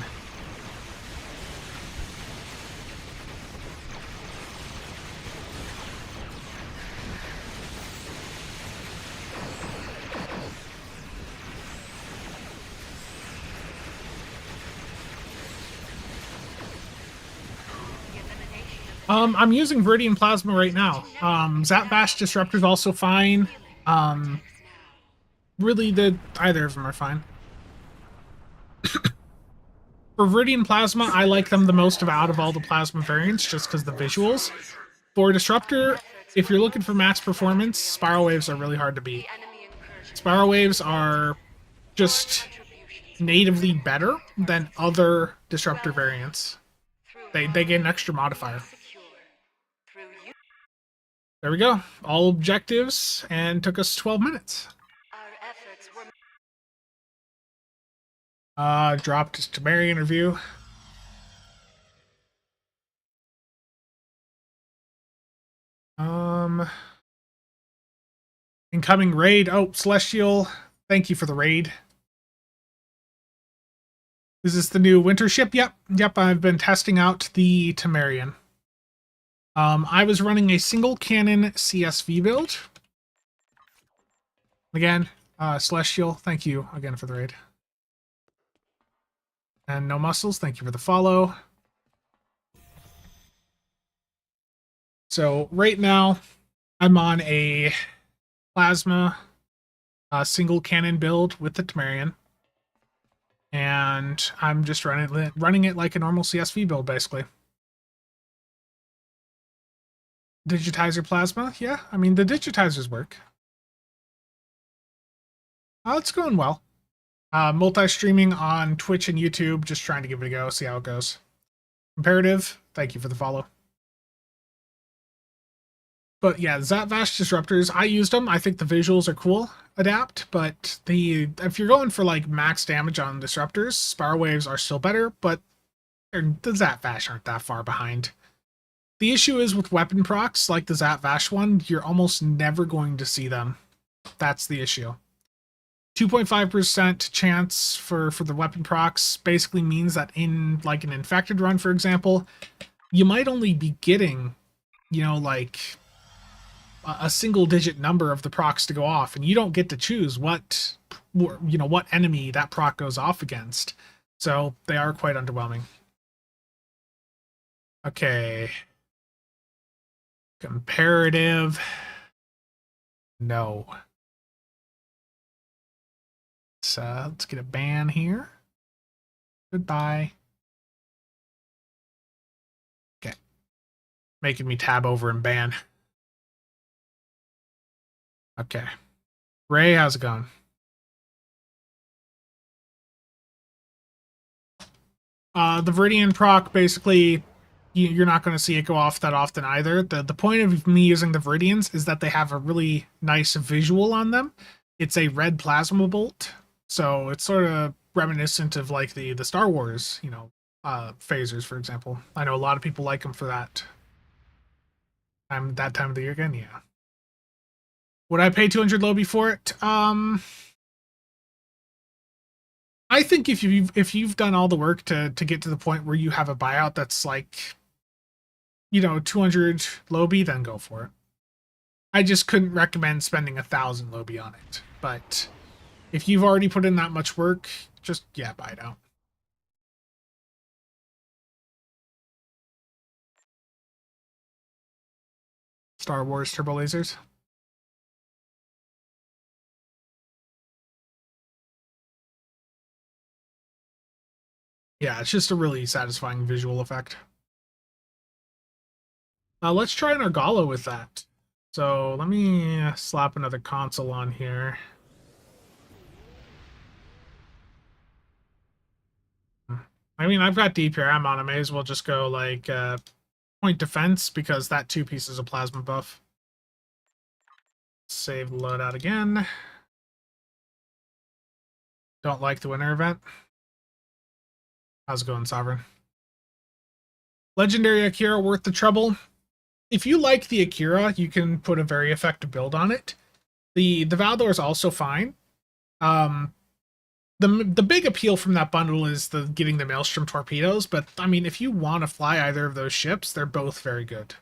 Speaker 1: I'm using Vidiian Plasma right now. Zap Bash Disruptor's also fine. Really, either of them are fine. For Vidiian Plasma, I like them the most out of all the Plasma variants, just because the visuals. For Disruptor, if you're looking for max performance, Spiral Waves are really hard to beat. Spiral Waves are just natively better than other Disruptor variants. They get an extra modifier. There we go. All objectives, and took us 12 minutes. Dropped his Tamarian review. Incoming raid. Oh, Celestial, thank you for the raid. Is this the new winter ship? Yep, I've been testing out the Tamarian. I was running a single cannon CSV build. Again, Celestial, thank you again for the raid. And No Muscles, thank you for the follow. So right now, I'm on a Plasma single cannon build with the Tamarian. And I'm just running it like a normal CSV build, basically. Digitizer Plasma? Yeah, I mean, the digitizers work. It's going well. Multi-streaming on Twitch and YouTube, just trying to give it a go, see how it goes. Comparative, thank you for the follow. But yeah, Zapvash Disruptors, I used them. I think the visuals are cool, adapt, but if you're going for like max damage on Disruptors, Spiral Waves are still better, but the Zapvash aren't that far behind. The issue is with weapon procs, like the Zapvash one, you're almost never going to see them. That's the issue. 2.5% chance for the weapon procs basically means that in like an infected run, for example, you might only be getting, like a single digit number of the procs to go off, and you don't get to choose what enemy that proc goes off against. So they are quite underwhelming. Okay. Comparative. No. Let's get a ban here. Goodbye. Okay. Making me tab over and ban. Okay. Ray, how's it going? The Vidiian proc, basically, you're not going to see it go off that often either. The point of me using the Vidiians is that they have a really nice visual on them. It's a red plasma bolt, so it's sort of reminiscent of like the Star Wars, phasers, for example. I know a lot of people like them for that. That time of the year again, yeah. Would I pay 200 Lobby for it? I think if you've done all the work to get to the point where you have a buyout that's like, 200 Lobby, then go for it. I just couldn't recommend spending 1,000 Lobby on it. But if you've already put in that much work, just buy it out. Star Wars turbo lasers. Yeah, it's just a really satisfying visual effect. Let's try an Argala with that. So let me slap another console on here. I mean, I've got DPRM on. I may as well just go like point defense because that 2 pieces of plasma buff. Save the loadout again. Don't like the winter event. How's it going, Sovereign? Legendary Akira worth the trouble. If you like the Akira, you can put a very effective build on it. The Valdor is also fine. The big appeal from that bundle is getting the Maelstrom torpedoes, but I mean, if you want to fly either of those ships, they're both very good.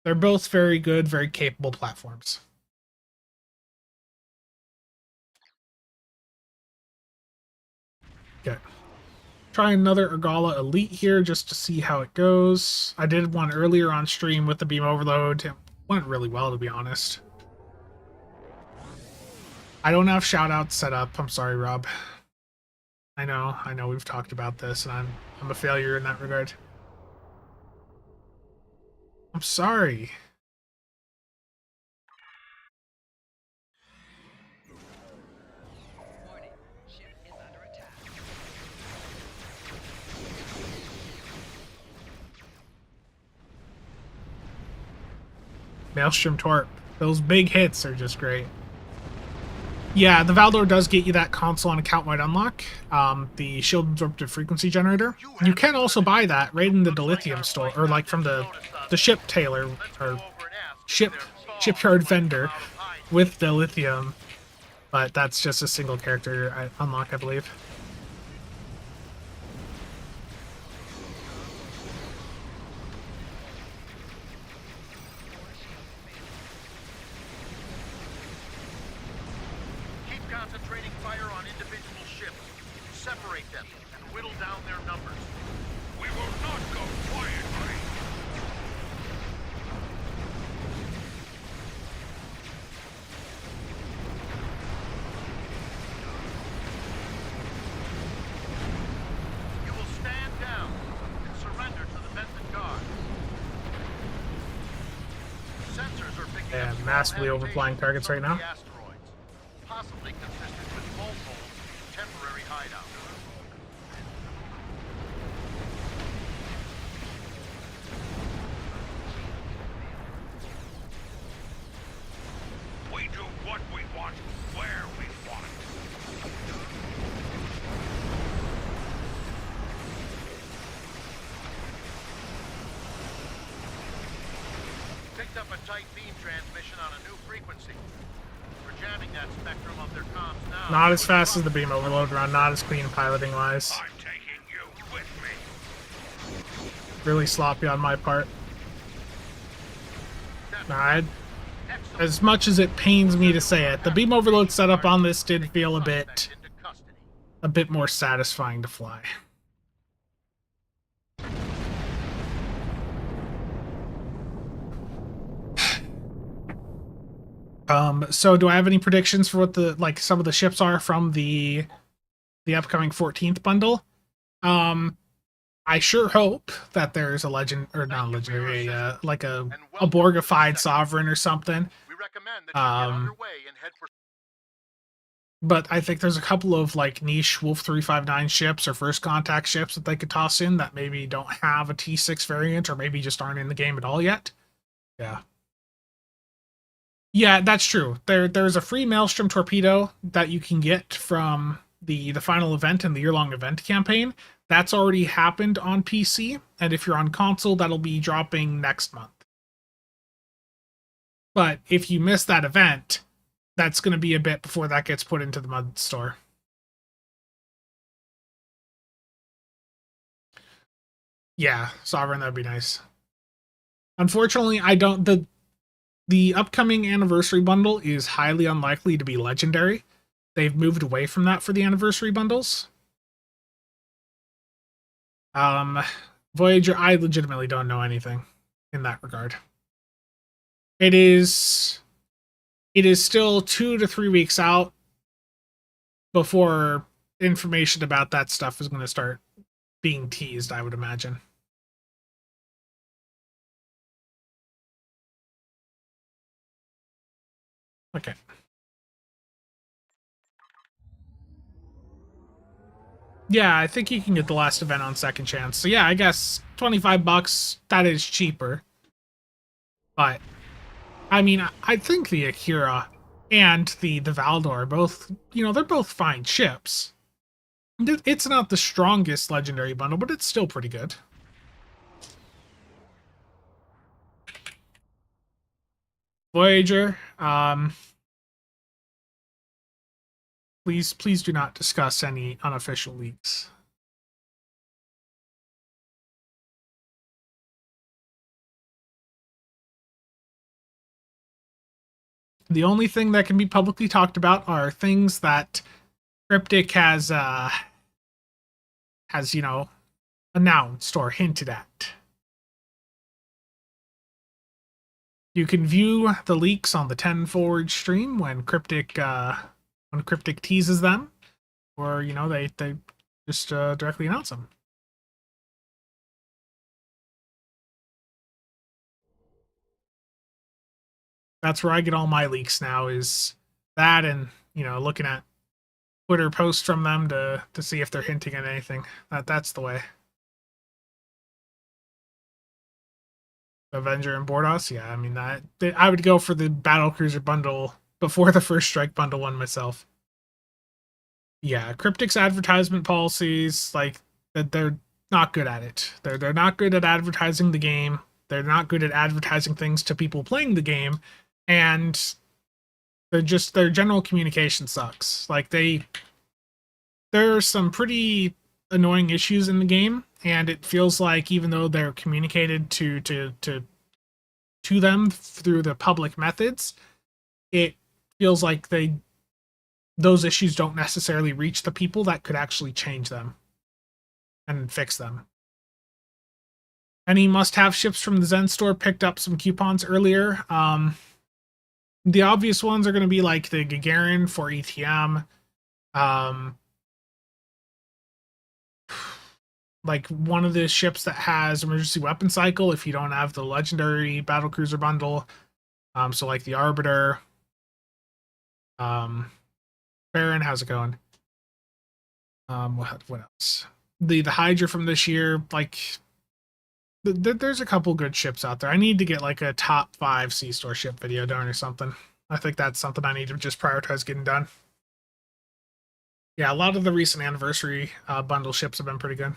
Speaker 1: They're both very good, very capable platforms. Okay. Try another Argala Elite here just to see how it goes. I did one earlier on stream with the beam overload. It went really well, to be honest. I don't have shoutouts set up. I'm sorry, Rob. I know we've talked about this, and I'm a failure in that regard. I'm sorry.
Speaker 5: Warning, ship is under attack.
Speaker 1: Maelstrom Torp. Those big hits are just great. Yeah, the Valdor does get you that console on account-wide unlock, the shield absorptive frequency generator. You can also buy that right in the dilithium store, or like from the ship tailor, or shipyard vendor with dilithium, but that's just a single character unlock, I believe.
Speaker 2: Concentrating fire on individual ships. Separate them and whittle down their numbers. We will not go quietly. You will stand down and surrender to the Benton Guard. Sensors are picking up
Speaker 1: massively overflying targets right now.
Speaker 2: Possibly consistent with Volpol's temporary hideout. We do what we want, where we want. Picked up a tight beam transmission on a new frequency. Jamming that spectrum of their comms now.
Speaker 1: Not as fast as the beam overload run, not as clean piloting wise.
Speaker 2: I'm taking you with me.
Speaker 1: Really sloppy on my part. As much as it pains me to say it, the beam overload setup on this did feel a bit more satisfying to fly. So do I have any predictions for what some of the ships are from the upcoming 14th bundle? I sure hope that there's a legend, or not legendary, like a Borgified Sovereign or something.
Speaker 2: We recommend that you get underway and head for
Speaker 1: but I think there's a couple of like niche Wolf 359 ships or first contact ships that they could toss in that maybe don't have a T6 variant or maybe just aren't in the game at all yet. Yeah. Yeah, that's true. There's a free Maelstrom torpedo that you can get from the final event in the year-long event campaign. That's already happened on PC, and if you're on console, that'll be dropping next month. But if you miss that event, that's going to be a bit before that gets put into the MUD store. Yeah, Sovereign, that'd be nice. Unfortunately, I don't... The upcoming anniversary bundle is highly unlikely to be legendary. They've moved away from that for the anniversary bundles. Voyager, I legitimately don't know anything in that regard. It is still 2 to 3 weeks out before information about that stuff is going to start being teased, I would imagine. Okay. Yeah, I think you can get the last event on second chance. So yeah, I guess $25, that is cheaper. But I mean, I think the Akira and the Valdor both, they're both fine ships. It's not the strongest legendary bundle, but it's still pretty good. Voyager, please do not discuss any unofficial leaks. The only thing that can be publicly talked about are things that Cryptic has announced or hinted at. You can view the leaks on the 10 Forward stream when Cryptic teases them, or they just directly announce them. That's where I get all my leaks now, is that, and looking at Twitter posts from them to see if they're hinting at anything. That's the way. Avenger and Bordos, yeah, I mean I would go for the Battlecruiser bundle before the First Strike bundle one myself. Yeah, Cryptic's advertisement policies, like, that they're not good at it. They're not good at advertising the game. They're not good at advertising things to people playing the game, and their general communication sucks. Like, there are some pretty annoying issues in the game, and it feels like even though they're communicated to them through the public methods, it feels like those issues don't necessarily reach the people that could actually change them and fix them. Any must-have ships from the Zen store picked up some coupons earlier. The obvious ones are going to be like the Gagarin for ETM. Like one of the ships that has emergency weapon cycle if you don't have the legendary battlecruiser bundle. So like the Arbiter. Baron, how's it going? What else? The Hydra from this year, like there's a couple good ships out there. I need to get like a top 5 C-Store ship video done or something. I think that's something I need to just prioritize getting done. Yeah, a lot of the recent anniversary bundle ships have been pretty good.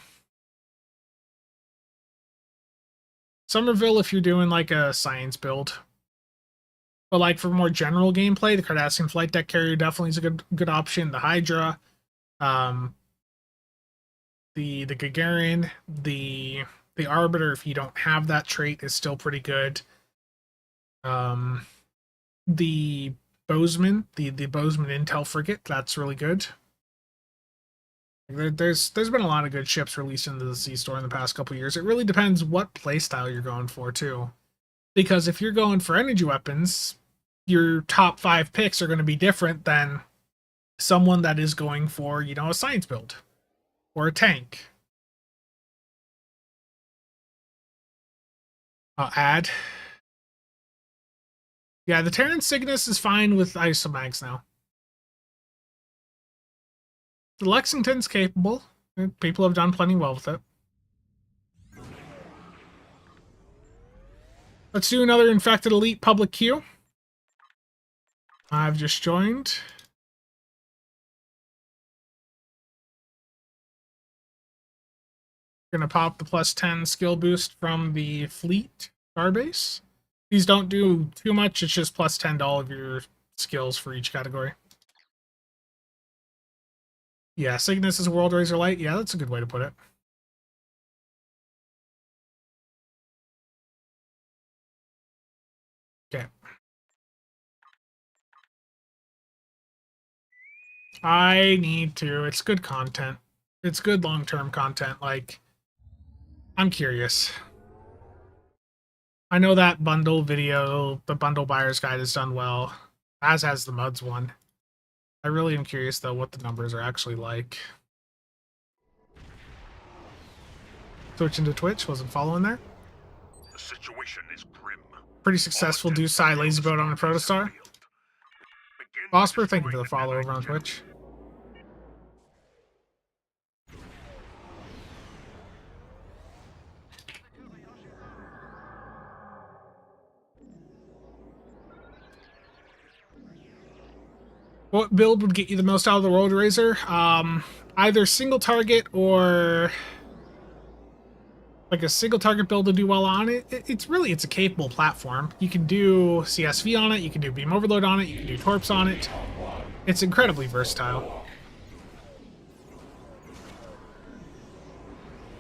Speaker 1: Somerville, if you're doing like a science build. But like for more general gameplay, the Cardassian flight deck carrier definitely is a good option. The Hydra, the Gagarin, the Arbiter, if you don't have that trait, is still pretty good. The Bozeman, the Bozeman Intel frigate, that's really good. There's been a lot of good ships released into the C-Store in the past couple years. It really depends what playstyle you're going for too, because if you're going for energy weapons, your top 5 picks are going to be different than someone that is going for a science build or a tank. Add. Yeah, the Terran Cygnus is fine with Isomags now. The Lexington's capable. People have done plenty well with it. Let's do another Infected Elite public queue. I've just joined. Gonna pop the +10 skill boost from the Fleet Starbase. These don't do too much, it's just +10 to all of your skills for each category. Yeah, Cygnus is a World Razor Light. Yeah, that's a good way to put it. Okay. I need to. It's good content. It's good long-term content. Like, I'm curious. I know that bundle video, the bundle buyer's guide, has done well, as has the Muds one. I really am curious, though, what the numbers are actually like. Switching to Twitch, wasn't following there.
Speaker 2: The situation is grim.
Speaker 1: Pretty successful Deuce-Side Lazy Boat on the Protostar. Bosper, thank you for the follow over on Twitch. What build would get you the most out of the World Razor? Either single target or like a single target build to do well on it. It's a capable platform. You can do CSV on it, you can do beam overload on it, you can do torps on it. It's incredibly versatile.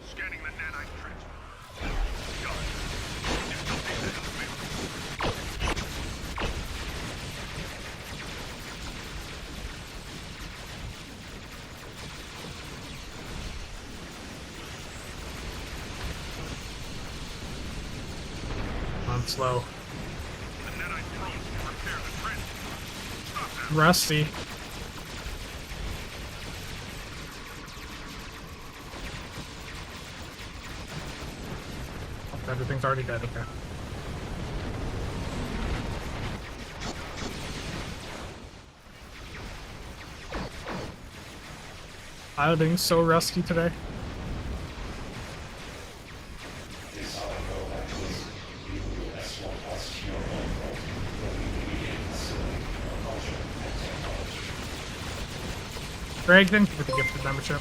Speaker 2: Scanning the nanite transfer.
Speaker 1: On slow.
Speaker 2: The nanite drones can repair the transfer. Stop that.
Speaker 1: Rusty. Everything's already dead, okay. Piloting's so rusty today. Greg, thank you for the gifted membership.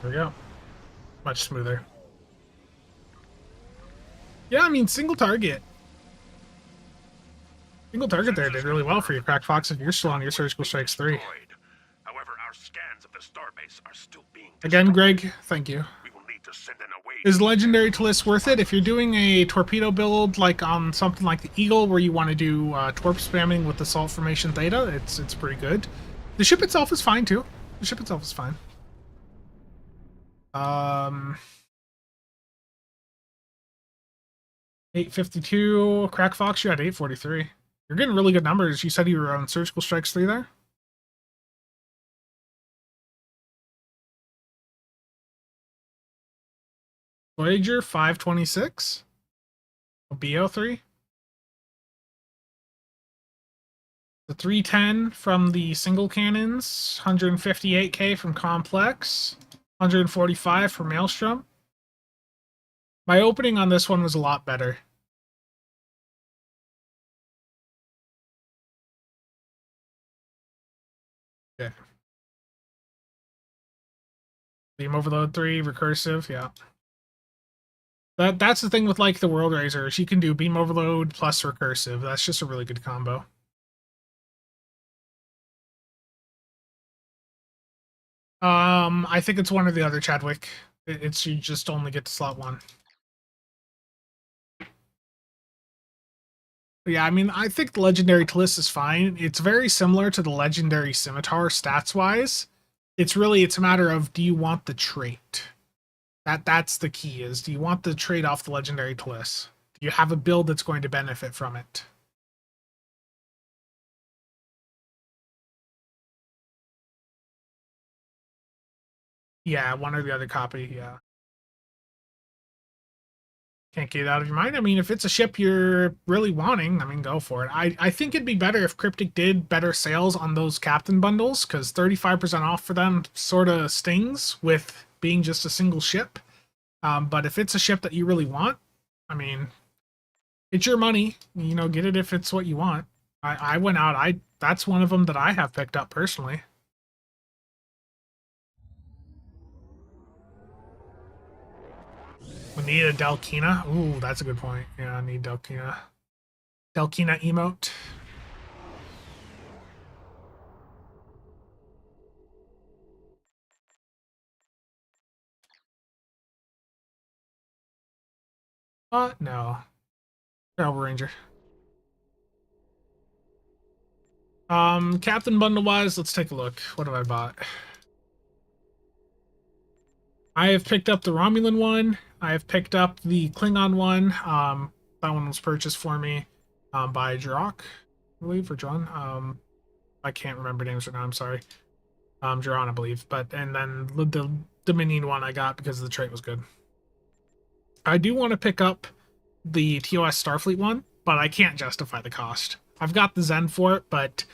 Speaker 1: There we go. Much smoother. Yeah, I mean, single target. Single target there did really well for you, Crack Fox, if you're still on your Surgical Strikes 3.
Speaker 2: However, our scans of the starbase are still being
Speaker 1: Again,
Speaker 2: destroyed.
Speaker 1: Greg, thank you.
Speaker 2: We will need to send in a wave.
Speaker 1: Is Legendary Talist worth it? If you're doing a torpedo build, like on something like the Eagle, where you want to do torp spamming with Assault Formation Theta, it's pretty good. The ship itself is fine, too. The ship itself is fine. 852. Crack Fox, you had 843. You're getting really good numbers. You said you were on Surgical Strikes 3 there? Voyager, 526. BO3. The 310 from the single cannons. 158k from Complex. 145 for Maelstrom. My opening on this one was a lot better. Yeah. Beam Overload 3, Recursive, yeah. That's the thing with like the World Razor. She can do Beam Overload plus Recursive. That's just a really good combo. I think it's one or the other, Chadwick. It's you just only get to slot one. Yeah, I mean, I think the Legendary Talist is fine. It's very similar to the Legendary Scimitar stats-wise. It's a matter of, do you want the trait? That's the key, is do you want the trade off the legendary Taliss? Do you have a build that's going to benefit from it? Yeah, one or the other copy, yeah. Can't get it out of your mind. I mean, if it's a ship you're really wanting, I mean, go for it. I think it'd be better if Cryptic did better sales on those captain bundles, because 35% off for them sort of stings with being just a single ship. But if it's a ship that you really want, I mean, it's your money. You know, get it if it's what you want. I went out. That's one of them that I have picked up personally. We need a Delkina. Ooh, that's a good point. Yeah, I need Delkina. Delkina emote. No. Travel Ranger. Captain bundle wise, let's take a look. What have I bought? I have picked up the Romulan one. I have picked up the Klingon one. That one was purchased for me by Jirok, I believe, or John. I can't remember names right now. I'm sorry. Jiron, I believe. And then the Dominion one I got because the trait was good. I do want to pick up the TOS Starfleet one, but I can't justify the cost. I've got the Zen for it, but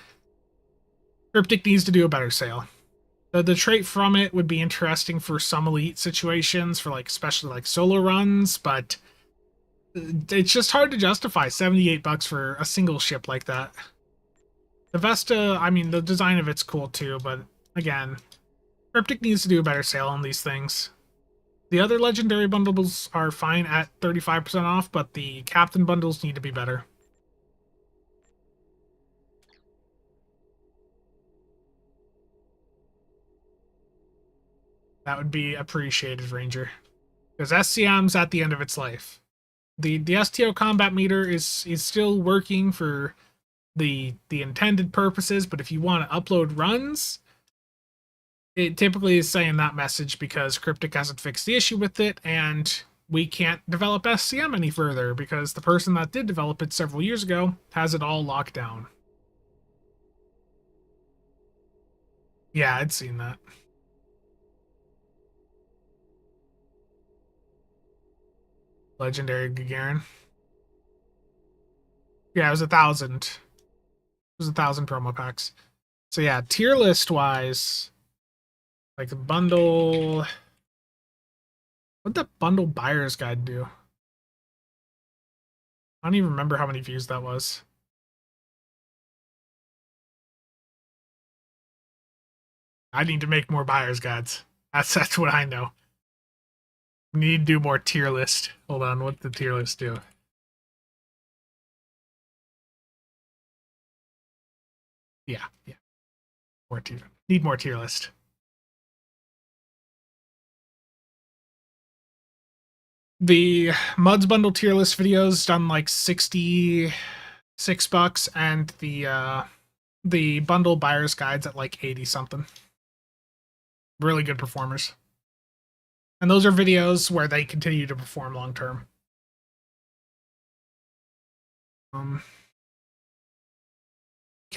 Speaker 1: Cryptic needs to do a better sale. The trait from it would be interesting for some elite situations, for like especially like solo runs, but it's just hard to justify $78 for a single ship like that. The Vesta, I mean, the design of it's cool too, but again, Cryptic needs to do a better sale on these things. The other legendary bundles are fine at 35% off, but the captain bundles need to be better. That would be appreciated, Ranger. Because SCM's at the end of its life. The STO combat meter is still working for the intended purposes, but if you want to upload runs, it typically is saying that message because Cryptic hasn't fixed the issue with it, and we can't develop SCM any further because the person that did develop it several years ago has it all locked down. Yeah, I'd seen that. Legendary Gagarin. Yeah, it was 1,000. It was 1,000 promo packs. So yeah, tier list wise, like the bundle. What'd the bundle buyer's guide do? I don't even remember how many views that was. I need to make more buyer's guides. That's what I know. We need to do more tier list. Hold on, what did the tier list do? Yeah. More tier. Need more tier list. The Muds bundle tier list videos done like $66, and the bundle buyer's guides at like 80 something. Really good performers. And those are videos where they continue to perform long term. Can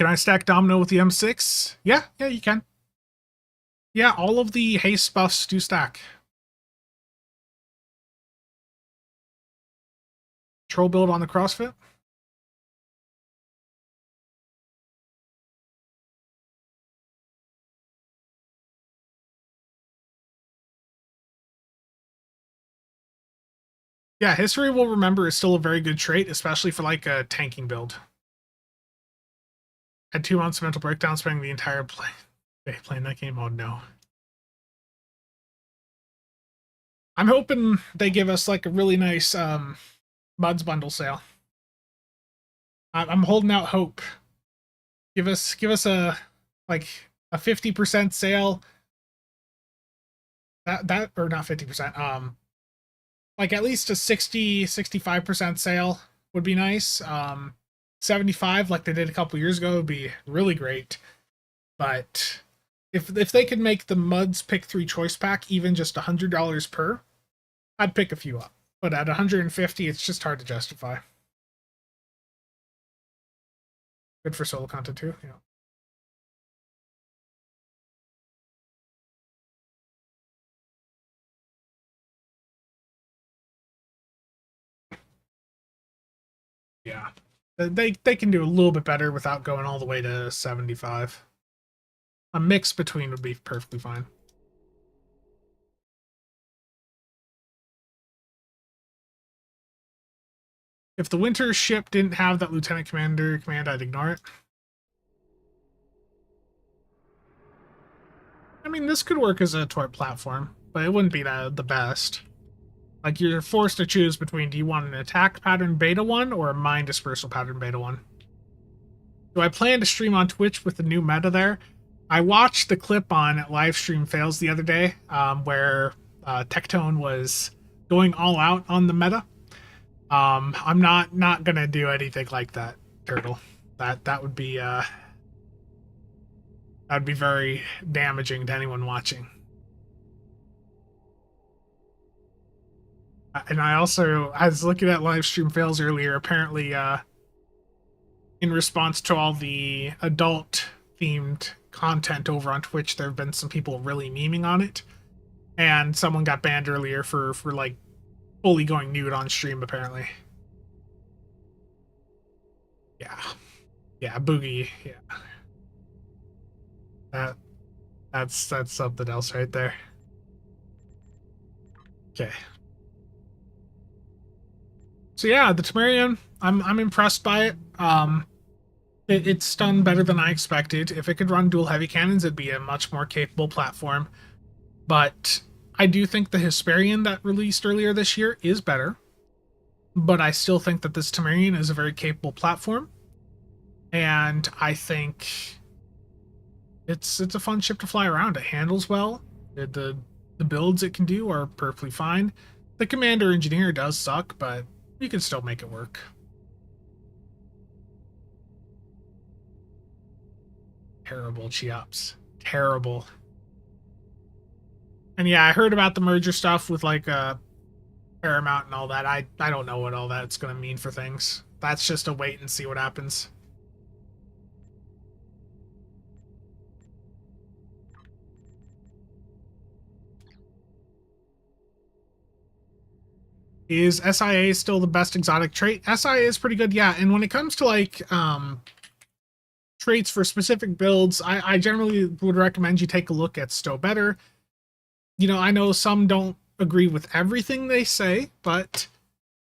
Speaker 1: I stack Domino with the M6? Yeah, you can. Yeah, all of the haste buffs do stack. Troll build on the CrossFit? Yeah, History Will Remember is still a very good trait, especially for like a tanking build. Had 2 months of mental breakdown, spending the entire day playing that game. Oh no. I'm hoping they give us like a really nice Muds bundle sale. I'm holding out hope. Give us a like a 50% sale. That or not 50%. Like at least a 65% sale would be nice. 75 like they did a couple years ago would be really great. But if they could make the Muds Pick 3 choice pack even just $100 per, I'd pick a few up. But at 150, it's just hard to justify. Good for solo content too, you know. Yeah. They can do a little bit better without going all the way to 75. A mix between would be perfectly fine. If the winter ship didn't have that lieutenant commander command, I'd ignore it. I mean, this could work as a torp platform, but it wouldn't be the best. Like, you're forced to choose between, do you want an attack pattern beta 1 or a mine dispersal pattern beta 1? Do I plan to stream on Twitch with the new meta there? I watched the clip on Livestream Fails the other day, where Tectone was going all out on the meta. I'm not gonna do anything like that, Turtle. That would be very damaging to anyone watching. And I was looking at Livestream Fails earlier. Apparently, in response to all the adult-themed content over on Twitch, there have been some people really memeing on it, and someone got banned earlier for like fully going nude on stream. Apparently, yeah, Boogie, yeah, that's something else right there. Okay. So yeah, the Tamarian, I'm impressed by it. It's done better than I expected. If it could run dual heavy cannons, it'd be a much more capable platform. But I do think the Hesperian that released earlier this year is better. But I still think that this Tamarian is a very capable platform. And I think it's a fun ship to fly around. It handles well. The builds it can do are perfectly fine. The commander engineer does suck, but you can still make it work. Terrible Cheops. Terrible. And yeah, I heard about the merger stuff with like Paramount and all that. I don't know what all that's going to mean for things. That's just a wait and see what happens. Is SIA still the best exotic trait? SIA is pretty good, yeah. And when it comes to like traits for specific builds, I generally would recommend you take a look at Stow Better. You know, I know some don't agree with everything they say, but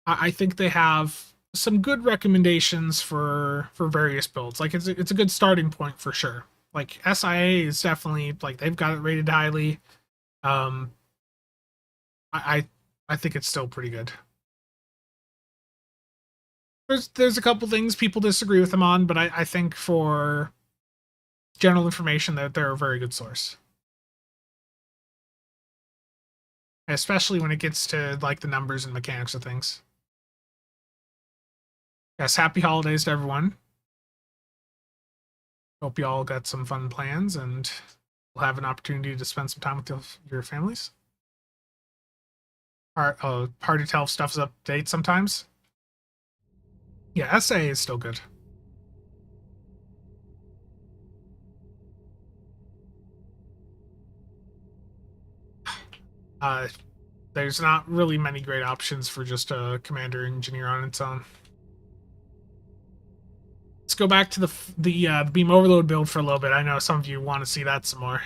Speaker 1: I think they have some good recommendations for various builds. Like it's a good starting point for sure. Like SIA is definitely like they've got it rated highly. I think it's still pretty good. There's a couple things people disagree with them on, but I think for general information that they're a very good source. Especially when it gets to like the numbers and mechanics of things. Yes, happy holidays to everyone. Hope you all got some fun plans and will have an opportunity to spend some time with your families. Hard to tell if stuff's updates sometimes. Yeah, SA is still good. There's not really many great options for just a commander engineer on its own. Let's go back to the beam overload build for a little bit. I know some of you want to see that some more.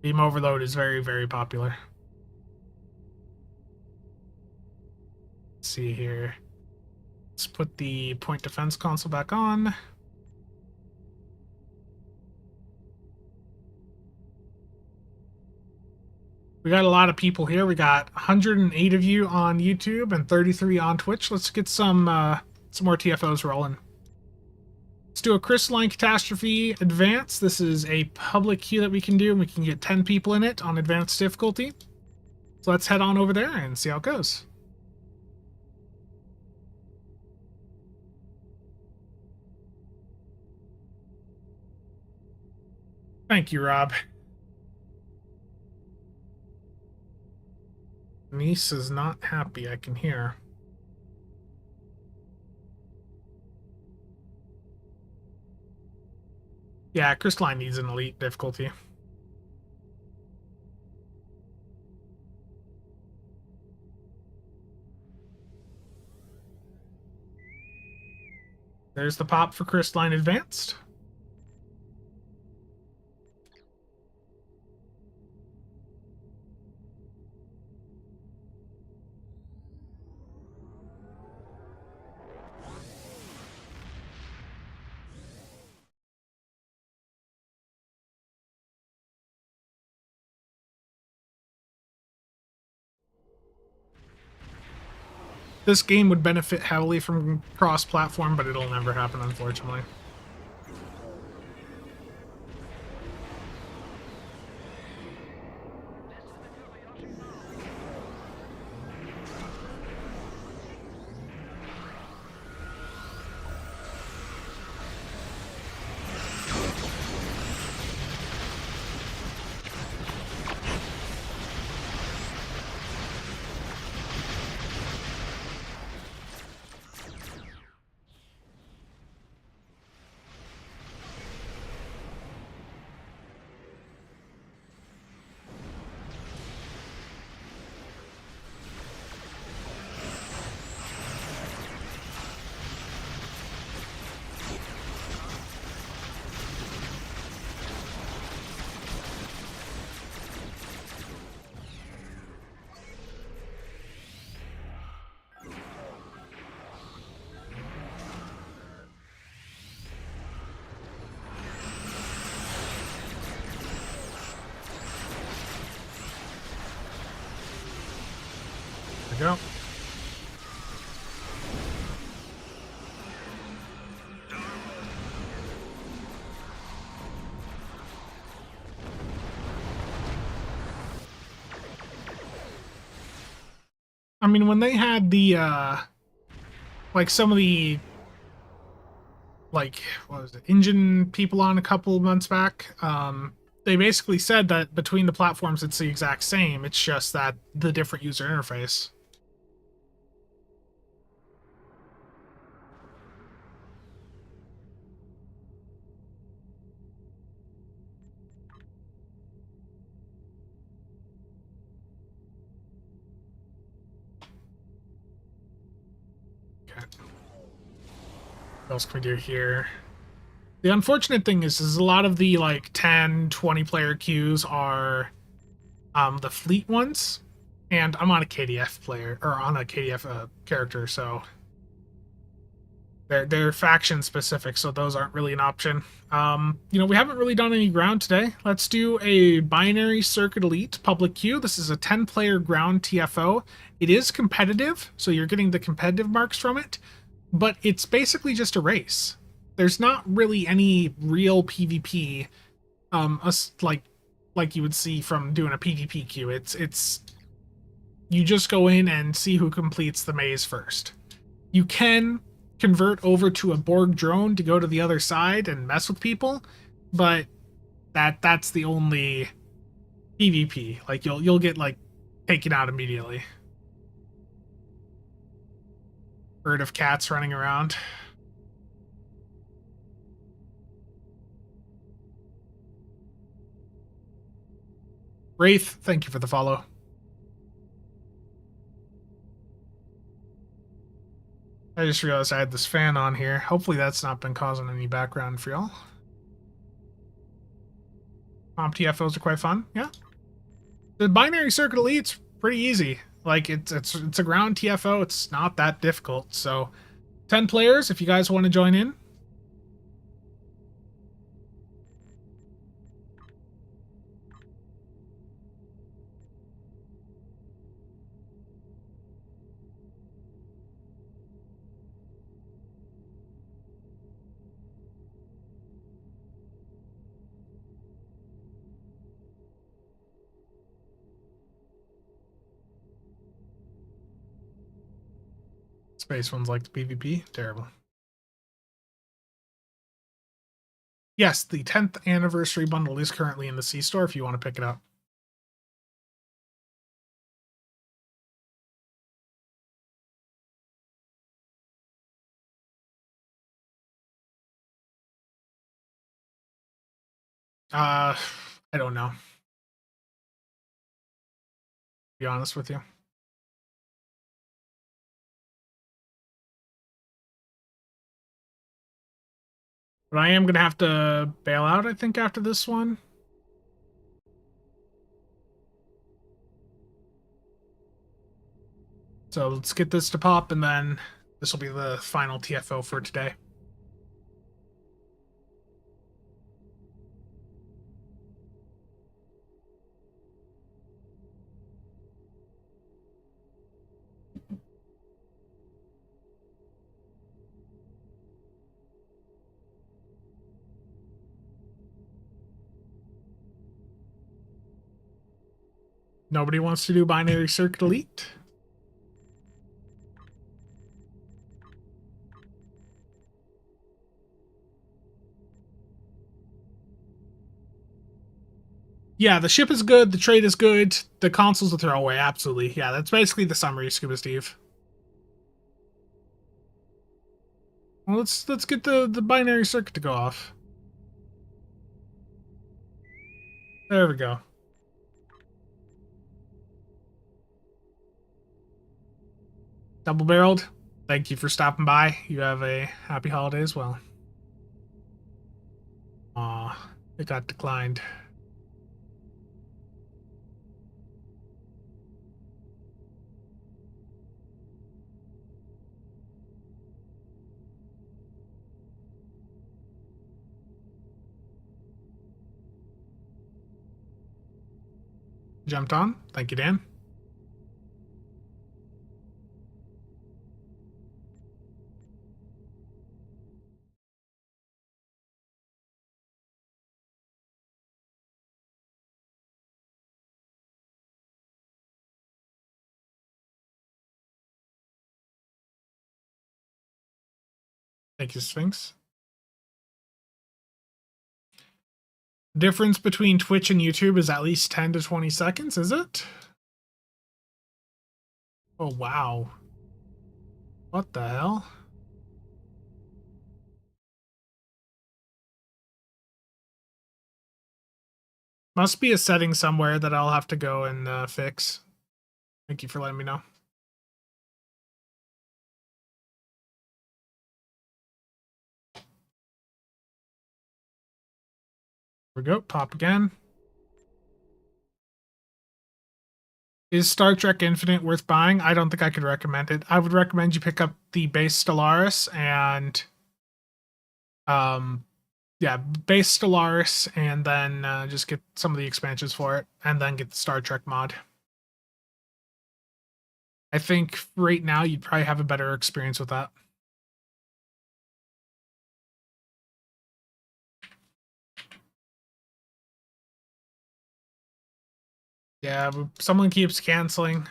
Speaker 1: Beam overload is very, very popular. Let's see here. Let's put the point defense console back on. We got a lot of people here. We got 108 of you on YouTube and 33 on Twitch. Let's get some more TFOs rolling. Let's do a Crystalline Catastrophe Advance. This is a public queue that we can do, and we can get 10 people in it on advanced difficulty. So let's head on over there and see how it goes. Thank you, Rob. Niece is not happy, I can hear. Yeah, Crystalline needs an elite difficulty. There's the pop for Crystalline Advanced. This game would benefit heavily from cross-platform, but it'll never happen, unfortunately. There we go. I mean, when they had the, like, some of the, like, what was it, engine people on a couple of months back, they basically said that between the platforms it's the exact same, it's just that the different user interface. Okay. What else can we do here? The unfortunate thing is a lot of the, like, 10, 20 player queues are the fleet ones, and I'm on a KDF player, or on a KDF character, so they're faction specific, so those aren't really an option. You know, we haven't really done any ground today. Let's do a Binary Circuit Elite public queue. This is a 10 player ground TFO. It is competitive, so you're getting the competitive marks from it, but it's basically just a race. There's not really any real PvP, like you would see from doing a PvP queue. It's you just go in and see who completes the maze first. You can convert over to a Borg drone to go to the other side and mess with people, but that's the only PvP. Like you'll get like taken out immediately. Herd of cats running around. Wraith, thank you for the follow. I just realized I had this fan on here. Hopefully that's not been causing any background for y'all. Comp TFOs are quite fun, yeah. The Binary Circuit Elite's pretty easy. Like it's a ground TFO. It's not that difficult. So 10 players if you guys want to join in. Space ones like the PvP. Terrible. Yes, the 10th anniversary bundle is currently in the C store if you want to pick it up. I don't know. To be honest with you. But I am going to have to bail out, I think, after this one. So let's get this to pop, and then this will be the final TFO for today. Nobody wants to do Binary Circuit Elite? Yeah, the ship is good, the trade is good, the console's a throwaway, absolutely. Yeah, that's basically the summary, Scuba Steve. Well, let's get the binary circuit to go off. There we go. Double barreled. Thank you for stopping by. You have a happy holiday as well. Aw, it got declined. Jumped on. Thank you, Dan. Thank you, Sphinx. Difference between Twitch and YouTube is at least 10 to 20 seconds, is it? Oh, wow. What the hell? Must be a setting somewhere that I'll have to go and fix. Thank you for letting me know. Here we go. Pop again. Is Star Trek Infinite worth buying? I don't think I could recommend it. I would recommend you pick up the base Stellaris and yeah, base Stellaris, and then just get some of the expansions for it, and then get the Star Trek mod. I think right now you'd probably have a better experience with that. Yeah, but someone keeps canceling.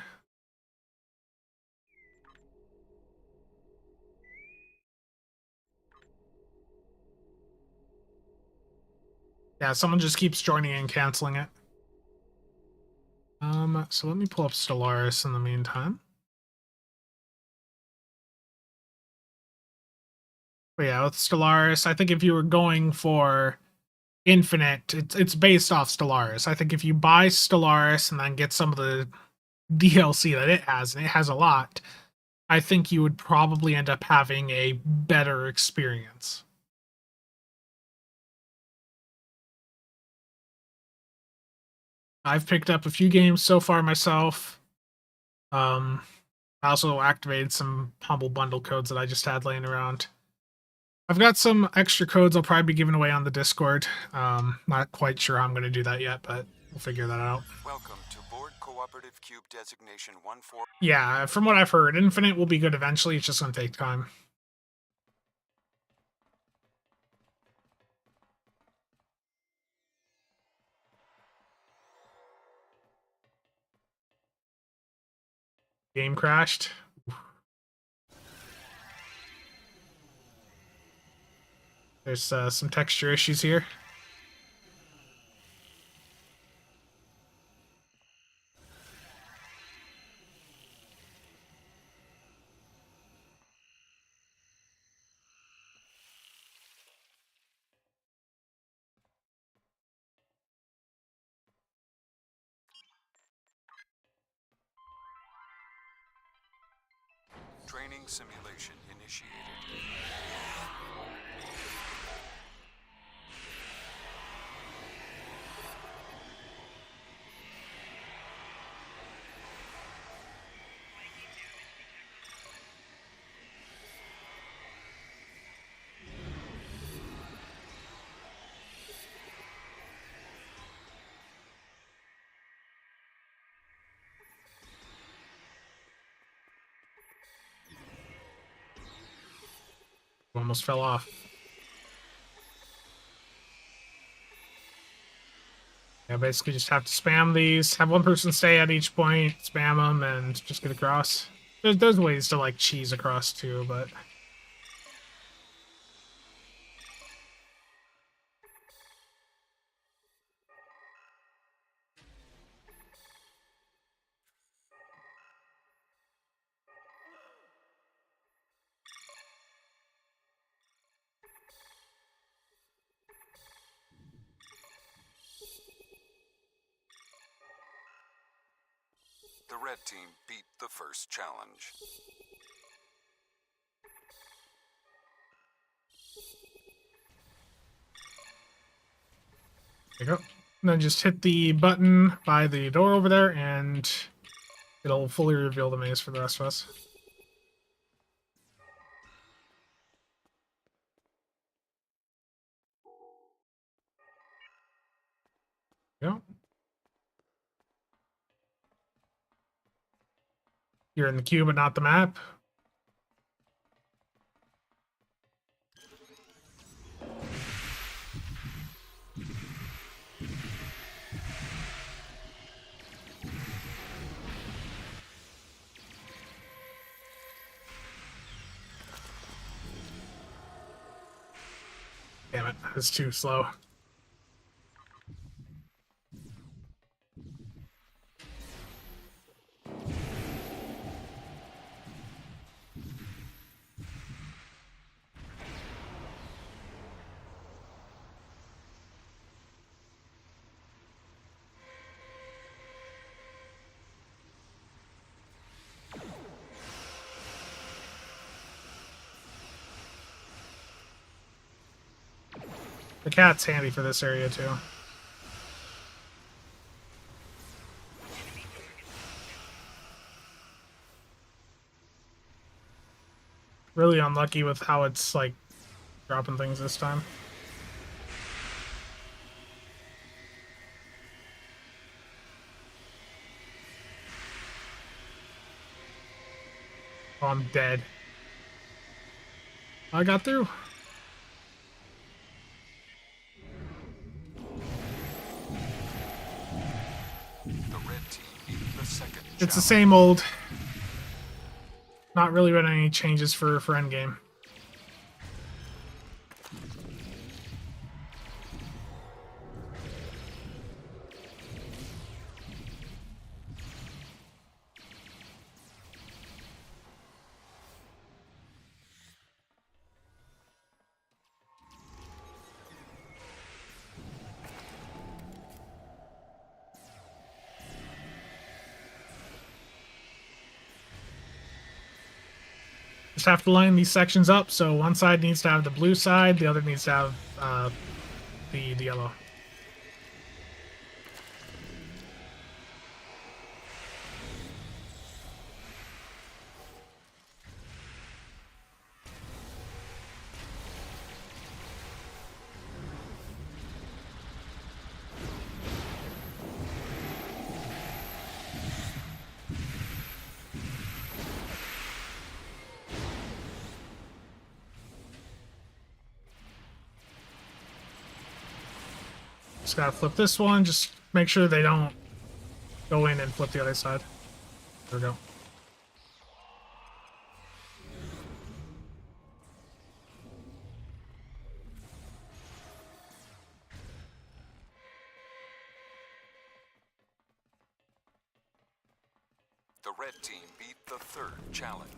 Speaker 1: Yeah, someone just keeps joining and canceling it. So let me pull up Stellaris in the meantime. But yeah, with Stellaris, I think if you were going for Infinite, it's based off Stellaris. I think if you buy Stellaris and then get some of the DLC that it has, and it has a lot, I think you would probably end up having a better experience. I've picked up a few games so far myself. I also activated some Humble Bundle codes that I just had laying around. I've got some extra codes I'll probably be giving away on the Discord. Not quite sure how I'm going to do that yet, but we'll figure that out.
Speaker 8: Welcome to Borg Cooperative Cube Designation 14.
Speaker 1: Yeah, from what I've heard, Infinite will be good eventually. It's just going to take time. Game crashed. There's some texture issues here.
Speaker 8: Training simulation initiated.
Speaker 1: Almost fell off. Yeah, basically just have to spam these. Have one person stay at each point, spam them, and just get across. There's ways to like cheese across too, but
Speaker 8: The red team beat the first challenge.
Speaker 1: there you go. And then just hit the button by the door over there, and it'll fully reveal the maze for the rest of us. Yeah. You're in the queue, but not the map. Damn it, it's too slow. The cat's handy for this area too. Really unlucky with how it's like dropping things this time. Oh, I'm dead. I got through.
Speaker 8: The red team beat the second
Speaker 1: It's the
Speaker 8: challenge.
Speaker 1: same old. Not really been any changes for endgame. Just have to line these sections up, so one side needs to have the blue side, the other needs to have the yellow. Just gotta flip this one, just make sure they don't go in and flip the other side. There we go.
Speaker 8: The red team beat the third challenge.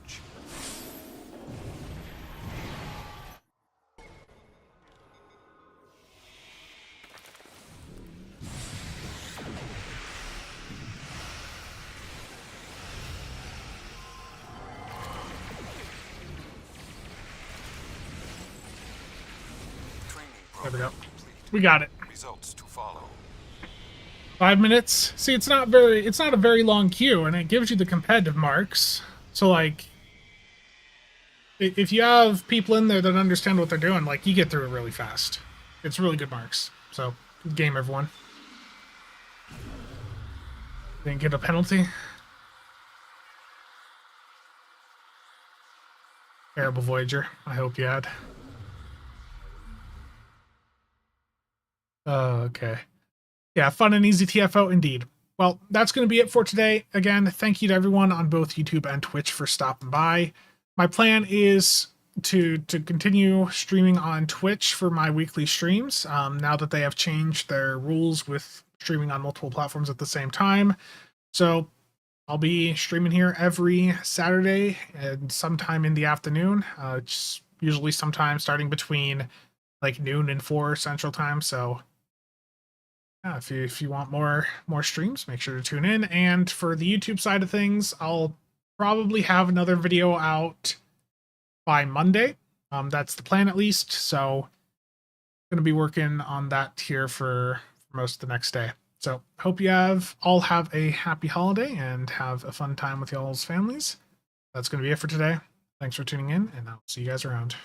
Speaker 8: Training
Speaker 1: There we go.
Speaker 8: program complete.
Speaker 1: We got it.
Speaker 8: Results to follow.
Speaker 1: 5 minutes. See, it's not a very long queue, and it gives you the competitive marks. So like, if you have people in there that understand what they're doing, like, you get through it really fast. It's really good marks. So, good game, everyone. Didn't get a penalty. Terrible Voyager. I hope you had. Okay. Yeah, fun and easy TFO indeed. Well, that's going to be it for today. Again, thank you to everyone on both YouTube and Twitch for stopping by. My plan is to continue streaming on Twitch for my weekly streams, now that they have changed their rules with streaming on multiple platforms at the same time. So I'll be streaming here every Saturday and sometime in the afternoon. It's usually sometime starting between like noon and 4 Central Time. So yeah, if you want more streams, make sure to tune in. And for the YouTube side of things, I'll probably have another video out by Monday. That's the plan at least. So I'm going to be working on that here for most of the next day. So hope you all have a happy holiday and have a fun time with y'all's families. That's going to be it for today. Thanks for tuning in, and I'll see you guys around.